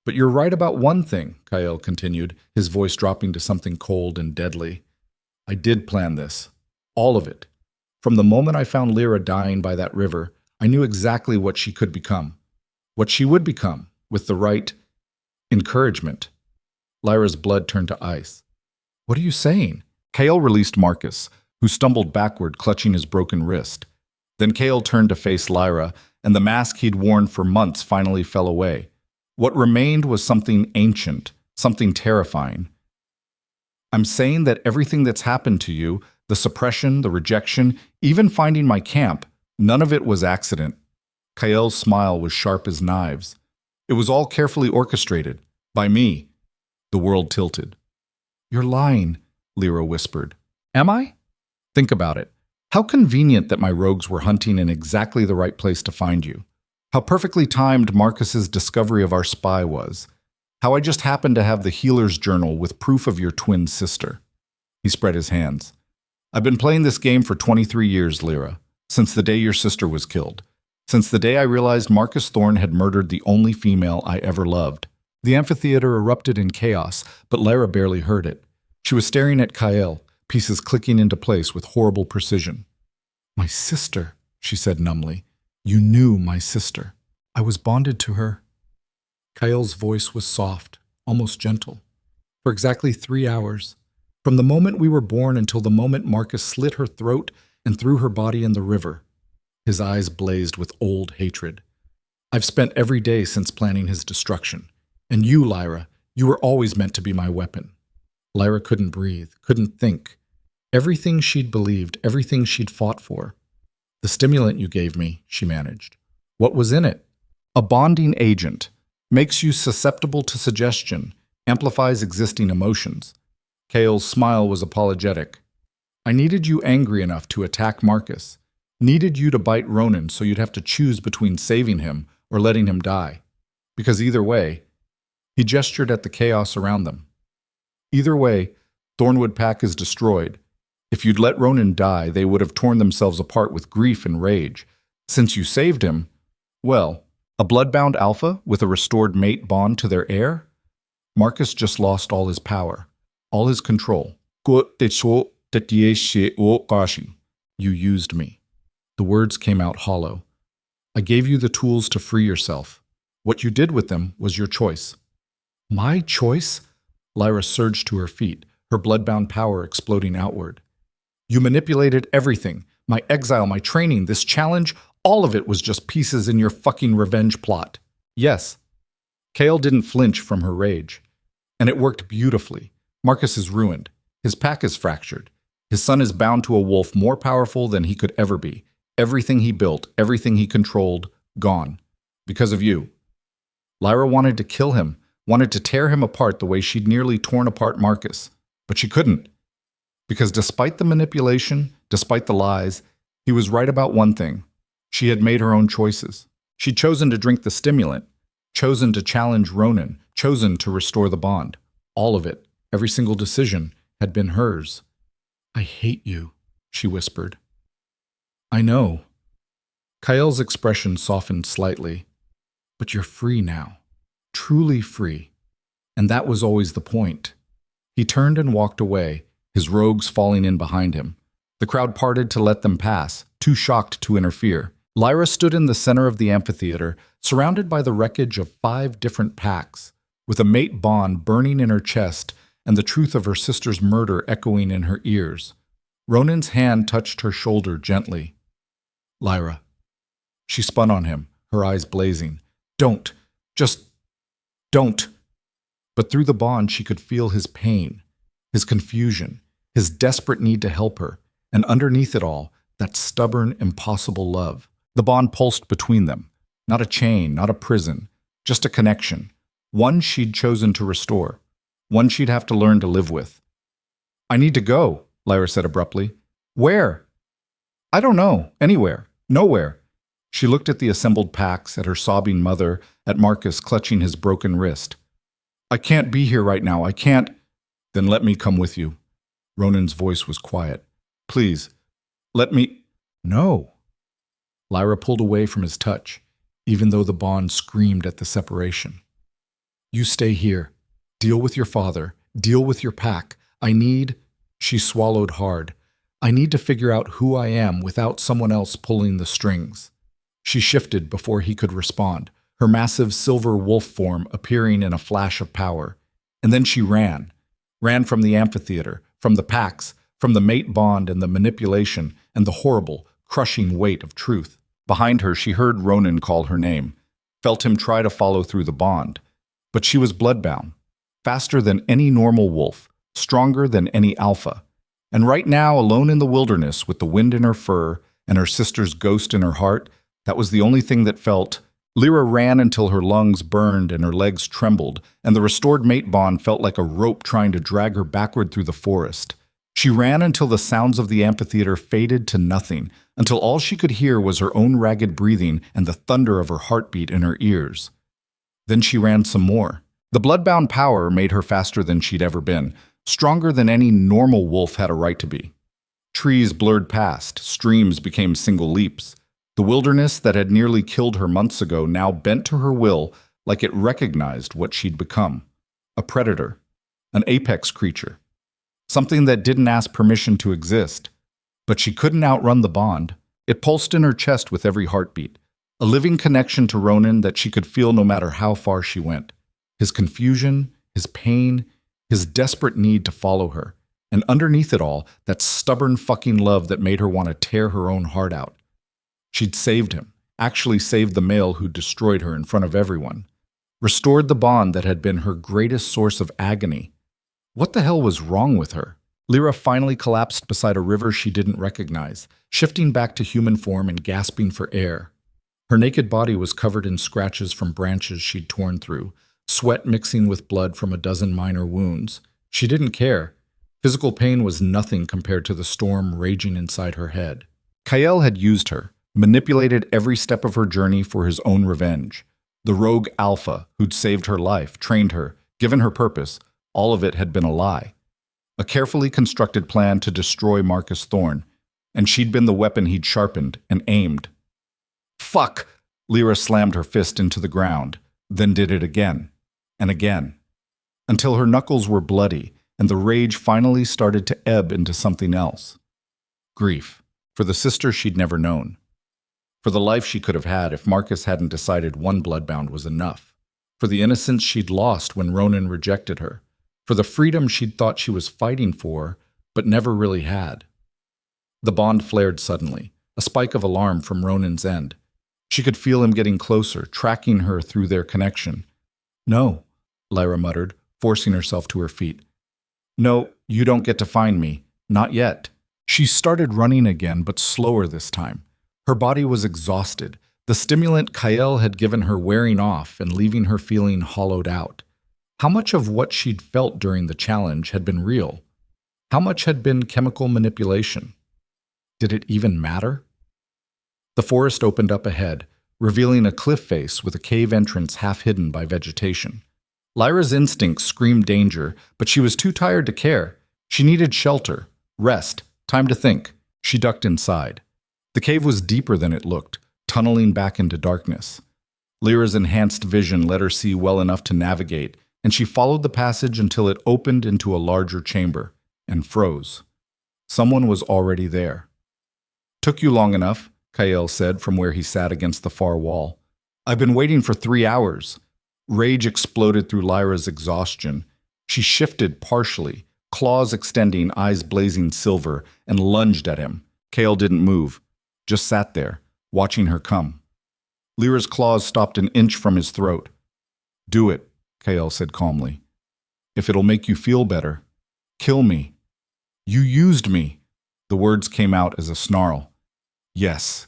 But you're right about one thing, Kael continued, his voice dropping to something cold and deadly. I did plan this. All of it. From the moment I found Lyra dying by that river, I knew exactly what she could become. What she would become, with the right encouragement. Lyra's blood turned to ice. What are you saying? Kael released Marcus, who stumbled backward, clutching his broken wrist. Then Kael turned to face Lyra, and the mask he'd worn for months finally fell away. What remained was something ancient, something terrifying. I'm saying that everything that's happened to you, the suppression, the rejection, even finding my camp, none of it was accident. Kael's smile was sharp as knives. It was all carefully orchestrated. By me. The world tilted. You're lying, Lyra whispered. Am I? Think about it. How convenient that my rogues were hunting in exactly the right place to find you. How perfectly timed Marcus's discovery of our spy was. How I just happened to have the healer's journal with proof of your twin sister. He spread his hands. I've been playing this game for 23 years, Lyra, since the day your sister was killed. Since the day I realized Marcus Thorne had murdered the only female I ever loved. The amphitheater erupted in chaos, but Lyra barely heard it. She was staring at Kyle, pieces clicking into place with horrible precision. My sister, she said numbly. You knew my sister. I was bonded to her. Kyle's voice was soft, almost gentle. For exactly 3 hours, from the moment we were born until the moment Marcus slit her throat and threw her body in the river. His eyes blazed with old hatred. I've spent every day since planning his destruction. And you, Lyra, you were always meant to be my weapon. Lyra couldn't breathe, couldn't think. Everything she'd believed, everything she'd fought for. The stimulant you gave me, she managed. What was in it? A bonding agent. Makes you susceptible to suggestion, amplifies existing emotions. Kale's smile was apologetic. I needed you angry enough to attack Marcus. Needed you to bite Ronan so you'd have to choose between saving him or letting him die. Because either way, he gestured at the chaos around them. Either way, Thornwood Pack is destroyed. If you'd let Ronan die, they would have torn themselves apart with grief and rage. Since you saved him, well, a bloodbound alpha with a restored mate bond to their heir? Marcus just lost all his power, all his control. You used me. The words came out hollow. I gave you the tools to free yourself. What you did with them was your choice. My choice? Lyra surged to her feet, her bloodbound power exploding outward. You manipulated everything. My exile, my training, this challenge, all of it was just pieces in your fucking revenge plot. Yes. Kale didn't flinch from her rage. And it worked beautifully. Marcus is ruined. His pack is fractured. His son is bound to a wolf more powerful than he could ever be. Everything he built, everything he controlled, gone. Because of you. Lyra wanted to kill him, wanted to tear him apart the way she'd nearly torn apart Marcus. But she couldn't. Because despite the manipulation, despite the lies, he was right about one thing. She had made her own choices. She'd chosen to drink the stimulant, chosen to challenge Ronan, chosen to restore the bond. All of it, every single decision, had been hers. I hate you, she whispered. I know. Kyle's expression softened slightly. But you're free now. Truly free. And that was always the point. He turned and walked away, his rogues falling in behind him. The crowd parted to let them pass, too shocked to interfere. Lyra stood in the center of the amphitheater, surrounded by the wreckage of 5 different packs, with a mate bond burning in her chest and the truth of her sister's murder echoing in her ears. Ronan's hand touched her shoulder gently. Lyra. She spun on him, her eyes blazing. Don't. Just don't. But through the bond she could feel his pain, his confusion, his desperate need to help her, and underneath it all, that stubborn, impossible love. The bond pulsed between them. Not a chain, not a prison, just a connection. One she'd chosen to restore. One she'd have to learn to live with. I need to go, Lyra said abruptly. Where? I don't know. Anywhere. Nowhere. She looked at the assembled packs, at her sobbing mother, at Marcus clutching his broken wrist. I can't be here right now. I can't. Then let me come with you. Ronan's voice was quiet. Please, let me. No. Lyra pulled away from his touch, even though the bond screamed at the separation. You stay here. Deal with your father. Deal with your pack. I need. She swallowed hard. I need to figure out who I am without someone else pulling the strings. She shifted before he could respond, her massive silver wolf form appearing in a flash of power. And then she ran from the amphitheater, from the packs, from the mate bond and the manipulation and the horrible, crushing weight of truth. Behind her, she heard Ronan call her name, felt him try to follow through the bond. But she was bloodbound, faster than any normal wolf, stronger than any alpha. And right now, alone in the wilderness with the wind in her fur and her sister's ghost in her heart, that was the only thing that felt. Lyra ran until her lungs burned and her legs trembled, and the restored mate bond felt like a rope trying to drag her backward through the forest. She ran until the sounds of the amphitheater faded to nothing, until all she could hear was her own ragged breathing and the thunder of her heartbeat in her ears. Then she ran some more. The bloodbound power made her faster than she'd ever been, stronger than any normal wolf had a right to be. Trees blurred past, streams became single leaps. The wilderness that had nearly killed her months ago now bent to her will like it recognized what she'd become. A predator, an apex creature, something that didn't ask permission to exist. But she couldn't outrun the bond. It pulsed in her chest with every heartbeat, a living connection to Ronan that she could feel no matter how far she went. His confusion, his pain, his desperate need to follow her. And underneath it all, that stubborn fucking love that made her want to tear her own heart out. She'd saved him, actually saved the male who destroyed her in front of everyone. Restored the bond that had been her greatest source of agony. What the hell was wrong with her? Lyra finally collapsed beside a river she didn't recognize, shifting back to human form and gasping for air. Her naked body was covered in scratches from branches she'd torn through, sweat mixing with blood from a dozen minor wounds. She didn't care. Physical pain was nothing compared to the storm raging inside her head. Kael had used her, manipulated every step of her journey for his own revenge. The rogue alpha who'd saved her life, trained her, given her purpose, all of it had been a lie. A carefully constructed plan to destroy Marcus Thorne, and she'd been the weapon he'd sharpened and aimed. Fuck! Lyra slammed her fist into the ground, then did it again, and again, until her knuckles were bloody and the rage finally started to ebb into something else. Grief, for the sister she'd never known. For the life she could have had if Marcus hadn't decided one bloodbound was enough. For the innocence she'd lost when Ronan rejected her. For the freedom she'd thought she was fighting for, but never really had. The bond flared suddenly, a spike of alarm from Ronan's end. She could feel him getting closer, tracking her through their connection. "No," Lyra muttered, forcing herself to her feet. "No, you don't get to find me. Not yet." She started running again, but slower this time. Her body was exhausted. The stimulant Kael had given her wearing off and leaving her feeling hollowed out. How much of what she'd felt during the challenge had been real? How much had been chemical manipulation? Did it even matter? The forest opened up ahead, revealing a cliff face with a cave entrance half hidden by vegetation. Lyra's instincts screamed danger, but she was too tired to care. She needed shelter, rest, time to think. She ducked inside. The cave was deeper than it looked, tunneling back into darkness. Lyra's enhanced vision let her see well enough to navigate, and she followed the passage until it opened into a larger chamber, and froze. Someone was already there. "Took you long enough," Kael said from where he sat against the far wall. "I've been waiting for 3 hours." Rage exploded through Lyra's exhaustion. She shifted partially, claws extending, eyes blazing silver, and lunged at him. Kael didn't move, just sat there, watching her come. Lyra's claws stopped an inch from his throat. "Do it," Kael said calmly. "If it'll make you feel better. Kill me." "You used me." The words came out as a snarl. "Yes.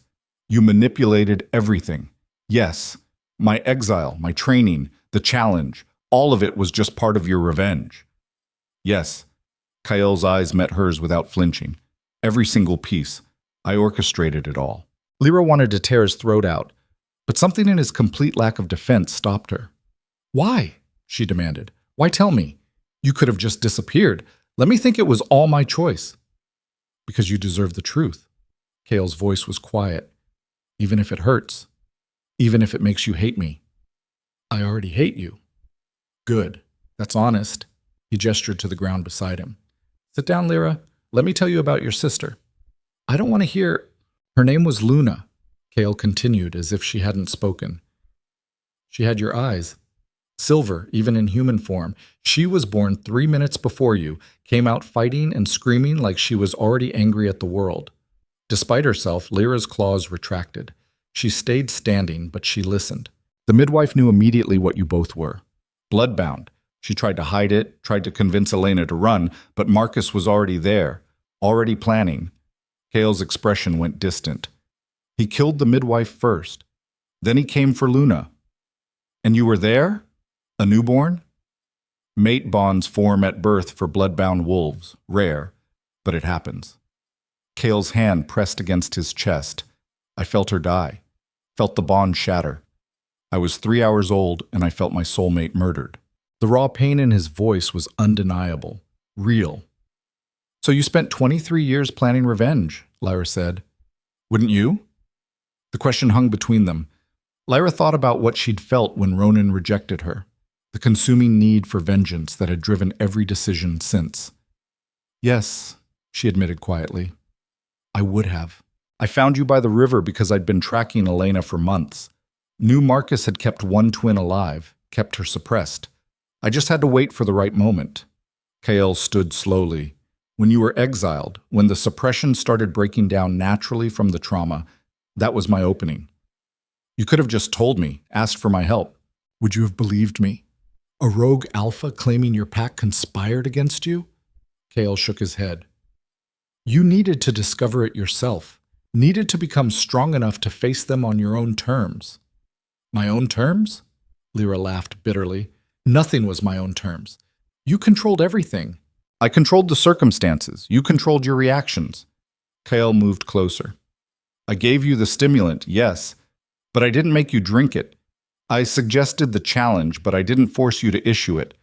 You manipulated everything. Yes. My exile, my training, the challenge, all of it was just part of your revenge." "Yes." Kael's eyes met hers without flinching. "Every single piece. I orchestrated it all." Lyra wanted to tear his throat out, but something in his complete lack of defense stopped her. "Why?" she demanded. "Why tell me? You could have just disappeared. Let me think it was all my choice." "Because you deserve the truth." Kael's voice was quiet. "Even if it hurts. Even if it makes you hate me." "I already hate you." "Good. That's honest." He gestured to the ground beside him. "Sit down, Lyra. Let me tell you about your sister." "I don't want to hear—" "Her name was Luna," Kael continued as if she hadn't spoken. "She had your eyes. Silver, even in human form. She was born 3 minutes before you, came out fighting and screaming like she was already angry at the world." Despite herself, Lyra's claws retracted. She stayed standing, but she listened. "The midwife knew immediately what you both were. Bloodbound. She tried to hide it, tried to convince Elena to run, but Marcus was already there, already planning." Kael's expression went distant. "He killed the midwife first. Then he came for Luna. And you were there? A newborn?" Mate bonds form at birth for bloodbound wolves, rare, but it happens. Kael's hand pressed against his chest. I felt her die, felt the bond shatter. I was 3 hours old, and I felt my soulmate murdered. The raw pain in his voice was undeniable. Real. So you spent 23 years planning revenge, Lyra said. Wouldn't you? The question hung between them. Lyra thought about what she'd felt when Ronan rejected her, the consuming need for vengeance that had driven every decision since. Yes, she admitted quietly. I would have. I found you by the river because I'd been tracking Elena for months. Knew Marcus had kept one twin alive, kept her suppressed. I just had to wait for the right moment. Kael stood slowly. When you were exiled, when the suppression started breaking down naturally from the trauma, that was my opening. You could have just told me, asked for my help. Would you have believed me? A rogue alpha claiming your pack conspired against you? Kael shook his head. You needed to discover it yourself, needed to become strong enough to face them on your own terms. My own terms? Lyra laughed bitterly. Nothing was my own terms. You controlled everything. I controlled the circumstances. You controlled your reactions. Kael moved closer. I gave you the stimulant, yes, but I didn't make you drink it. I suggested the challenge, but I didn't force you to issue it.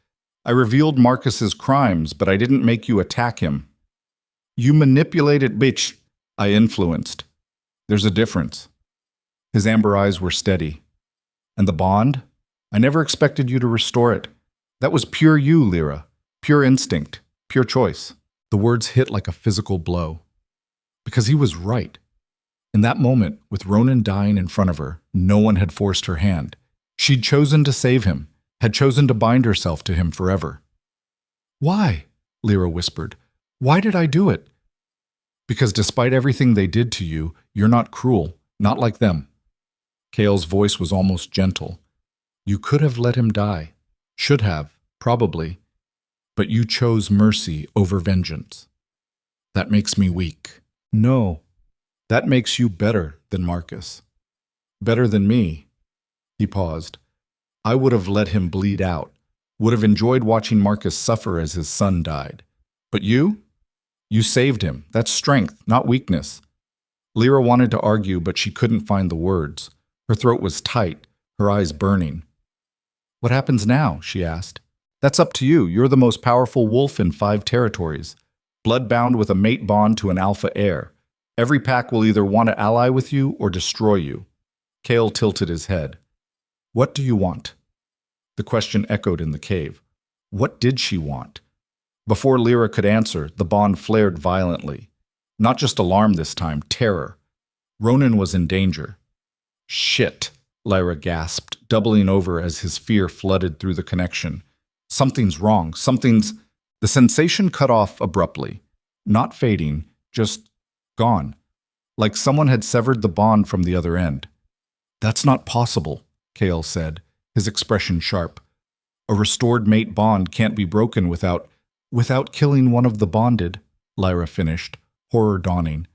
I revealed Marcus's crimes, but I didn't make you attack him. You manipulated, bitch. I influenced. There's a difference. His amber eyes were steady. And the bond? I never expected you to restore it. That was pure you, Lyra. Pure instinct. Pure choice. The words hit like a physical blow. Because he was right. In that moment, with Ronan dying in front of her, no one had forced her hand. She'd chosen to save him, had chosen to bind herself to him forever. Why? Lyra whispered. Why did I do it? Because despite everything they did to you, you're not cruel, not like them. Kael's voice was almost gentle. You could have let him die. Should have, probably. But you chose mercy over vengeance. That makes me weak. No. That makes you better than Marcus. Better than me. He paused. I would have let him bleed out, would have enjoyed watching Marcus suffer as his son died. But you? You saved him. That's strength, not weakness. Lyra wanted to argue, but she couldn't find the words. Her throat was tight, her eyes burning. What happens now? She asked. That's up to you. You're the most powerful wolf in 5 territories, blood-bound with a mate bond to an alpha heir. Every pack will either want to ally with you or destroy you. Kael tilted his head. What do you want? The question echoed in the cave. What did she want? Before Lyra could answer, the bond flared violently. Not just alarm this time, terror. Ronan was in danger. Shit, Lyra gasped, doubling over as his fear flooded through the connection. Something's wrong. The sensation cut off abruptly. Not fading, just gone. Like someone had severed the bond from the other end. That's not possible, Kael said, his expression sharp. A restored mate bond can't be broken without killing one of the bonded, Lyra finished, horror dawning.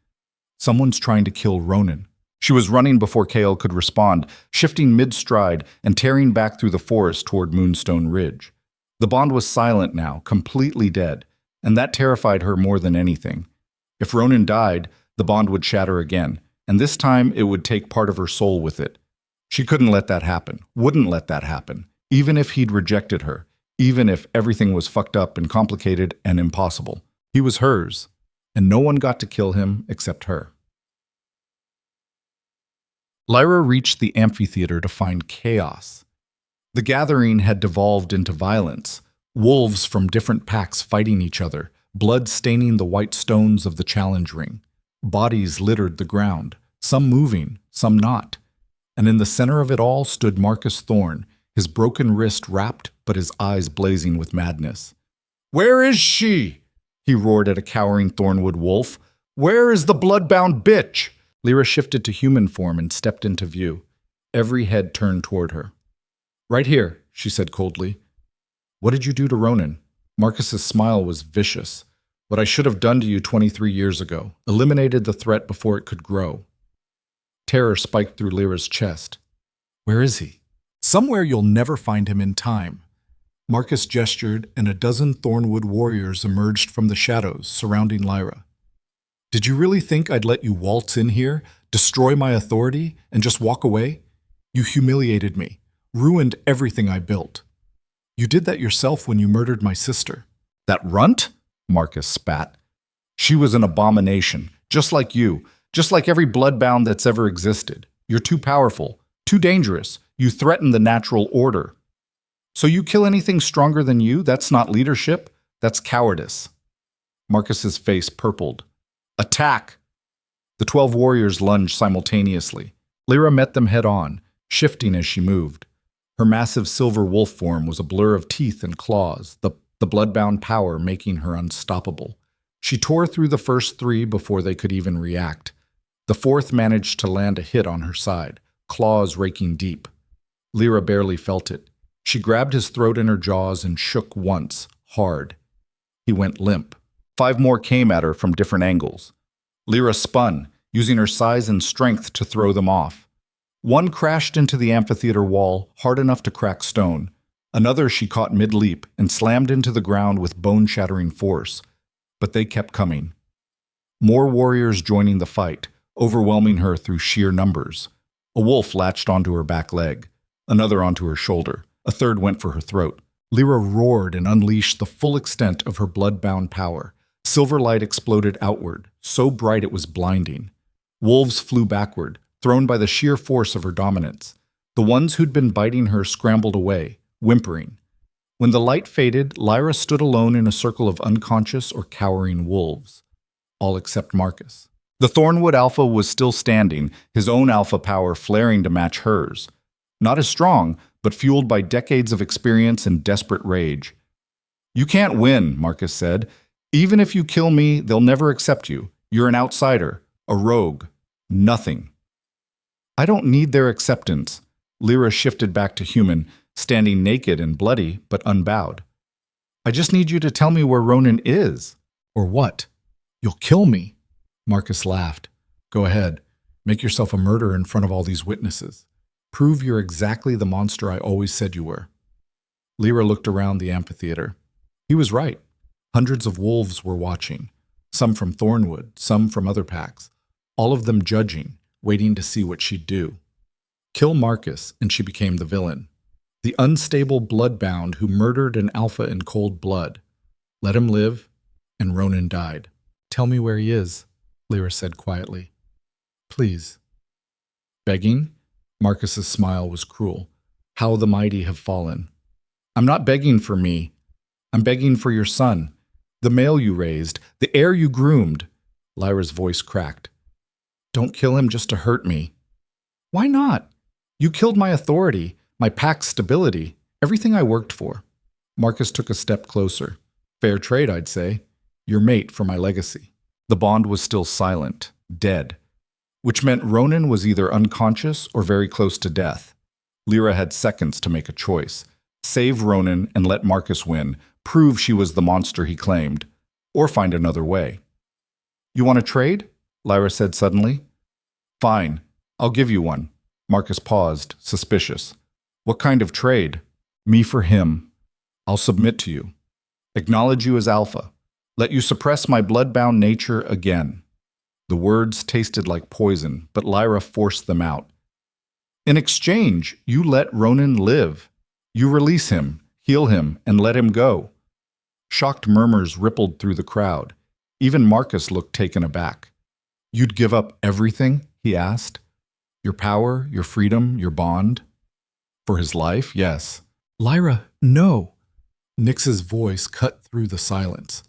Someone's trying to kill Ronan. She was running before Kael could respond, shifting mid-stride and tearing back through the forest toward Moonstone Ridge. The bond was silent now, completely dead, and that terrified her more than anything. If Ronan died, the bond would shatter again, and this time it would take part of her soul with it. She couldn't let that happen, wouldn't let that happen, even if he'd rejected her, even if everything was fucked up and complicated and impossible. He was hers, and no one got to kill him except her. Lyra reached the amphitheater to find chaos. The gathering had devolved into violence, wolves from different packs fighting each other, blood staining the white stones of the challenge ring. Bodies littered the ground, some moving, some not. And in the center of it all stood Marcus Thorne, his broken wrist wrapped but his eyes blazing with madness. "Where is she?" he roared at a cowering Thornwood wolf. "Where is the blood-bound bitch?" Lyra shifted to human form and stepped into view. Every head turned toward her. "Right here," she said coldly. "What did you do to Ronan?" Marcus's smile was vicious. "What I should have done to you 23 years ago. Eliminated the threat before it could grow." Terror spiked through Lyra's chest. "Where is he?" "Somewhere you'll never find him in time." Marcus gestured, and a dozen Thornwood warriors emerged from the shadows surrounding Lyra. "Did you really think I'd let you waltz in here, destroy my authority, and just walk away? You humiliated me, ruined everything I built. You did that yourself when you murdered my sister." "That runt?" Marcus spat. She was an abomination, just like you, just like every bloodbound that's ever existed. You're too powerful, too dangerous. You threaten the natural order. So you kill anything stronger than you? That's not leadership. That's cowardice. Marcus's face purpled. Attack! The 12 warriors lunged simultaneously. Lyra met them head on, shifting as she moved. Her massive silver wolf form was a blur of teeth and claws, the bloodbound power making her unstoppable. She tore through the first three before they could even react. The fourth managed to land a hit on her side, claws raking deep. Lyra barely felt it. She grabbed his throat in her jaws and shook once, hard. He went limp. 5 more came at her from different angles. Lyra spun, using her size and strength to throw them off. One crashed into the amphitheater wall, hard enough to crack stone. Another she caught mid-leap and slammed into the ground with bone-shattering force. But they kept coming. More warriors joining the fight, overwhelming her through sheer numbers. A wolf latched onto her back leg, another onto her shoulder. A third went for her throat. Lyra roared and unleashed the full extent of her blood-bound power. Silver light exploded outward, so bright it was blinding. Wolves flew backward, thrown by the sheer force of her dominance. The ones who'd been biting her scrambled away, whimpering. When the light faded, Lyra stood alone in a circle of unconscious or cowering wolves. All except Marcus. The Thornwood Alpha was still standing, his own alpha power flaring to match hers. Not as strong, but fueled by decades of experience and desperate rage. You can't win, Marcus said. Even if you kill me, they'll never accept you. You're an outsider, a rogue, nothing. I don't need their acceptance. Lyra shifted back to human, standing naked and bloody, but unbowed. I just need you to tell me where Ronan is. Or what? You'll kill me. Marcus laughed. Go ahead. Make yourself a murderer in front of all these witnesses. Prove you're exactly the monster I always said you were. Lyra looked around the amphitheater. He was right. Hundreds of wolves were watching, some from Thornwood, some from other packs, all of them judging, waiting to see what she'd do. Kill Marcus, and she became the villain. The unstable bloodbound who murdered an alpha in cold blood. Let him live, and Ronan died. Tell me where he is, Lyra said quietly. Please. Begging? Marcus's smile was cruel. How the mighty have fallen. I'm not begging for me. I'm begging for your son. The male you raised, the heir you groomed. Lyra's voice cracked. Don't kill him just to hurt me. Why not? You killed my authority, my pack's stability, everything I worked for. Marcus took a step closer. Fair trade, I'd say. Your mate for my legacy. The bond was still silent, dead, which meant Ronan was either unconscious or very close to death. Lyra had seconds to make a choice. Save Ronan and let Marcus win, prove she was the monster he claimed, or find another way. You want to trade? Lyra said suddenly. Fine, I'll give you one. Marcus paused, suspicious. What kind of trade? Me for him. I'll submit to you. Acknowledge you as alpha. Let you suppress my bloodbound nature again. The words tasted like poison, but Lyra forced them out. In exchange, you let Ronan live. You release him, heal him, and let him go. Shocked murmurs rippled through the crowd. Even Marcus looked taken aback. You'd give up everything? He asked. Your power, your freedom, your bond? For his life, yes. Lyra, no. Nyx's voice cut through the silence.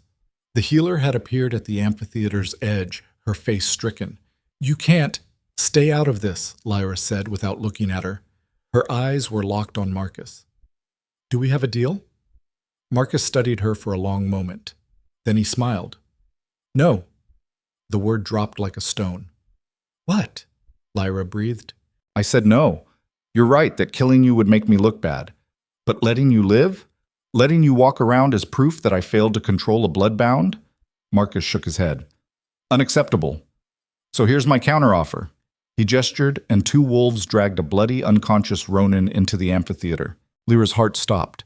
The healer had appeared at the amphitheater's edge, her face stricken. You can't. Stay out of this, Lyra said without looking at her. Her eyes were locked on Marcus. Do we have a deal? Marcus studied her for a long moment. Then he smiled. No. The word dropped like a stone. What? Lyra breathed. I said no. You're right that killing you would make me look bad. But letting you live? Letting you walk around as proof that I failed to control a bloodbound? Marcus shook his head. Unacceptable. So here's my counteroffer. He gestured, and 2 wolves dragged a bloody, unconscious Ronan into the amphitheater. Lyra's heart stopped.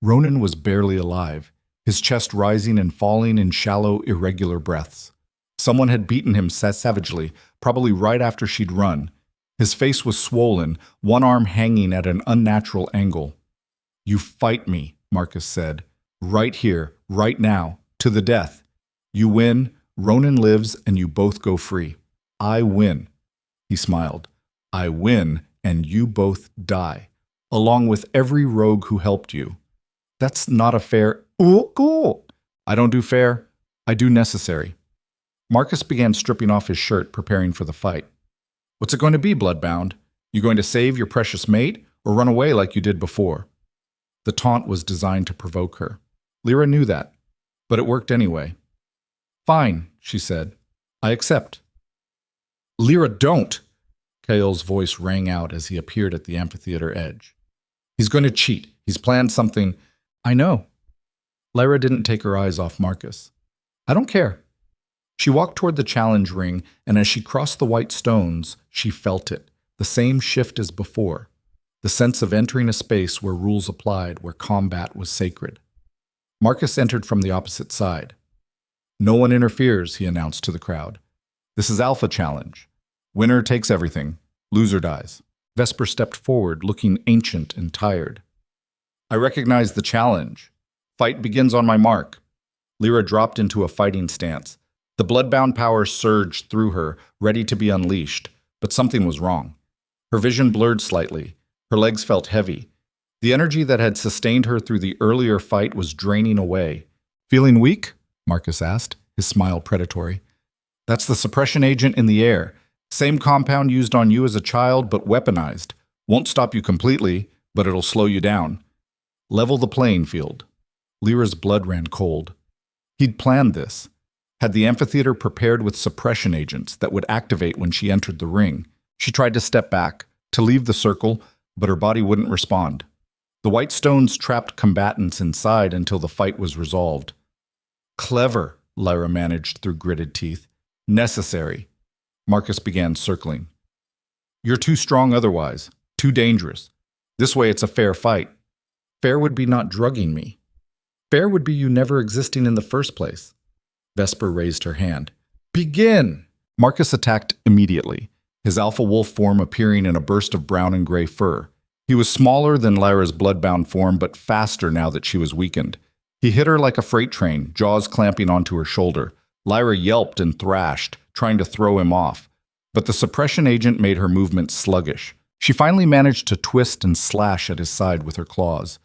Ronan was barely alive, his chest rising and falling in shallow, irregular breaths. Someone had beaten him savagely, probably right after she'd run. His face was swollen, one arm hanging at an unnatural angle. You fight me, Marcus said. Right here, right now, To the death. You win, Ronan lives, and you both go free. I win. He smiled. I win, and you both die, along with every rogue who helped you. That's not a fair... Ooh, cool. I don't do fair. I do necessary. Marcus began stripping off his shirt, preparing for the fight. What's it going to be, Bloodbound? You going to save your precious mate, or run away like you did before? The taunt was designed to provoke her. Lyra knew that, but it worked anyway. Fine, she said. I accept. Lyra, don't! Kael's voice rang out as he appeared at the amphitheater edge. He's going to cheat. He's planned something. I know. Lyra didn't take her eyes off Marcus. I don't care. She walked toward the challenge ring, and as she crossed the white stones, she felt it, the same shift as before, the sense of entering a space where rules applied, where combat was sacred. Marcus entered from the opposite side. No one interferes, he announced to the crowd. This is Alpha Challenge. Winner takes everything. Loser dies. Vesper stepped forward, looking ancient and tired. I recognize the challenge. Fight begins on my mark. Lyra dropped into a fighting stance. The bloodbound power surged through her, ready to be unleashed, but something was wrong. Her vision blurred slightly. Her legs felt heavy. The energy that had sustained her through the earlier fight was draining away. Feeling weak? Marcus asked, his smile predatory. That's the suppression agent in the air. Same compound used on you as a child, but weaponized. Won't stop you completely, but it'll slow you down. Level the playing field. Lyra's blood ran cold. He'd planned this. Had the amphitheater prepared with suppression agents that would activate when she entered the ring. She tried to step back, to leave the circle, but her body wouldn't respond. The white stones trapped combatants inside until the fight was resolved. Clever, Lyra managed through gritted teeth. Necessary. Marcus began circling. You're too strong otherwise, too dangerous. This way it's a fair fight. Fair would be not drugging me. Fair would be you never existing in the first place. Vesper raised her hand. Begin! Marcus attacked immediately, his alpha wolf form appearing in a burst of brown and gray fur. He was smaller than Lyra's bloodbound form, but faster now that she was weakened. He hit her like a freight train, jaws clamping onto her shoulder. Lyra yelped and thrashed, trying to throw him off, but the suppression agent made her movements sluggish. She finally managed to twist and slash at his side with her claws.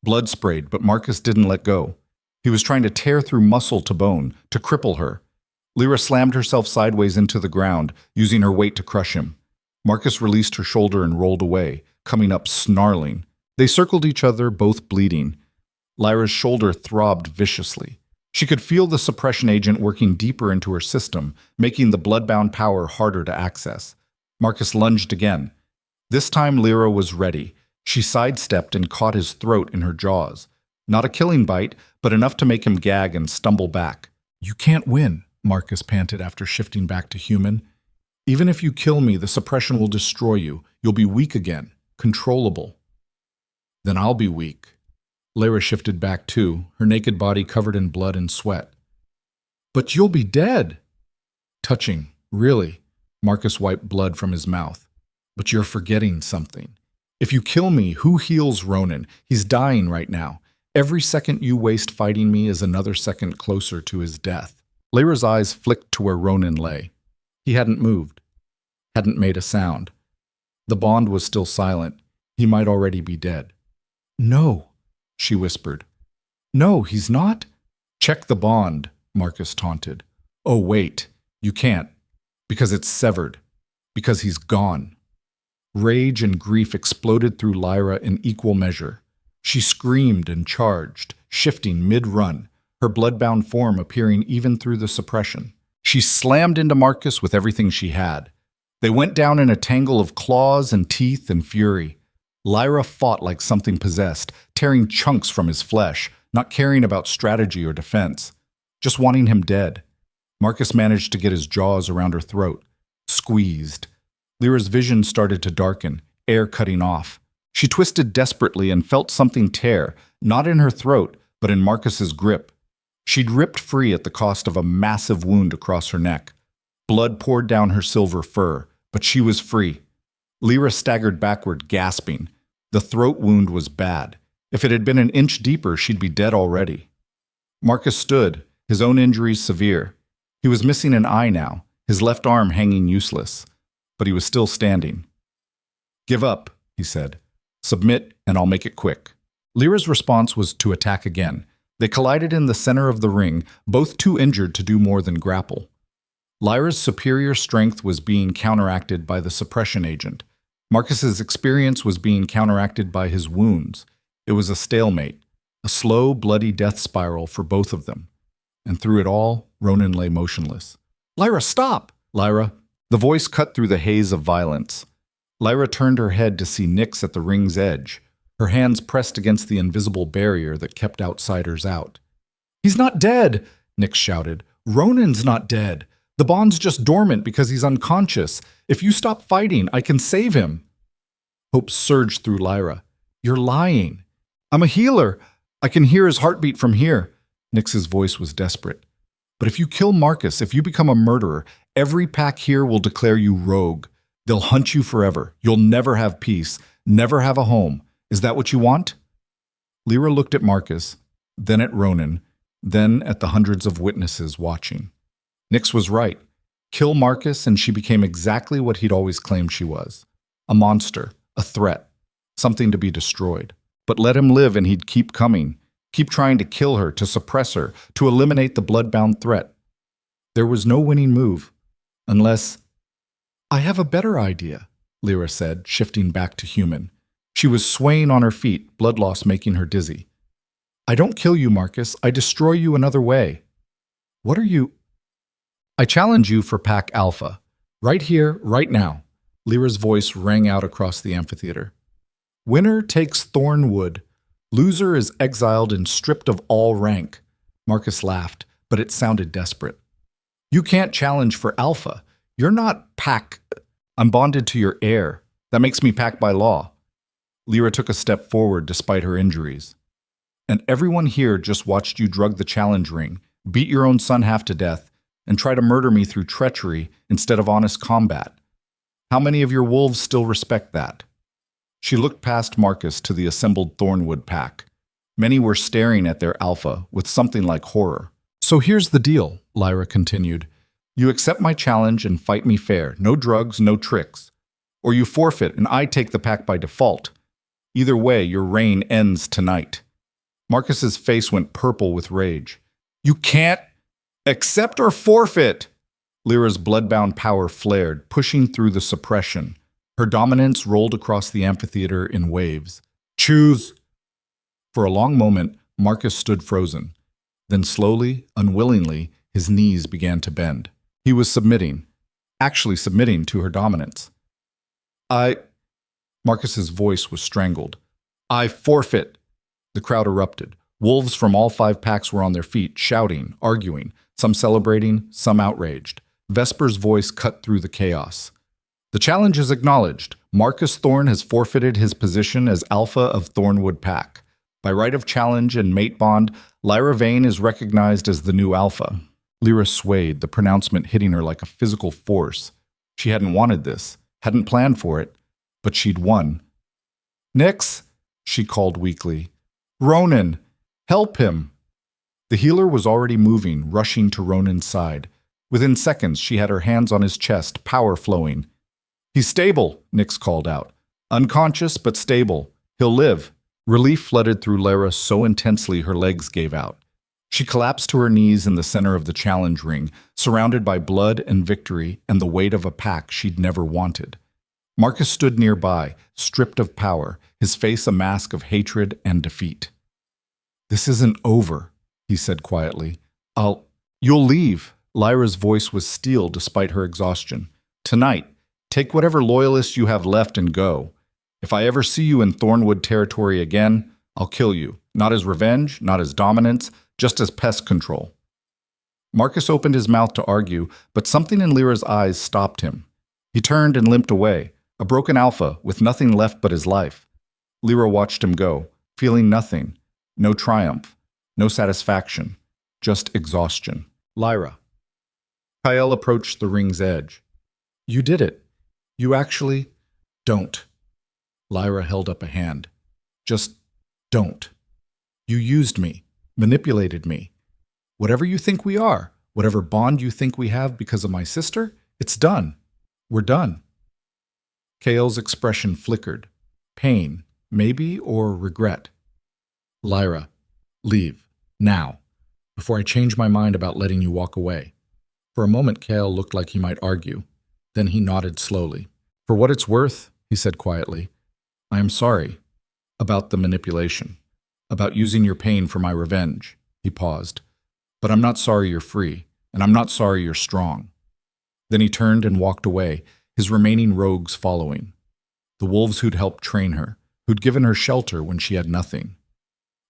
Blood sprayed, but Marcus didn't let go. He was trying to tear through muscle to bone, to cripple her. Lyra slammed herself sideways into the ground, using her weight to crush him. Marcus released her shoulder and rolled away, coming up snarling. They circled each other, both bleeding. Lyra's shoulder throbbed viciously. She could feel the suppression agent working deeper into her system, making the bloodbound power harder to access. Marcus lunged again. This time Lyra was ready. She sidestepped and caught his throat in her jaws. Not a killing bite, but enough to make him gag and stumble back. You can't win, Marcus panted after shifting back to human. Even if you kill me, the suppression will destroy you. You'll be weak again, controllable. Then I'll be weak. Lyra shifted back too, her naked body covered in blood and sweat. But you'll be dead. Touching, really. Marcus wiped blood from his mouth. But you're forgetting something. If you kill me, who heals Ronan? He's dying right now. Every second you waste fighting me is another second closer to his death. Lyra's eyes flicked to where Ronan lay. He hadn't moved, hadn't made a sound. The bond was still silent. He might already be dead. No, she whispered. No, he's not. Check the bond, Marcus taunted. Oh, wait, you can't. Because it's severed. Because he's gone. Rage and grief exploded through Lyra in equal measure. She screamed and charged, shifting mid-run, her bloodbound form appearing even through the suppression. She slammed into Marcus with everything she had. They went down in a tangle of claws and teeth and fury. Lyra fought like something possessed, tearing chunks from his flesh, not caring about strategy or defense, just wanting him dead. Marcus managed to get his jaws around her throat, squeezed. Lyra's vision started to darken, air cutting off. She twisted desperately and felt something tear, not in her throat, but in Marcus's grip. She'd ripped free at the cost of a massive wound across her neck. Blood poured down her silver fur, but she was free. Lyra staggered backward, gasping. The throat wound was bad. If it had been an inch deeper, she'd be dead already. Marcus stood, his own injuries severe. He was missing an eye now, his left arm hanging useless, but he was still standing. "Give up," he said. "Submit, and I'll make it quick." Lyra's response was to attack again. They collided in the center of the ring, both too injured to do more than grapple. Lyra's superior strength was being counteracted by the suppression agent. Marcus's experience was being counteracted by his wounds. It was a stalemate, a slow, bloody death spiral for both of them. And through it all, Ronan lay motionless. "Lyra, stop!" "Lyra." The voice cut through the haze of violence. Lyra turned her head to see Nyx at the ring's edge, her hands pressed against the invisible barrier that kept outsiders out. "He's not dead!" Nyx shouted. "Ronan's not dead. The bond's just dormant because he's unconscious. If you stop fighting, I can save him." Hope surged through Lyra. "You're lying." "I'm a healer. I can hear his heartbeat from here." Nyx's voice was desperate. "But if you kill Marcus, if you become a murderer, every pack here will declare you rogue. They'll hunt you forever. You'll never have peace, never have a home. Is that what you want?" Lyra looked at Marcus, then at Ronan, then at the hundreds of witnesses watching. Nyx was right. Kill Marcus and she became exactly what he'd always claimed she was. A monster, a threat, something to be destroyed. But let him live and he'd keep coming, keep trying to kill her, to suppress her, to eliminate the bloodbound threat. There was no winning move, unless— "I have a better idea," Lyra said, shifting back to human. She was swaying on her feet, blood loss making her dizzy. "I don't kill you, Marcus. I destroy you another way." "What are you—" "I challenge you for Pack Alpha. Right here, right now." Lyra's voice rang out across the amphitheater. "Winner takes Thornwood. Loser is exiled and stripped of all rank." Marcus laughed, but it sounded desperate. "You can't challenge for Alpha. You're not Pack. I'm bonded to your heir. That makes me Pack by law." Lyra took a step forward despite her injuries. "And everyone here just watched you drug the challenge ring, beat your own son half to death, and try to murder me through treachery instead of honest combat. How many of your wolves still respect that?" She looked past Marcus to the assembled Thornwood pack. Many were staring at their alpha with something like horror. "So here's the deal," Lyra continued. "You accept my challenge and fight me fair, no drugs, no tricks. Or you forfeit and I take the pack by default. Either way, your reign ends tonight." Marcus's face went purple with rage. "You can't accept or forfeit!" Lyra's bloodbound power flared, pushing through the suppression. Her dominance rolled across the amphitheater in waves. "Choose!" For a long moment, Marcus stood frozen. Then slowly, unwillingly, his knees began to bend. He was submitting, actually submitting to her dominance. Marcus's voice was strangled. "I forfeit!" The crowd erupted. Wolves from all 5 packs were on their feet, shouting, arguing, some celebrating, some outraged. Vesper's voice cut through the chaos. "The challenge is acknowledged. Marcus Thorn has forfeited his position as Alpha of Thornwood Pack. By right of challenge and mate bond, Lyra Vane is recognized as the new Alpha." Lyra swayed, the pronouncement hitting her like a physical force. She hadn't wanted this, hadn't planned for it, but she'd won. "Nyx," she called weakly. "Ronan, help him." The healer was already moving, rushing to Ronan's side. Within seconds, she had her hands on his chest, power flowing. "He's stable," Nyx called out. "Unconscious, but stable. He'll live." Relief flooded through Lyra so intensely her legs gave out. She collapsed to her knees in the center of the challenge ring, surrounded by blood and victory and the weight of a pack she'd never wanted. Marcus stood nearby, stripped of power, his face a mask of hatred and defeat. "This isn't over," he said quietly. You'll leave." Lyra's voice was steel despite her exhaustion. "Tonight, take whatever loyalists you have left and go. If I ever see you in Thornwood territory again, I'll kill you. Not as revenge, not as dominance, just as pest control." Marcus opened his mouth to argue, but something in Lyra's eyes stopped him. He turned and limped away, a broken alpha with nothing left but his life. Lyra watched him go, feeling nothing, no triumph, no satisfaction, just exhaustion. "Lyra." Kyle approached the ring's edge. "You did it. You actually— Don't." Lyra held up a hand. "Just don't. You used me, manipulated me. Whatever you think we are, whatever bond you think we have because of my sister, it's done. We're done. Kale's expression flickered. Pain, maybe, or regret. Lyra, leave. Now. Before I change my mind about letting you walk away. For a moment, Kale looked like he might argue. Then he nodded slowly. For what it's worth, he said quietly, I am sorry. About the manipulation. About using your pain for my revenge. He paused. But I'm not sorry you're free, and I'm not sorry you're strong. Then he turned and walked away, his remaining rogues following. The wolves who'd helped train her, who'd given her shelter when she had nothing.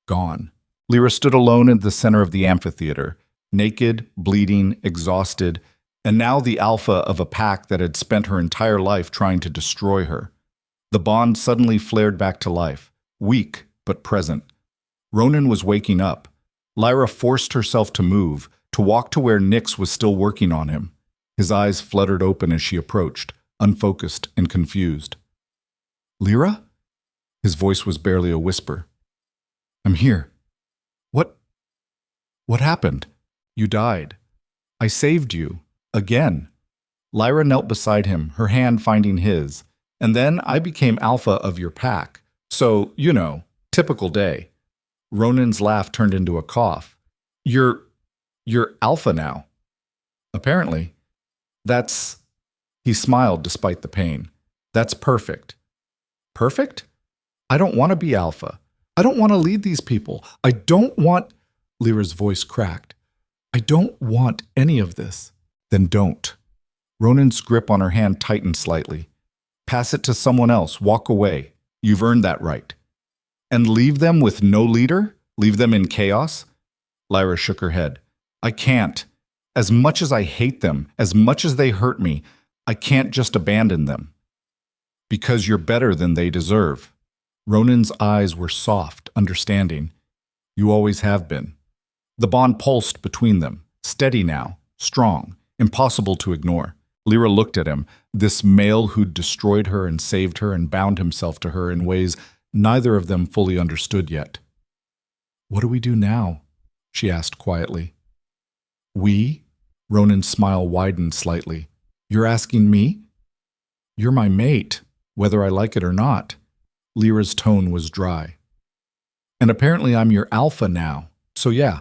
Gone. Lyra stood alone in the center of the amphitheater, naked, bleeding, exhausted, and now the alpha of a pack that had spent her entire life trying to destroy her. The bond suddenly flared back to life, weak but present. Ronan was waking up. Lyra forced herself to move, to walk to where Nyx was still working on him. His eyes fluttered open as she approached, unfocused and confused. Lyra? His voice was barely a whisper. I'm here. What happened? You died. I saved you. Again. Lyra knelt beside him, her hand finding his. And then I became alpha of your pack. So, typical day. Ronan's laugh turned into a cough. You're alpha now. Apparently. He smiled despite the pain. That's perfect. Perfect? I don't want to be alpha. I don't want to lead these people. I don't want... Lyra's voice cracked. I don't want any of this. Then don't. Ronan's grip on her hand tightened slightly. Pass it to someone else. Walk away. You've earned that right. And leave them with no leader? Leave them in chaos? Lyra shook her head. I can't. As much as I hate them, as much as they hurt me, I can't just abandon them. Because you're better than they deserve. Ronan's eyes were soft, understanding. You always have been. The bond pulsed between them, steady now, strong, impossible to ignore. Lyra looked at him, this male who'd destroyed her and saved her and bound himself to her in ways neither of them fully understood yet. What do we do now? She asked quietly. We? Ronan's smile widened slightly. You're asking me? You're my mate, whether I like it or not. Lyra's tone was dry. And apparently I'm your alpha now, so yeah.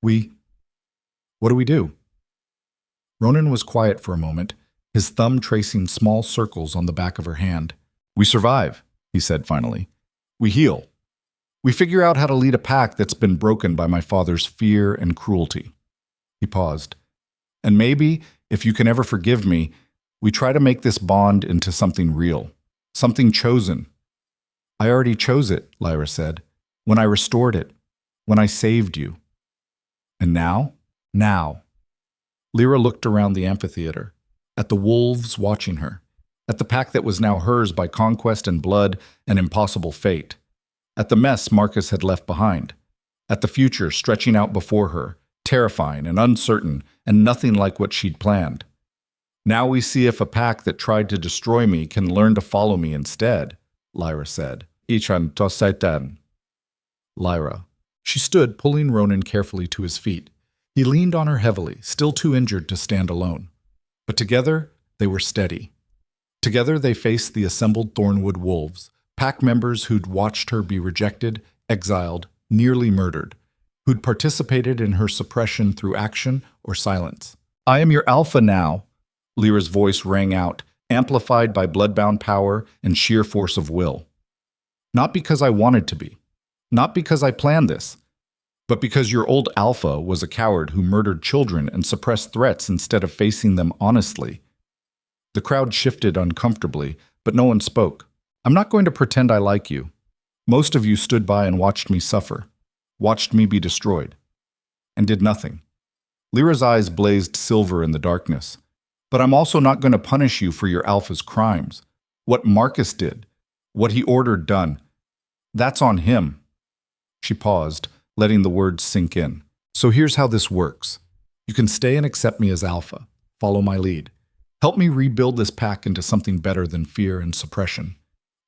What do we do? Ronan was quiet for a moment, his thumb tracing small circles on the back of her hand. We survive, he said finally. We heal. We figure out how to lead a pack that's been broken by my father's fear and cruelty. He paused. And maybe, if you can ever forgive me, we try to make this bond into something real, something chosen. I already chose it, Lyra said, when I restored it, when I saved you. And now? Now. Lyra looked around the amphitheater, at the wolves watching her, at the pack that was now hers by conquest and blood and impossible fate, at the mess Marcus had left behind, at the future stretching out before her, terrifying and uncertain and nothing like what she'd planned. Now we see if a pack that tried to destroy me can learn to follow me instead, Lyra said. Ichan to Saitan. Lyra. She stood, pulling Ronan carefully to his feet. He leaned on her heavily, still too injured to stand alone. But together, they were steady. Together they faced the assembled Thornwood wolves, pack members who'd watched her be rejected, exiled, nearly murdered, who'd participated in her suppression through action or silence. I am your alpha now, Lyra's voice rang out, amplified by bloodbound power and sheer force of will. Not because I wanted to be. Not because I planned this, but because your old alpha was a coward who murdered children and suppressed threats instead of facing them honestly. The crowd shifted uncomfortably, but no one spoke. I'm not going to pretend I like you. Most of you stood by and watched me suffer, watched me be destroyed, and did nothing. Lyra's eyes blazed silver in the darkness. But I'm also not going to punish you for your alpha's crimes. What Marcus did, what he ordered done, that's on him. She paused, letting the words sink in. So here's how this works. You can stay and accept me as alpha. Follow my lead. Help me rebuild this pack into something better than fear and suppression.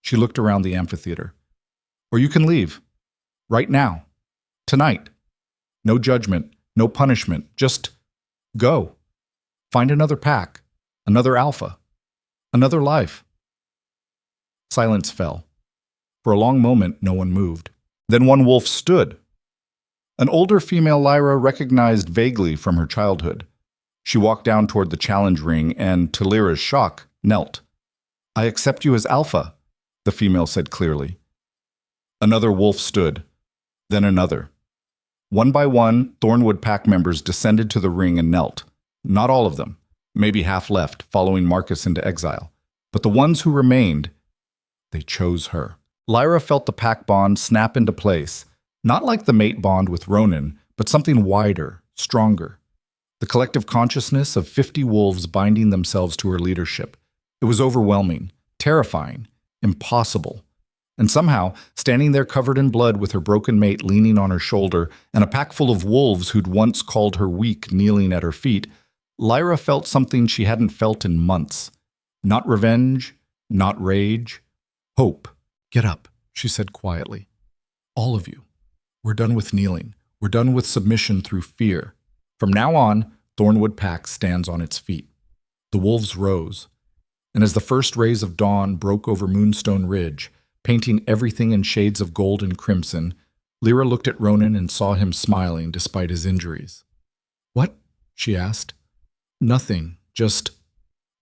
She looked around the amphitheater. Or you can leave. Right now. Tonight. No judgment, No punishment, just go. Find another pack, another alpha, another life. Silence fell. For a long moment, no one moved. Then one wolf stood. An older female Lyra recognized vaguely from her childhood. She walked down toward the challenge ring and, to Lyra's shock, knelt. "I accept you as alpha," the female said clearly. Another wolf stood, then another. One by one, Thornwood Pack members descended to the ring and knelt. Not all of them, maybe half left, following Marcus into exile. But the ones who remained, they chose her. Lyra felt the pack bond snap into place, not like the mate bond with Ronan, but something wider, stronger. The collective consciousness of 50 wolves binding themselves to her leadership. It was overwhelming, terrifying, impossible. And somehow, standing there covered in blood with her broken mate leaning on her shoulder and a pack full of wolves who'd once called her weak kneeling at her feet, Lyra felt something she hadn't felt in months. Not revenge, not rage, hope. "Get up," she said quietly. "All of you. We're done with kneeling. We're done with submission through fear. From now on, Thornwood Pack stands on its feet." The wolves rose, and as the first rays of dawn broke over Moonstone Ridge, painting everything in shades of gold and crimson, Lyra looked at Ronan and saw him smiling despite his injuries. "What?" she asked. "Nothing, just—"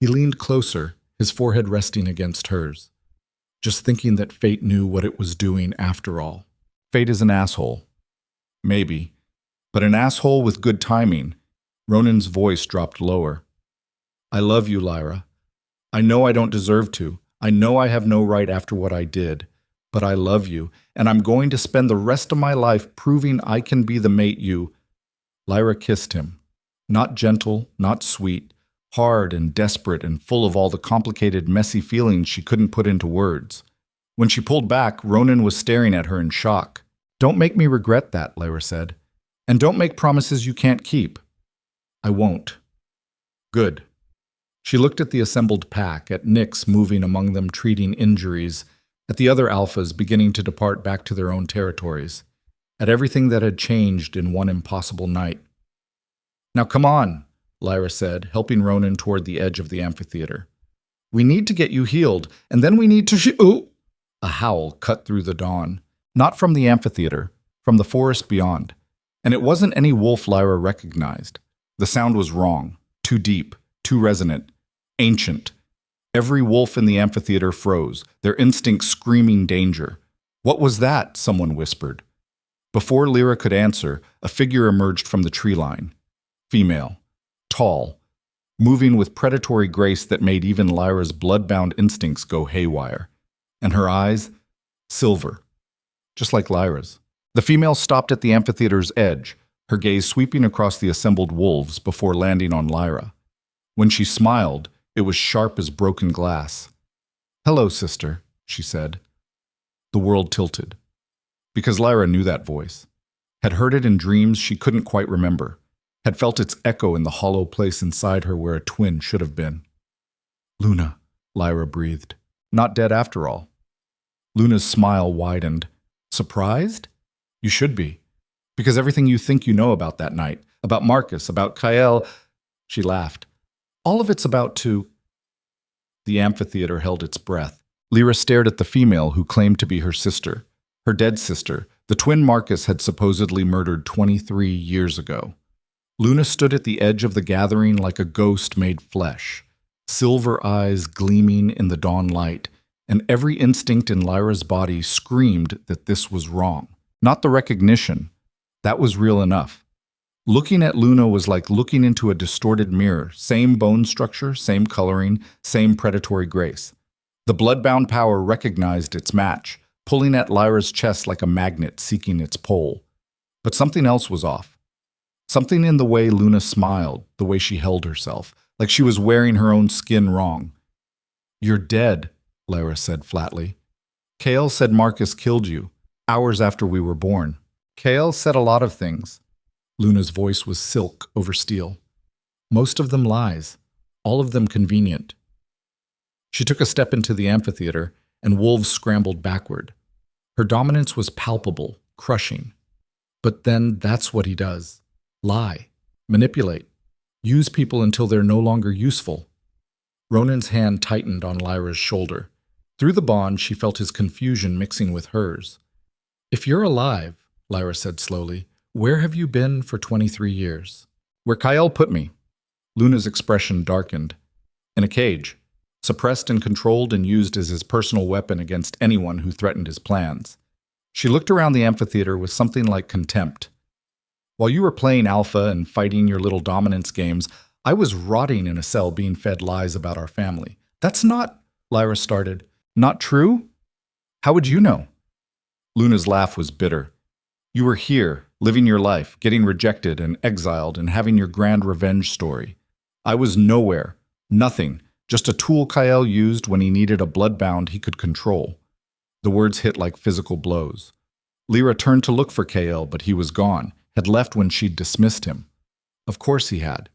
He leaned closer, his forehead resting against hers. "Just thinking that fate knew what it was doing after all." Fate is an asshole. Maybe. But an asshole with good timing. Ronan's voice dropped lower. "I love you, Lyra. I know I don't deserve to. I know I have no right after what I did. But I love you, and I'm going to spend the rest of my life proving I can be the mate you—" Lyra kissed him. Not gentle, not sweet, hard and desperate and full of all the complicated, messy feelings she couldn't put into words. When she pulled back, Ronan was staring at her in shock. "Don't make me regret that," Lyra said. "And don't make promises you can't keep." "I won't." "Good." She looked at the assembled pack, at Nyx moving among them treating injuries, at the other alphas beginning to depart back to their own territories, at everything that had changed in one impossible night. "Now come on," Lyra said, helping Ronan toward the edge of the amphitheater. "We need to get you healed, and then we need to ooh!" A howl cut through the dawn. Not from the amphitheater, from the forest beyond. And it wasn't any wolf Lyra recognized. The sound was wrong, too deep, too resonant, ancient. Every wolf in the amphitheater froze, their instincts screaming danger. "What was that?" someone whispered. Before Lyra could answer, a figure emerged from the tree line. Female, tall, moving with predatory grace that made even Lyra's blood-bound instincts go haywire. And her eyes, silver, just like Lyra's. The female stopped at the amphitheater's edge, her gaze sweeping across the assembled wolves before landing on Lyra. When she smiled, it was sharp as broken glass. "Hello, sister," she said. The world tilted. Because Lyra knew that voice. Had heard it in dreams she couldn't quite remember. Had felt its echo in the hollow place inside her where a twin should have been. "Luna," Lyra breathed. "Not dead after all." Luna's smile widened. "Surprised? You should be. Because everything you think you know about that night, about Marcus, about Kael—" She laughed. "All of it's about to—" The amphitheater held its breath. Lyra stared at the female who claimed to be her sister. Her dead sister, the twin Marcus had supposedly murdered 23 years ago. Luna stood at the edge of the gathering like a ghost made flesh, silver eyes gleaming in the dawn light, and every instinct in Lyra's body screamed that this was wrong. Not the recognition. That was real enough. Looking at Luna was like looking into a distorted mirror, same bone structure, same coloring, same predatory grace. The blood-bound power recognized its match, pulling at Lyra's chest like a magnet seeking its pole. But something else was off. Something in the way Luna smiled, the way she held herself, like she was wearing her own skin wrong. "You're dead," Lyra said flatly. "Kael said Marcus killed you, hours after we were born." "Kael said a lot of things." Luna's voice was silk over steel. "Most of them lies, all of them convenient." She took a step into the amphitheater, and wolves scrambled backward. Her dominance was palpable, crushing. But then that's what he does. lie, manipulate, use people until they're no longer useful. Ronan's hand tightened on Lyra's shoulder. Through the bond, she felt his confusion mixing with hers. "If you're alive," Lyra said slowly, "where have you been for 23 years? "Where Kyle put me." Luna's expression darkened. "In a cage, suppressed and controlled and used as his personal weapon against anyone who threatened his plans." She looked around the amphitheater with something like contempt. "While you were playing alpha and fighting your little dominance games, I was rotting in a cell being fed lies about our family." "That's not," Lyra started. "Not true? How would you know?" Luna's laugh was bitter. "You were here, living your life, getting rejected and exiled and having your grand revenge story. I was nowhere, nothing, just a tool Kyle used when he needed a bloodbound he could control." The words hit like physical blows. Lyra turned to look for Kyle, but he was gone, had left when she'd dismissed him. Of course he had.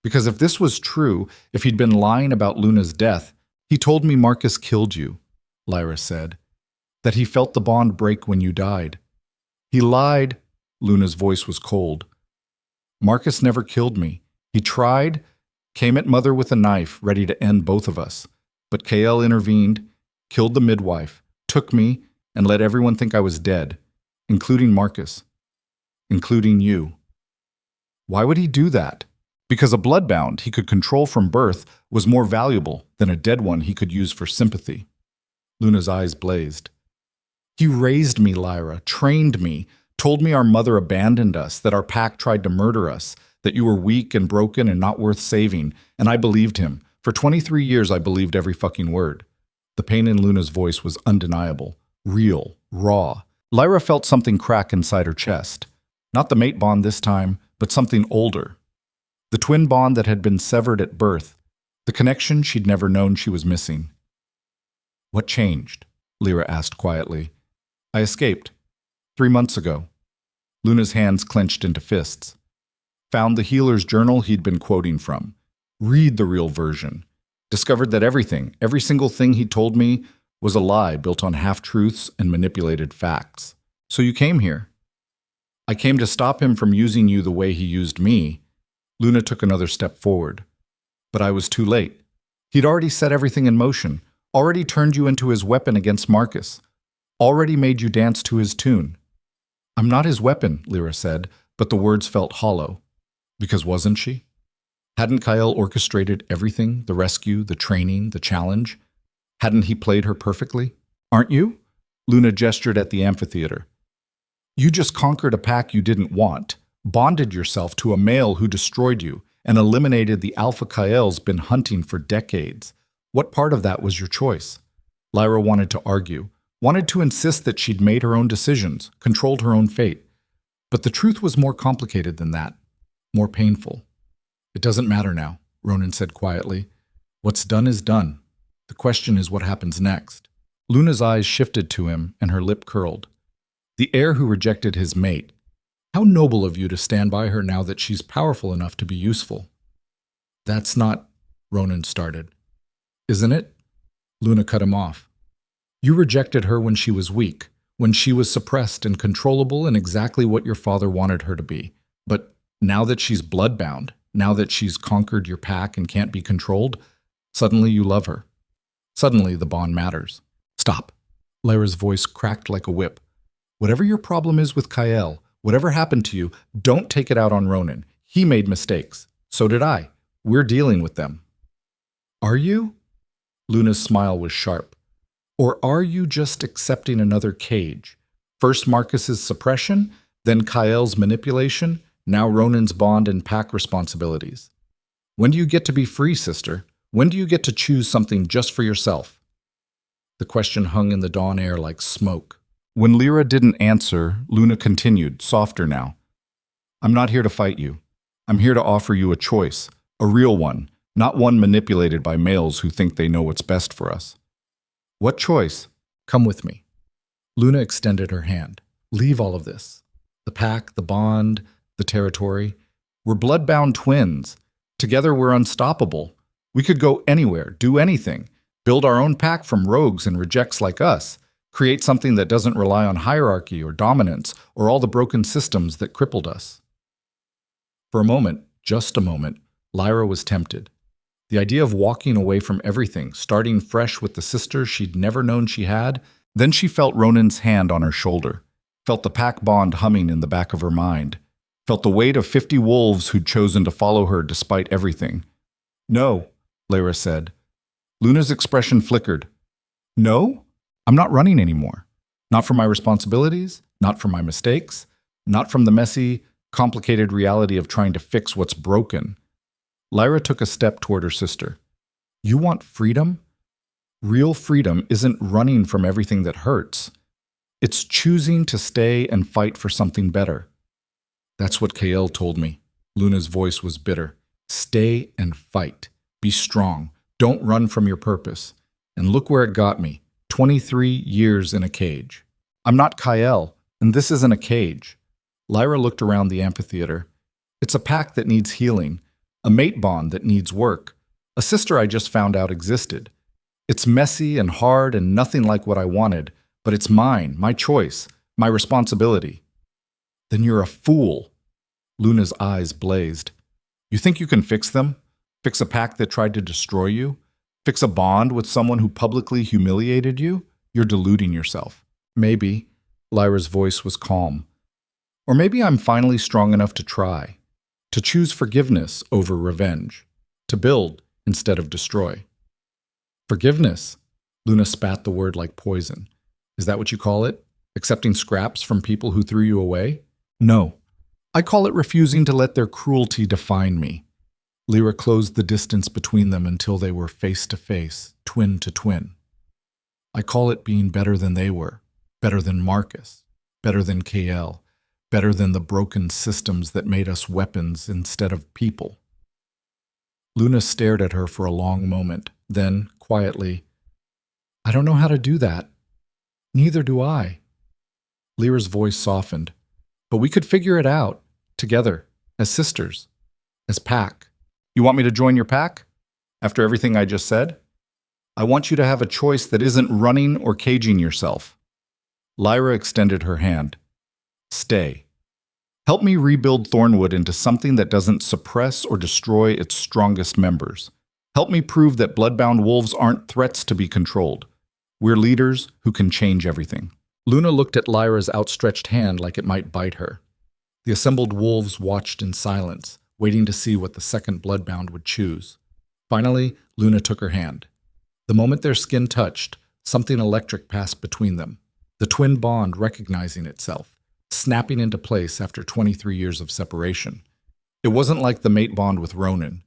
Because if this was true, if he'd been lying about Luna's death, "He told me Marcus killed you," Lyra said. "That he felt the bond break when you died." "He lied." Luna's voice was cold. "Marcus never killed me. He tried, came at Mother with a knife, ready to end both of us. But KL intervened, killed the midwife, took me, and let everyone think I was dead, including Marcus, including you." "Why would he do that?" "Because a bloodbound he could control from birth was more valuable than a dead one he could use for sympathy." Luna's eyes blazed. "He raised me, Lyra, trained me, told me our mother abandoned us, that our pack tried to murder us, that you were weak and broken and not worth saving, and I believed him. For 23 years I believed every fucking word." The pain in Luna's voice was undeniable, real, raw. Lyra felt something crack inside her chest. Not the mate bond this time, but something older. The twin bond that had been severed at birth, the connection she'd never known she was missing. "What changed?" Lyra asked quietly. "I escaped. 3 months ago." Luna's hands clenched into fists. "Found the healer's journal he'd been quoting from. Read the real version. Discovered that everything, every single thing he told me, was a lie built on half-truths and manipulated facts. So you came here." "I came to stop him from using you the way he used me." Luna took another step forward. "But I was too late. He'd already set everything in motion, already turned you into his weapon against Marcus, already made you dance to his tune." "I'm not his weapon," Lyra said, but the words felt hollow. Because wasn't she? Hadn't Kyle orchestrated everything, the rescue, the training, the challenge? Hadn't he played her perfectly? "Aren't you?" Luna gestured at the amphitheater. "You just conquered a pack you didn't want, bonded yourself to a male who destroyed you, and eliminated the alpha Kyle's been hunting for decades. What part of that was your choice?" Lyra wanted to argue, wanted to insist that she'd made her own decisions, controlled her own fate. But the truth was more complicated than that, more painful. "It doesn't matter now," Ronan said quietly. "What's done is done. The question is what happens next." Luna's eyes shifted to him, and her lip curled. "The heir who rejected his mate. How noble of you to stand by her now that she's powerful enough to be useful." "That's not," Ronan started. "Isn't it?" Luna cut him off. "You rejected her when she was weak, when she was suppressed and controllable and exactly what your father wanted her to be. But now that she's bloodbound, now that she's conquered your pack and can't be controlled, suddenly you love her. Suddenly the bond matters." "Stop." Lyra's voice cracked like a whip. "Whatever your problem is with Kyle, whatever happened to you, don't take it out on Ronan. He made mistakes. So did I. We're dealing with them." "Are you?" Luna's smile was sharp. "Or are you just accepting another cage? First Marcus's suppression, then Kyle's manipulation, now Ronan's bond and pack responsibilities. When do you get to be free, sister? When do you get to choose something just for yourself?" The question hung in the dawn air like smoke. When Lyra didn't answer, Luna continued, softer now. "I'm not here to fight you. I'm here to offer you a choice, a real one, not one manipulated by males who think they know what's best for us." "What choice?" "Come with me." Luna extended her hand. "Leave all of this. The pack, the bond, the territory. We're bloodbound twins. Together we're unstoppable. We could go anywhere, do anything, build our own pack from rogues and rejects like us, create something that doesn't rely on hierarchy or dominance or all the broken systems that crippled us." For a moment, just a moment, Lyra was tempted. The idea of walking away from everything, starting fresh with the sister she'd never known she had. Then she felt Ronan's hand on her shoulder, felt the pack bond humming in the back of her mind, felt the weight of 50 wolves who'd chosen to follow her despite everything. "No," Lyra said. Luna's expression flickered. "No? I'm not running anymore. Not from my responsibilities, not from my mistakes, not from the messy, complicated reality of trying to fix what's broken." Lyra took a step toward her sister. "You want freedom? Real freedom isn't running from everything that hurts. It's choosing to stay and fight for something better." "That's what Kael told me." Luna's voice was bitter. "Stay and fight. Be strong. Don't run from your purpose." And look where it got me. 23 years in a cage. I'm not Kael, and this isn't a cage. Lyra looked around the amphitheater. It's a pack that needs healing, a mate bond that needs work, a sister I just found out existed. It's messy and hard and nothing like what I wanted, but it's mine, my choice, my responsibility. "Then you're a fool." Luna's eyes blazed. "You think you can fix them? Fix a pack that tried to destroy you? Fix a bond with someone who publicly humiliated you? You're deluding yourself." "Maybe." Lyra's voice was calm. "Or maybe I'm finally strong enough to try. To choose forgiveness over revenge. To build instead of destroy." "Forgiveness?" Luna spat the word like poison. "Is that what you call it? Accepting scraps from people who threw you away?" "No. I call it refusing to let their cruelty define me." Lyra closed the distance between them until they were face to face, twin to twin. "I call it being better than they were, better than Marcus, better than Kael, better than the broken systems that made us weapons instead of people." Luna stared at her for a long moment, then, quietly, "I don't know how to do that." "Neither do I." Lyra's voice softened. "But we could figure it out, together, as sisters, as pack." "You want me to join your pack? After everything I just said?" "I want you to have a choice that isn't running or caging yourself." Lyra extended her hand. "Stay. Help me rebuild Thornwood into something that doesn't suppress or destroy its strongest members. Help me prove that bloodbound wolves aren't threats to be controlled. We're leaders who can change everything." Luna looked at Lyra's outstretched hand like it might bite her. The assembled wolves watched in silence, waiting to see what the second bloodbound would choose. Finally, Luna took her hand. The moment their skin touched, something electric passed between them, the twin bond recognizing itself, snapping into place after 23 years of separation. It wasn't like the mate bond with Ronan.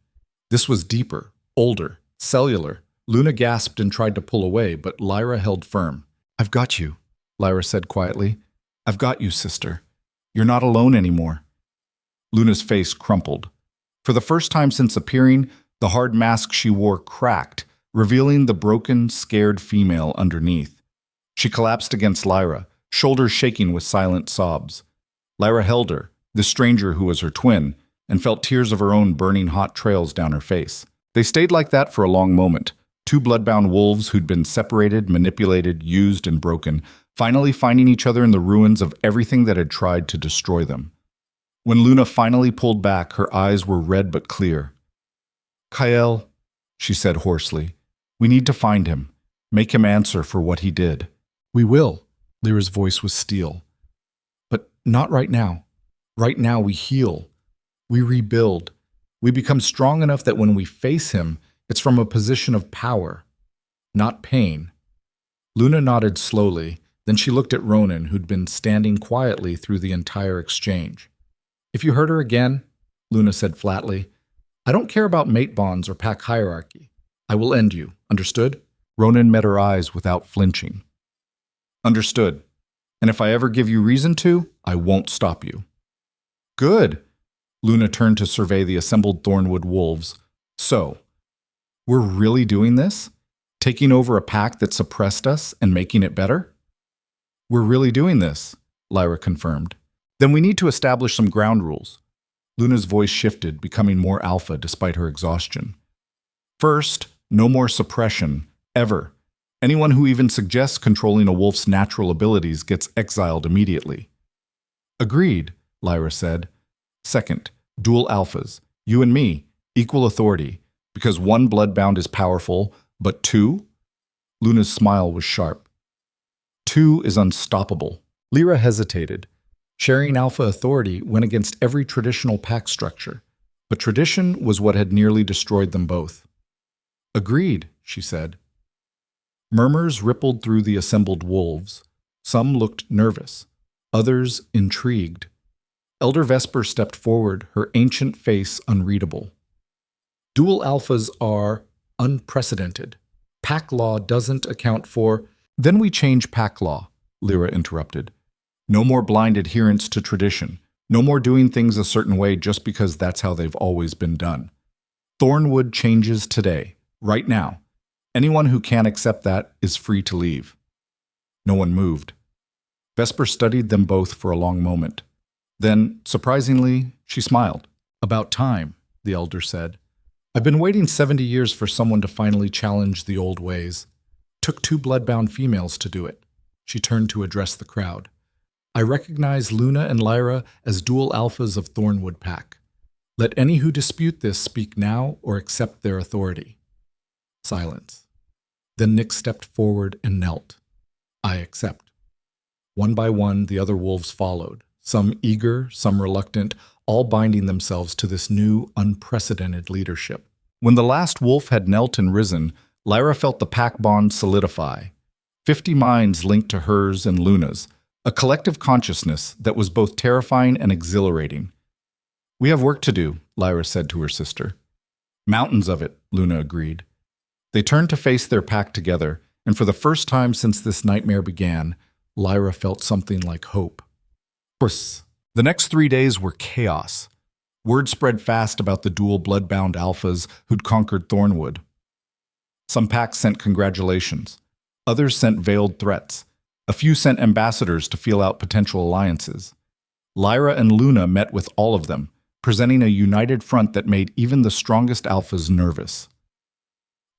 This was deeper, older, cellular. Luna gasped and tried to pull away, but Lyra held firm. "I've got you," Lyra said quietly. "I've got you, sister. You're not alone anymore." Luna's face crumpled. For the first time since appearing, the hard mask she wore cracked, revealing the broken, scared female underneath. She collapsed against Lyra, shoulders shaking with silent sobs. Lyra held her, the stranger who was her twin, and felt tears of her own burning hot trails down her face. They stayed like that for a long moment, two bloodbound wolves who'd been separated, manipulated, used, and broken, finally finding each other in the ruins of everything that had tried to destroy them. When Luna finally pulled back, her eyes were red but clear. "Kael," she said hoarsely, "we need to find him. Make him answer for what he did." "We will." Lyra's voice was steel. "But not right now. Right now we heal. We rebuild. We become strong enough that when we face him, it's from a position of power, not pain." Luna nodded slowly, then she looked at Ronan, who'd been standing quietly through the entire exchange. "If you hurt her again," Luna said flatly, "I don't care about mate bonds or pack hierarchy. I will end you, understood?" Ronan met her eyes without flinching. "Understood. And if I ever give you reason to, I won't stop you." "Good." Luna turned to survey the assembled Thornwood wolves. "So, we're really doing this? Taking over a pack that suppressed us and making it better?" "We're really doing this," Lyra confirmed. "Then we need to establish some ground rules." Luna's voice shifted, becoming more alpha despite her exhaustion. "First, no more suppression, ever. Anyone who even suggests controlling a wolf's natural abilities gets exiled immediately." "Agreed," Lyra said. "Second, Dual alphas, you and me, equal authority, because one bloodbound is powerful, but two? Luna's smile was sharp. Two is unstoppable. Lyra hesitated. Sharing alpha authority went against every traditional pack structure, but tradition was what had nearly destroyed them both. Agreed, she said. Murmurs rippled through the assembled wolves. Some looked nervous, others intrigued. Elder Vesper stepped forward, her ancient face unreadable. Dual alphas are unprecedented. Pack law doesn't account for— Then we change pack law, Lyra interrupted. No more blind adherence to tradition. No more doing things a certain way just because that's how they've always been done. Thornwood changes today, right now. Anyone who can't accept that is free to leave. No one moved. Vesper studied them both for a long moment. Then, surprisingly, she smiled. About time, the elder said. I've been waiting 70 years for someone to finally challenge the old ways. Took 2 bloodbound females to do it. She turned to address the crowd. I recognize Luna and Lyra as dual alphas of Thornwood Pack. Let any who dispute this speak now or accept their authority. Silence. Then Nick stepped forward and knelt. I accept. One by one, the other wolves followed, some eager, some reluctant, all binding themselves to this new, unprecedented leadership. When the last wolf had knelt and risen, Lyra felt the pack bond solidify. 50 minds linked to hers and Luna's, a collective consciousness that was both terrifying and exhilarating. We have work to do, Lyra said to her sister. Mountains of it, Luna agreed. They turned to face their pack together, and for the first time since this nightmare began, Lyra felt something like hope. Puss. The next 3 days were chaos. Word spread fast about the dual bloodbound alphas who'd conquered Thornwood. Some packs sent congratulations. Others sent veiled threats. A few sent ambassadors to feel out potential alliances. Lyra and Luna met with all of them, presenting a united front that made even the strongest alphas nervous.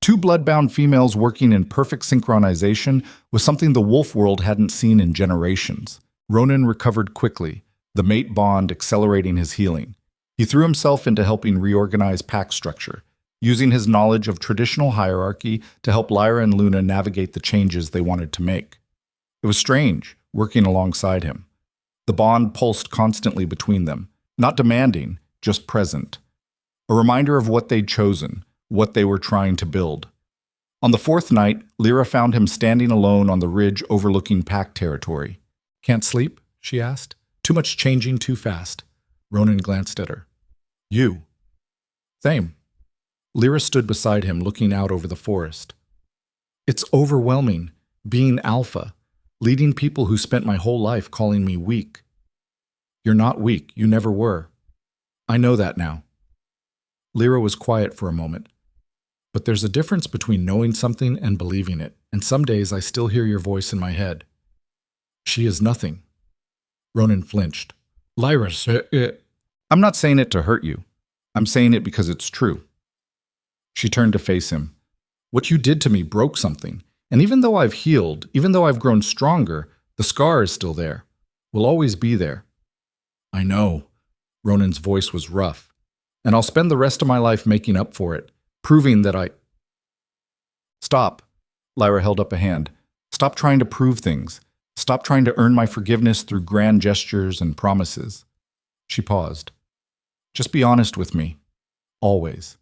2 bloodbound females working in perfect synchronization was something the wolf world hadn't seen in generations. Ronan recovered quickly, the mate bond accelerating his healing. He threw himself into helping reorganize pack structure, using his knowledge of traditional hierarchy to help Lyra and Luna navigate the changes they wanted to make. It was strange, working alongside him. The bond pulsed constantly between them, not demanding, just present. A reminder of what they'd chosen, what they were trying to build. On the 4th night, Lyra found him standing alone on the ridge overlooking pack territory. Can't sleep? She asked. Too much changing too fast. Ronan glanced at her. You. Same. Lyra stood beside him, looking out over the forest. It's overwhelming, being alpha, leading people who spent my whole life calling me weak. You're not weak, you never were. I know that now. Lyra was quiet for a moment. But there's a difference between knowing something and believing it, and some days I still hear your voice in my head. She is nothing. Ronan flinched. Lyra, I'm not saying it to hurt you. I'm saying it because it's true. She turned to face him. What you did to me broke something, and even though I've healed, even though I've grown stronger, the scar is still there. Will always be there. I know. Ronan's voice was rough. And I'll spend the rest of my life making up for it, proving that I— Stop. Lyra held up a hand. Stop trying to prove things. Stop trying to earn my forgiveness through grand gestures and promises. She paused. Just be honest with me. Always.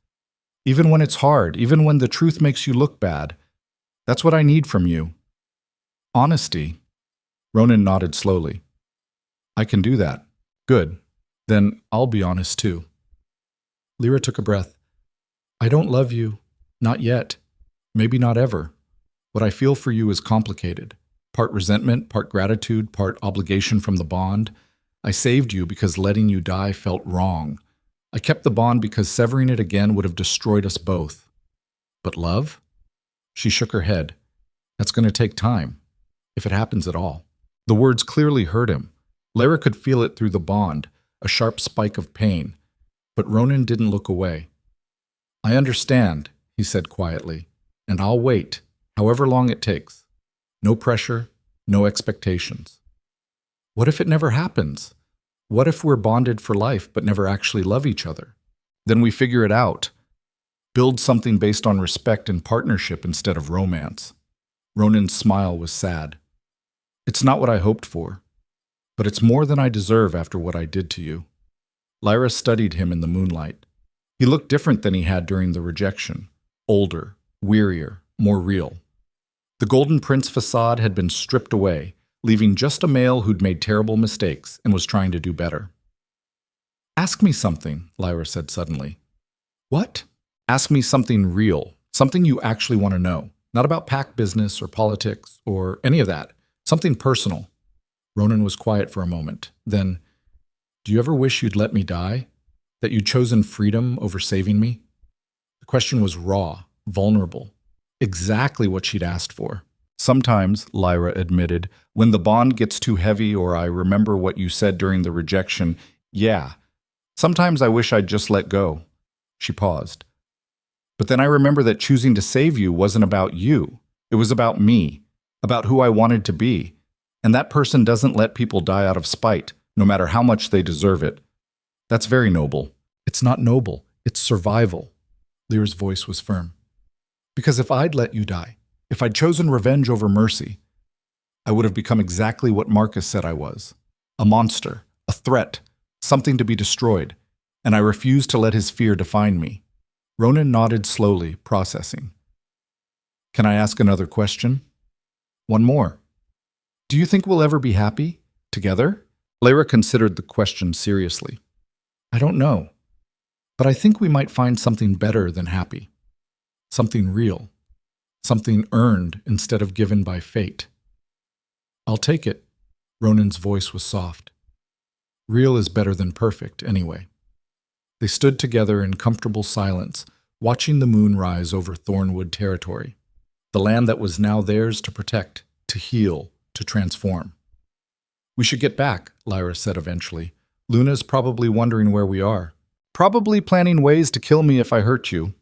Even when it's hard, even when the truth makes you look bad. That's what I need from you. Honesty. Ronan nodded slowly. I can do that. Good. Then I'll be honest too. Lyra took a breath. I don't love you. Not yet. Maybe not ever. What I feel for you is complicated. Part resentment, part gratitude, part obligation from the bond. I saved you because letting you die felt wrong. I kept the bond because severing it again would have destroyed us both. But love? She shook her head. That's going to take time, if it happens at all. The words clearly hurt him. Lyra could feel it through the bond, a sharp spike of pain. But Ronan didn't look away. I understand, he said quietly, and I'll wait, however long it takes. No pressure, no expectations. What if it never happens? What if we're bonded for life but never actually love each other? Then we figure it out. Build something based on respect and partnership instead of romance. Ronan's smile was sad. It's not what I hoped for, but it's more than I deserve after what I did to you. Lyra studied him in the moonlight. He looked different than he had during the rejection. Older, wearier, more real. The Golden Prince facade had been stripped away, leaving just a male who'd made terrible mistakes and was trying to do better. Ask me something, Lyra said suddenly. What? Ask me something real, something you actually want to know. Not about pack business or politics or any of that. Something personal. Ronan was quiet for a moment. Then, do you ever wish you'd let me die? That you'd chosen freedom over saving me? The question was raw, vulnerable. Exactly what she'd asked for. Sometimes, Lyra admitted, when the bond gets too heavy or I remember what you said during the rejection, yeah. Sometimes I wish I'd just let go. She paused. But then I remember that choosing to save you wasn't about you. It was about me, about who I wanted to be. And that person doesn't let people die out of spite, no matter how much they deserve it. That's very noble. It's not noble. It's survival. Lyra's voice was firm. Because if I'd let you die, if I'd chosen revenge over mercy, I would have become exactly what Marcus said I was. A monster, a threat, something to be destroyed. And I refused to let his fear define me. Ronan nodded slowly, processing. Can I ask another question? One more. Do you think we'll ever be happy? Together? Lyra considered the question seriously. I don't know. But I think we might find something better than happy. Something real. Something earned instead of given by fate. I'll take it. Ronan's voice was soft. Real is better than perfect, anyway. They stood together in comfortable silence, watching the moon rise over Thornwood territory, the land that was now theirs to protect, to heal, to transform. We should get back, Lyra said eventually. Luna's probably wondering where we are. Probably planning ways to kill me if I hurt you.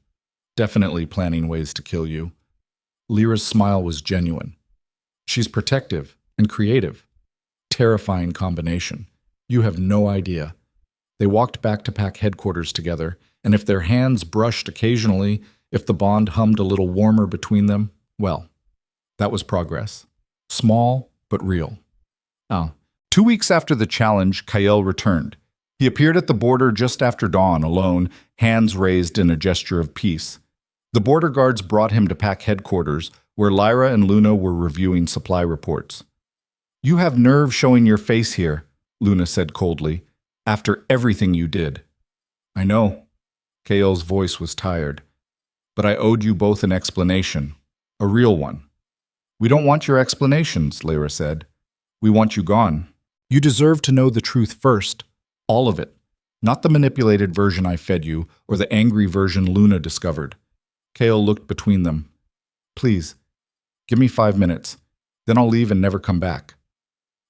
Definitely planning ways to kill you. Lyra's smile was genuine. She's protective and creative. Terrifying combination. You have no idea. They walked back to pack headquarters together, and if their hands brushed occasionally, if the bond hummed a little warmer between them, well, that was progress. Small, but real. 2 weeks after the challenge, Kael returned. He appeared at the border just after dawn, alone, hands raised in a gesture of peace. The border guards brought him to pack headquarters, where Lyra and Luna were reviewing supply reports. You have nerve showing your face here, Luna said coldly. After everything you did. I know. Kael's voice was tired. But I owed you both an explanation. A real one. We don't want your explanations, Lyra said. We want you gone. You deserve to know the truth first. All of it. Not the manipulated version I fed you, or the angry version Luna discovered. Kael looked between them. Please, give me 5 minutes. Then I'll leave and never come back.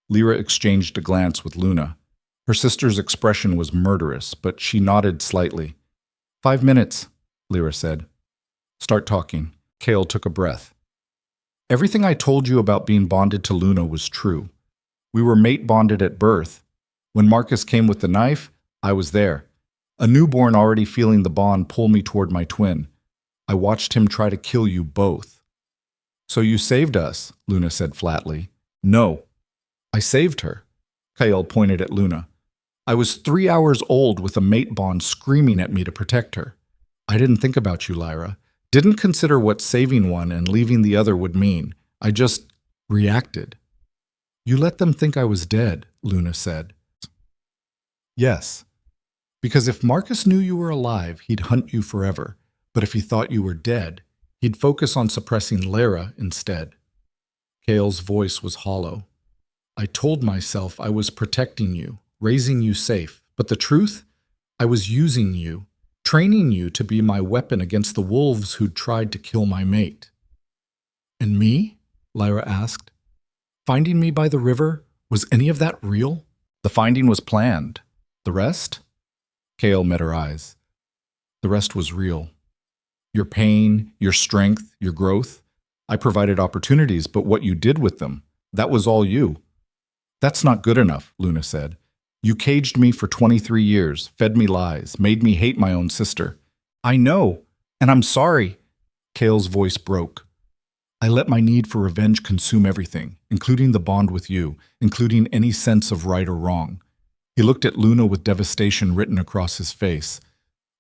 Lyra exchanged a glance with Luna. Her sister's expression was murderous, but she nodded slightly. 5 minutes, Lyra said. Start talking. Kael took a breath. Everything I told you about being bonded to Luna was true. We were mate bonded at birth. When Marcus came with the knife, I was there. A newborn already feeling the bond pull me toward my twin. I watched him try to kill you both. So you saved us, Luna said flatly. No. I saved her. Kael pointed at Luna. I was 3 hours old with a mate bond screaming at me to protect her. I didn't think about you, Lyra. Didn't consider what saving one and leaving the other would mean. I just reacted. You let them think I was dead, Luna said. Yes. Because if Marcus knew you were alive, he'd hunt you forever. But if he thought you were dead, he'd focus on suppressing Lyra instead. Kael's voice was hollow. I told myself I was protecting you, raising you safe. But the truth? I was using you, training you to be my weapon against the wolves who'd tried to kill my mate. And me? Lyra asked. Finding me by the river, was any of that real? The finding was planned. The rest? Kael met her eyes. The rest was real. Your pain, your strength, your growth. I provided opportunities, but what you did with them, that was all you. That's not good enough, Luna said. You caged me for 23 years, fed me lies, made me hate my own sister. I know, and I'm sorry. Kale's voice broke. I let my need for revenge consume everything, including the bond with you, including any sense of right or wrong. He looked at Luna with devastation written across his face.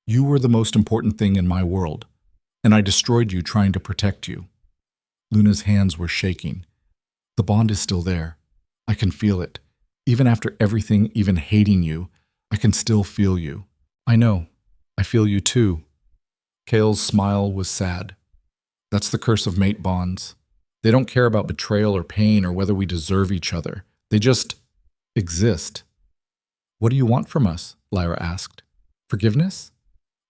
You were the most important thing in my world, and I destroyed you trying to protect you. Luna's hands were shaking. The bond is still there. I can feel it. Even after everything, even hating you, I can still feel you. I know. I feel you too. Kale's smile was sad. That's the curse of mate bonds. They don't care about betrayal or pain or whether we deserve each other. They just exist. What do you want from us? Lyra asked. Forgiveness?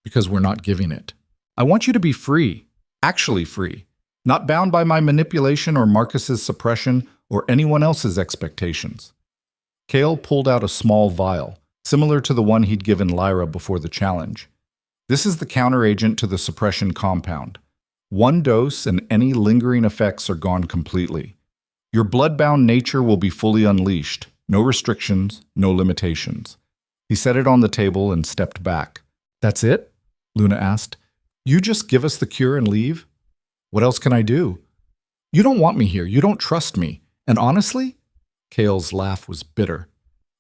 Because we're not giving it. I want you to be free. Actually free. Not bound by my manipulation or Marcus's suppression or anyone else's expectations. Kale pulled out a small vial, similar to the one he'd given Lyra before the challenge. This is the counteragent to the suppression compound. One dose and any lingering effects are gone completely. Your blood-bound nature will be fully unleashed. No restrictions, no limitations. He set it on the table and stepped back. That's it? Luna asked. You just give us the cure and leave? What else can I do? You don't want me here. You don't trust me. And honestly, Kale's laugh was bitter.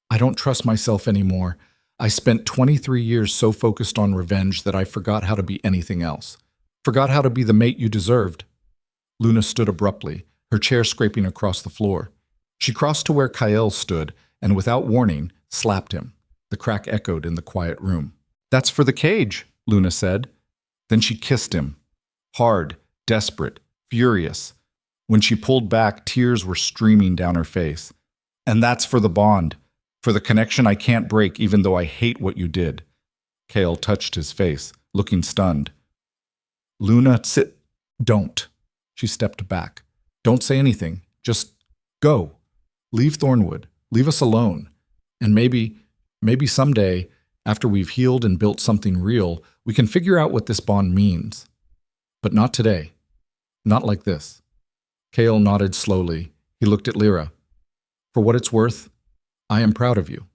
I don't trust myself anymore. I spent 23 years so focused on revenge that I forgot how to be anything else. Forgot how to be the mate you deserved. Luna stood abruptly, her chair scraping across the floor. She crossed to where Kyle stood and, without warning, slapped him. The crack echoed in the quiet room. That's for the cage, Luna said. Then she kissed him. Hard, desperate, furious. When she pulled back, tears were streaming down her face. And that's for the bond, for the connection I can't break even though I hate what you did. Kale touched his face, looking stunned. Luna, sit. Don't. She stepped back. Don't say anything. Just go. Leave Thornwood. Leave us alone. And maybe someday, after we've healed and built something real, we can figure out what this bond means. But not today. Not like this. Kale nodded slowly. He looked at Lyra. For what it's worth, I am proud of you,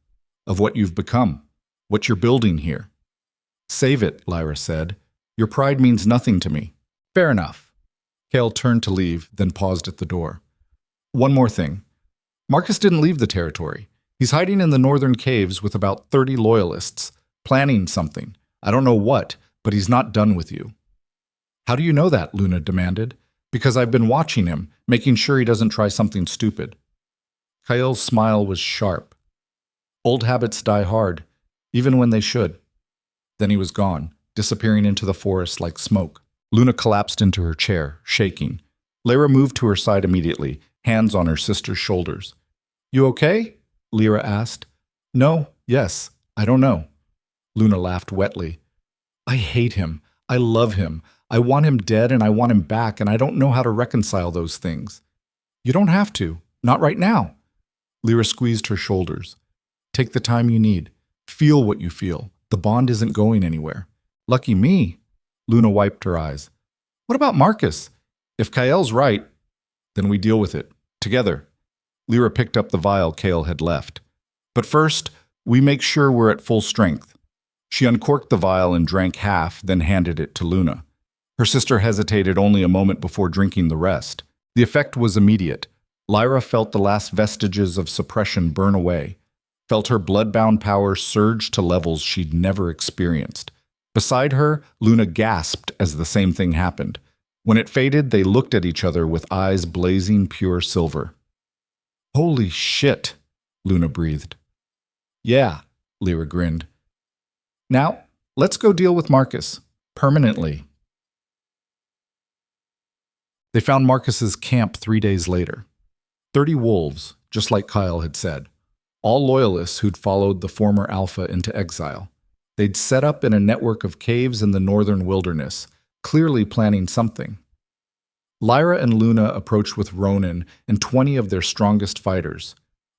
of what you've become, what you're building here. Save it, Lyra said. Your pride means nothing to me. Fair enough. Kale turned to leave, then paused at the door. One more thing. Marcus didn't leave the territory. He's hiding in the northern caves with about 30 loyalists, planning something. I don't know what, but he's not done with you. How do you know that? Luna demanded. Because I've been watching him, making sure he doesn't try something stupid. Kyle's smile was sharp. Old habits die hard, even when they should. Then he was gone, disappearing into the forest like smoke. Luna collapsed into her chair, shaking. Lyra moved to her side immediately, hands on her sister's shoulders. You okay? Lyra asked. No, yes, I don't know. Luna laughed wetly. I hate him. I love him. I want him dead and I want him back, and I don't know how to reconcile those things. You don't have to. Not right now. Lyra squeezed her shoulders. Take the time you need. Feel what you feel. The bond isn't going anywhere. Lucky me. Luna wiped her eyes. What about Marcus? If Kyle's right, then we deal with it. Together. Lyra picked up the vial Kale had left. But first, we make sure we're at full strength. She uncorked the vial and drank half, then handed it to Luna. Her sister hesitated only a moment before drinking the rest. The effect was immediate. Lyra felt the last vestiges of suppression burn away, felt her blood-bound power surge to levels she'd never experienced. Beside her, Luna gasped as the same thing happened. When it faded, they looked at each other with eyes blazing pure silver. Holy shit, Luna breathed. Yeah, Lyra grinned. Now, let's go deal with Marcus. Permanently. They found Marcus's camp 3 days later. 30 wolves, just like Kyle had said. All loyalists who'd followed the former Alpha into exile. They'd set up in a network of caves in the northern wilderness, clearly planning something. Lyra and Luna approached with Ronin and 20 of their strongest fighters.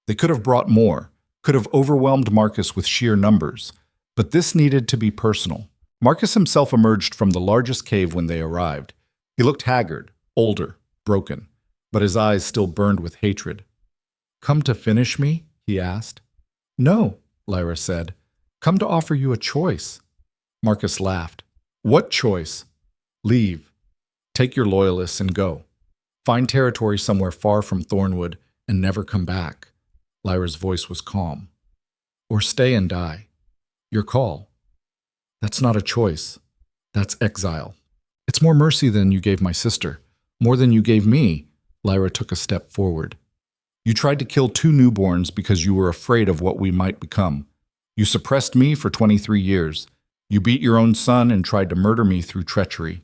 They could have brought more, could have overwhelmed Marcus with sheer numbers, but this needed to be personal. Marcus himself emerged from the largest cave when they arrived. He looked haggard, older, broken, but his eyes still burned with hatred. Come to finish me? He asked. No, Lyra said. "Come to offer you a choice." Marcus laughed. "What choice?" "Leave. Take your loyalists and go. Find territory somewhere far from Thornwood and never come back." Lyra's voice was calm. "Or stay and die. Your call." "That's not a choice. That's exile. It's more mercy than you gave my sister. More than you gave me." Lyra took a step forward. "You tried to kill 2 newborns because you were afraid of what we might become. You suppressed me for 23 years. You beat your own son and tried to murder me through treachery.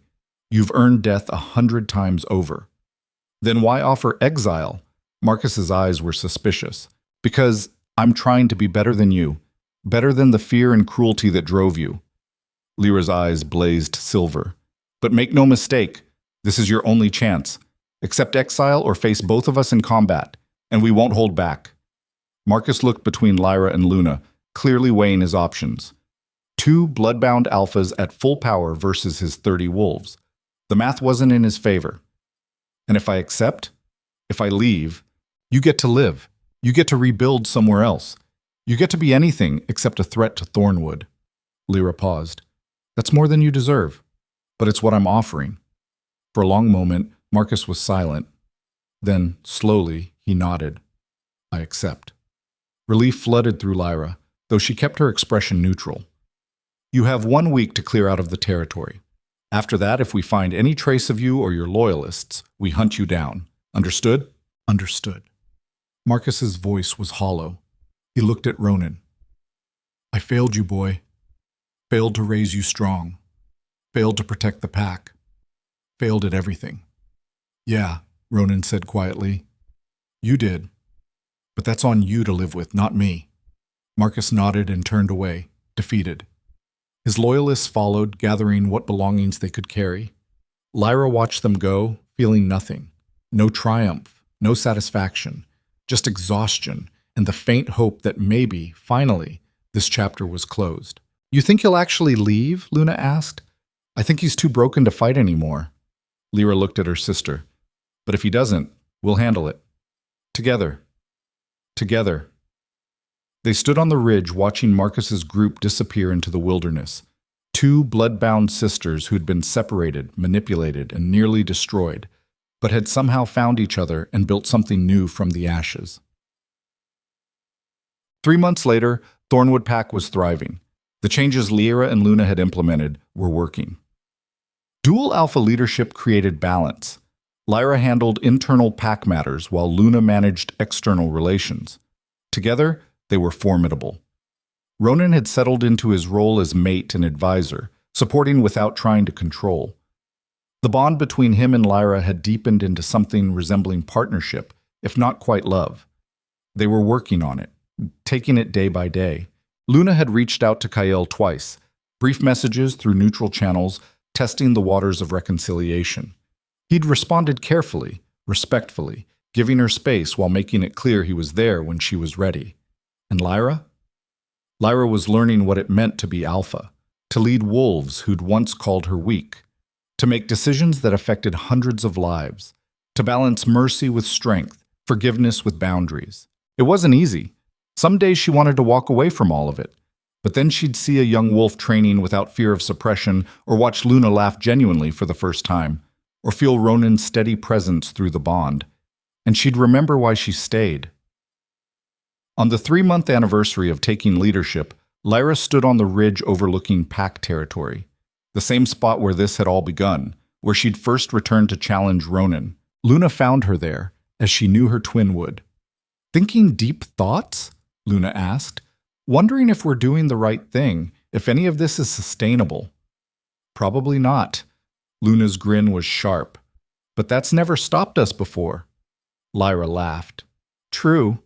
You've earned death 100 times over. Then why offer exile?" Marcus's eyes were suspicious. "Because I'm trying to be better than you, better than the fear and cruelty that drove you." Lyra's eyes blazed silver. "But make no mistake, this is your only chance. Accept exile or face both of us in combat, and we won't hold back." Marcus looked between Lyra and Luna, clearly weighing his options. 2 bloodbound alphas at full power versus his 30 wolves. The math wasn't in his favor. "And if I accept, if I leave, you get to live. You get to rebuild somewhere else. You get to be anything except a threat to Thornwood." Lyra paused. "That's more than you deserve, but it's what I'm offering." For a long moment, Marcus was silent. Then, slowly, he nodded. "I accept." Relief flooded through Lyra, though she kept her expression neutral. "You have 1 week to clear out of the territory. After that, if we find any trace of you or your loyalists, we hunt you down. Understood?" "Understood." Marcus's voice was hollow. He looked at Ronan. "I failed you, boy. Failed to raise you strong. Failed to protect the pack. Failed at everything." "Yeah," Ronan said quietly. "You did. But that's on you to live with, not me." Marcus nodded and turned away, defeated. His loyalists followed, gathering what belongings they could carry. Lyra watched them go, feeling nothing. No triumph, no satisfaction, just exhaustion and the faint hope that maybe, finally, this chapter was closed. "You think he'll actually leave?" Luna asked. "I think he's too broken to fight anymore." Lyra looked at her sister. "But if he doesn't, we'll handle it. Together. Together." They stood on the ridge watching Marcus's group disappear into the wilderness. 2 blood-bound sisters who'd been separated, manipulated, and nearly destroyed, but had somehow found each other and built something new from the ashes. 3 months later, Thornwood Pack was thriving. The changes Lyra and Luna had implemented were working. Dual alpha leadership created balance. Lyra handled internal pack matters while Luna managed external relations. Together, they were formidable. Ronan had settled into his role as mate and advisor, supporting without trying to control. The bond between him and Lyra had deepened into something resembling partnership, if not quite love. They were working on it, taking it day by day. Luna had reached out to Kael twice, brief messages through neutral channels, testing the waters of reconciliation. He'd responded carefully, respectfully, giving her space while making it clear he was there when she was ready. And Lyra? Lyra was learning what it meant to be alpha, to lead wolves who'd once called her weak, to make decisions that affected hundreds of lives, to balance mercy with strength, forgiveness with boundaries. It wasn't easy. Some days she wanted to walk away from all of it, but then she'd see a young wolf training without fear of suppression, or watch Luna laugh genuinely for the first time, or feel Ronan's steady presence through the bond. And she'd remember why she stayed. On the 3-month anniversary of taking leadership, Lyra stood on the ridge overlooking pack territory, the same spot where this had all begun, where she'd first returned to challenge Ronan. Luna found her there, as she knew her twin would. "Thinking deep thoughts?" Luna asked. "Wondering if we're doing the right thing, if any of this is sustainable." "Probably not." Luna's grin was sharp. "But that's never stopped us before." Lyra laughed. "True."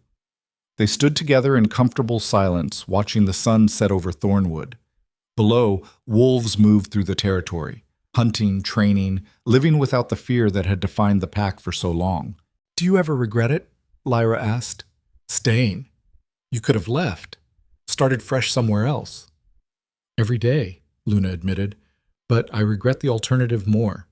They stood together in comfortable silence, watching the sun set over Thornwood. Below, wolves moved through the territory, hunting, training, living without the fear that had defined the pack for so long. "Do you ever regret it?" Lyra asked. "Staying. You could have left, started fresh somewhere else." "Every day," Luna admitted, "but I regret the alternative more.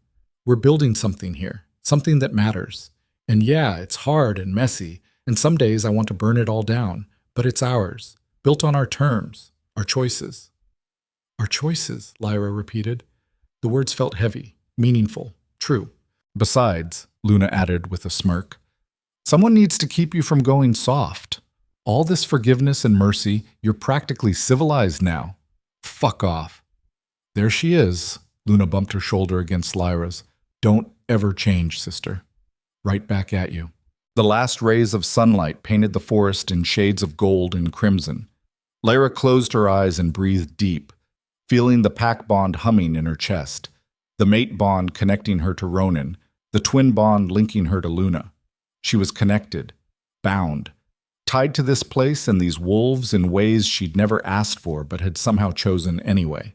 We're building something here, something that matters. And yeah, it's hard and messy, and some days I want to burn it all down, but it's ours. built on our terms, our choices. Our choices, Lyra repeated. The words felt heavy, meaningful, true. Besides, Luna added with a smirk, someone needs to keep you from going soft. All this forgiveness and mercy, you're practically civilized now. Fuck off. There she is. Luna bumped her shoulder against Lyra's. Don't ever change, sister. Right back at you. The last rays of sunlight painted the forest in shades of gold and crimson. Lyra closed her eyes and breathed deep, feeling the pack bond humming in her chest, the mate bond connecting her to Ronan, the twin bond linking her to Luna. She was connected, bound, tied to this place and these wolves in ways she'd never asked for but had somehow chosen anyway.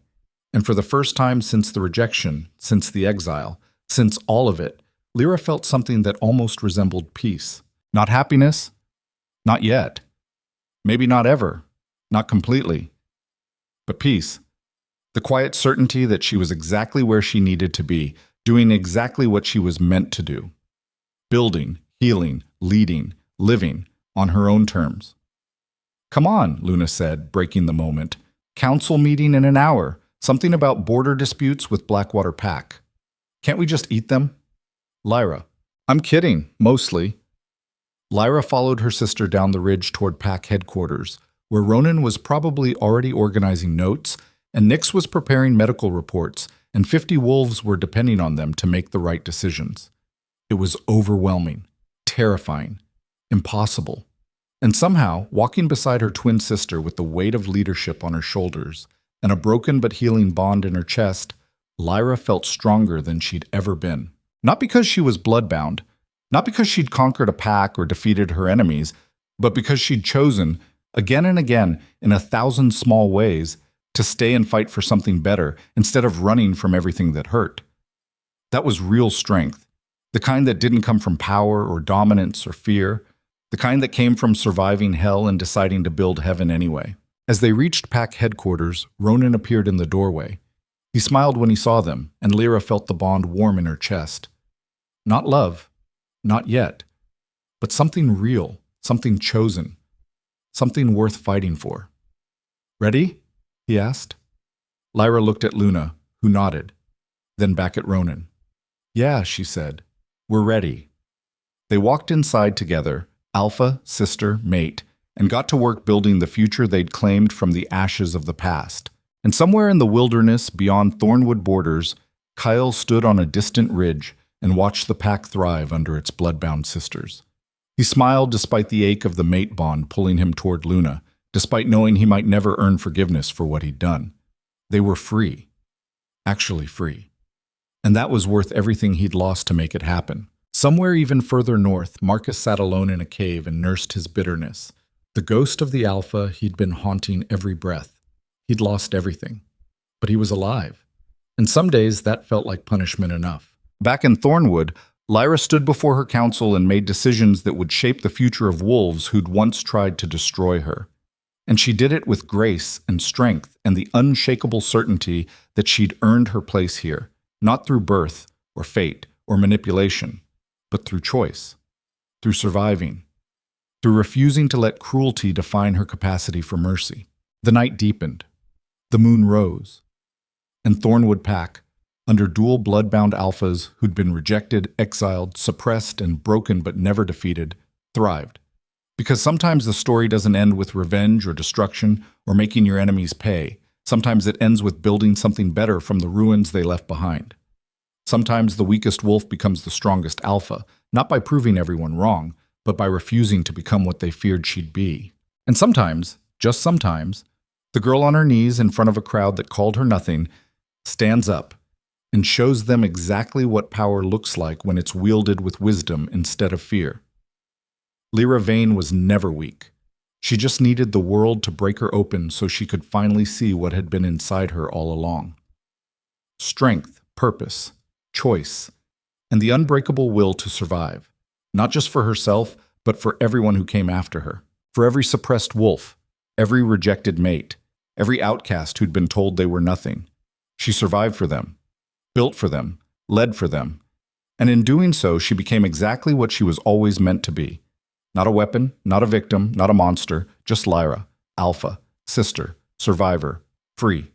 And for the first time since the rejection, since the exile, since all of it, Lyra felt something that almost resembled peace. Not happiness? Not yet. Maybe not ever. Not completely. But peace. The quiet certainty that she was exactly where she needed to be, doing exactly what she was meant to do. Building, healing, leading, living, on her own terms. Come on, Luna said, breaking the moment. Council meeting in an hour. Something about border disputes with Blackwater Pack. Can't we just eat them? Lyra. I'm kidding, mostly. Lyra followed her sister down the ridge toward Pack headquarters, where Ronan was probably already organizing notes, and Nyx was preparing medical reports, and 50 wolves were depending on them to make the right decisions. It was overwhelming, terrifying, impossible. And somehow, walking beside her twin sister with the weight of leadership on her shoulders and a broken but healing bond in her chest, Lyra felt stronger than she'd ever been. Not because she was bloodbound, not because she'd conquered a pack or defeated her enemies, but because she'd chosen, again and again, in 1,000 small ways, to stay and fight for something better instead of running from everything that hurt. That was real strength, the kind that didn't come from power or dominance or fear, the kind that came from surviving hell and deciding to build heaven anyway. As they reached Pack headquarters, Ronan appeared in the doorway. He smiled when he saw them, and Lyra felt the bond warm in her chest. Not love, not yet, but something real, something chosen, something worth fighting for. Ready? He asked. Lyra looked at Luna, who nodded, then back at Ronan. Yeah, she said. We're ready. They walked inside together, alpha, sister, mate, and got to work building the future they'd claimed from the ashes of the past. And somewhere in the wilderness beyond Thornwood borders, Kyle stood on a distant ridge and watched the pack thrive under its bloodbound sisters. He smiled despite the ache of the mate bond pulling him toward Luna, despite knowing he might never earn forgiveness for what he'd done. They were free. Actually free. And that was worth everything he'd lost to make it happen. Somewhere even further north, Marcus sat alone in a cave and nursed his bitterness. The ghost of the Alpha he'd been haunting every breath. He'd lost everything. But he was alive. And some days that felt like punishment enough. Back in Thornwood, Lyra stood before her council and made decisions that would shape the future of wolves who'd once tried to destroy her. And she did it with grace and strength and the unshakable certainty that she'd earned her place here, not through birth or fate or manipulation, but through choice, through surviving, through refusing to let cruelty define her capacity for mercy. The night deepened. The moon rose. And Thornwood Pack, under dual bloodbound alphas who'd been rejected, exiled, suppressed, and broken but never defeated, thrived. Because sometimes the story doesn't end with revenge or destruction or making your enemies pay. Sometimes it ends with building something better from the ruins they left behind. Sometimes the weakest wolf becomes the strongest alpha, not by proving everyone wrong, but by refusing to become what they feared she'd be. And sometimes, just sometimes, the girl on her knees in front of a crowd that called her nothing stands up and shows them exactly what power looks like when it's wielded with wisdom instead of fear. Lyra Vane was never weak. She just needed the world to break her open so she could finally see what had been inside her all along. Strength, purpose, choice, and the unbreakable will to survive, not just for herself, but for everyone who came after her, for every suppressed wolf, every rejected mate, every outcast who'd been told they were nothing. She survived for them, built for them, led for them, and in doing so, she became exactly what she was always meant to be. Not a weapon, not a victim, not a monster, just Lyra, Alpha, sister, survivor, free.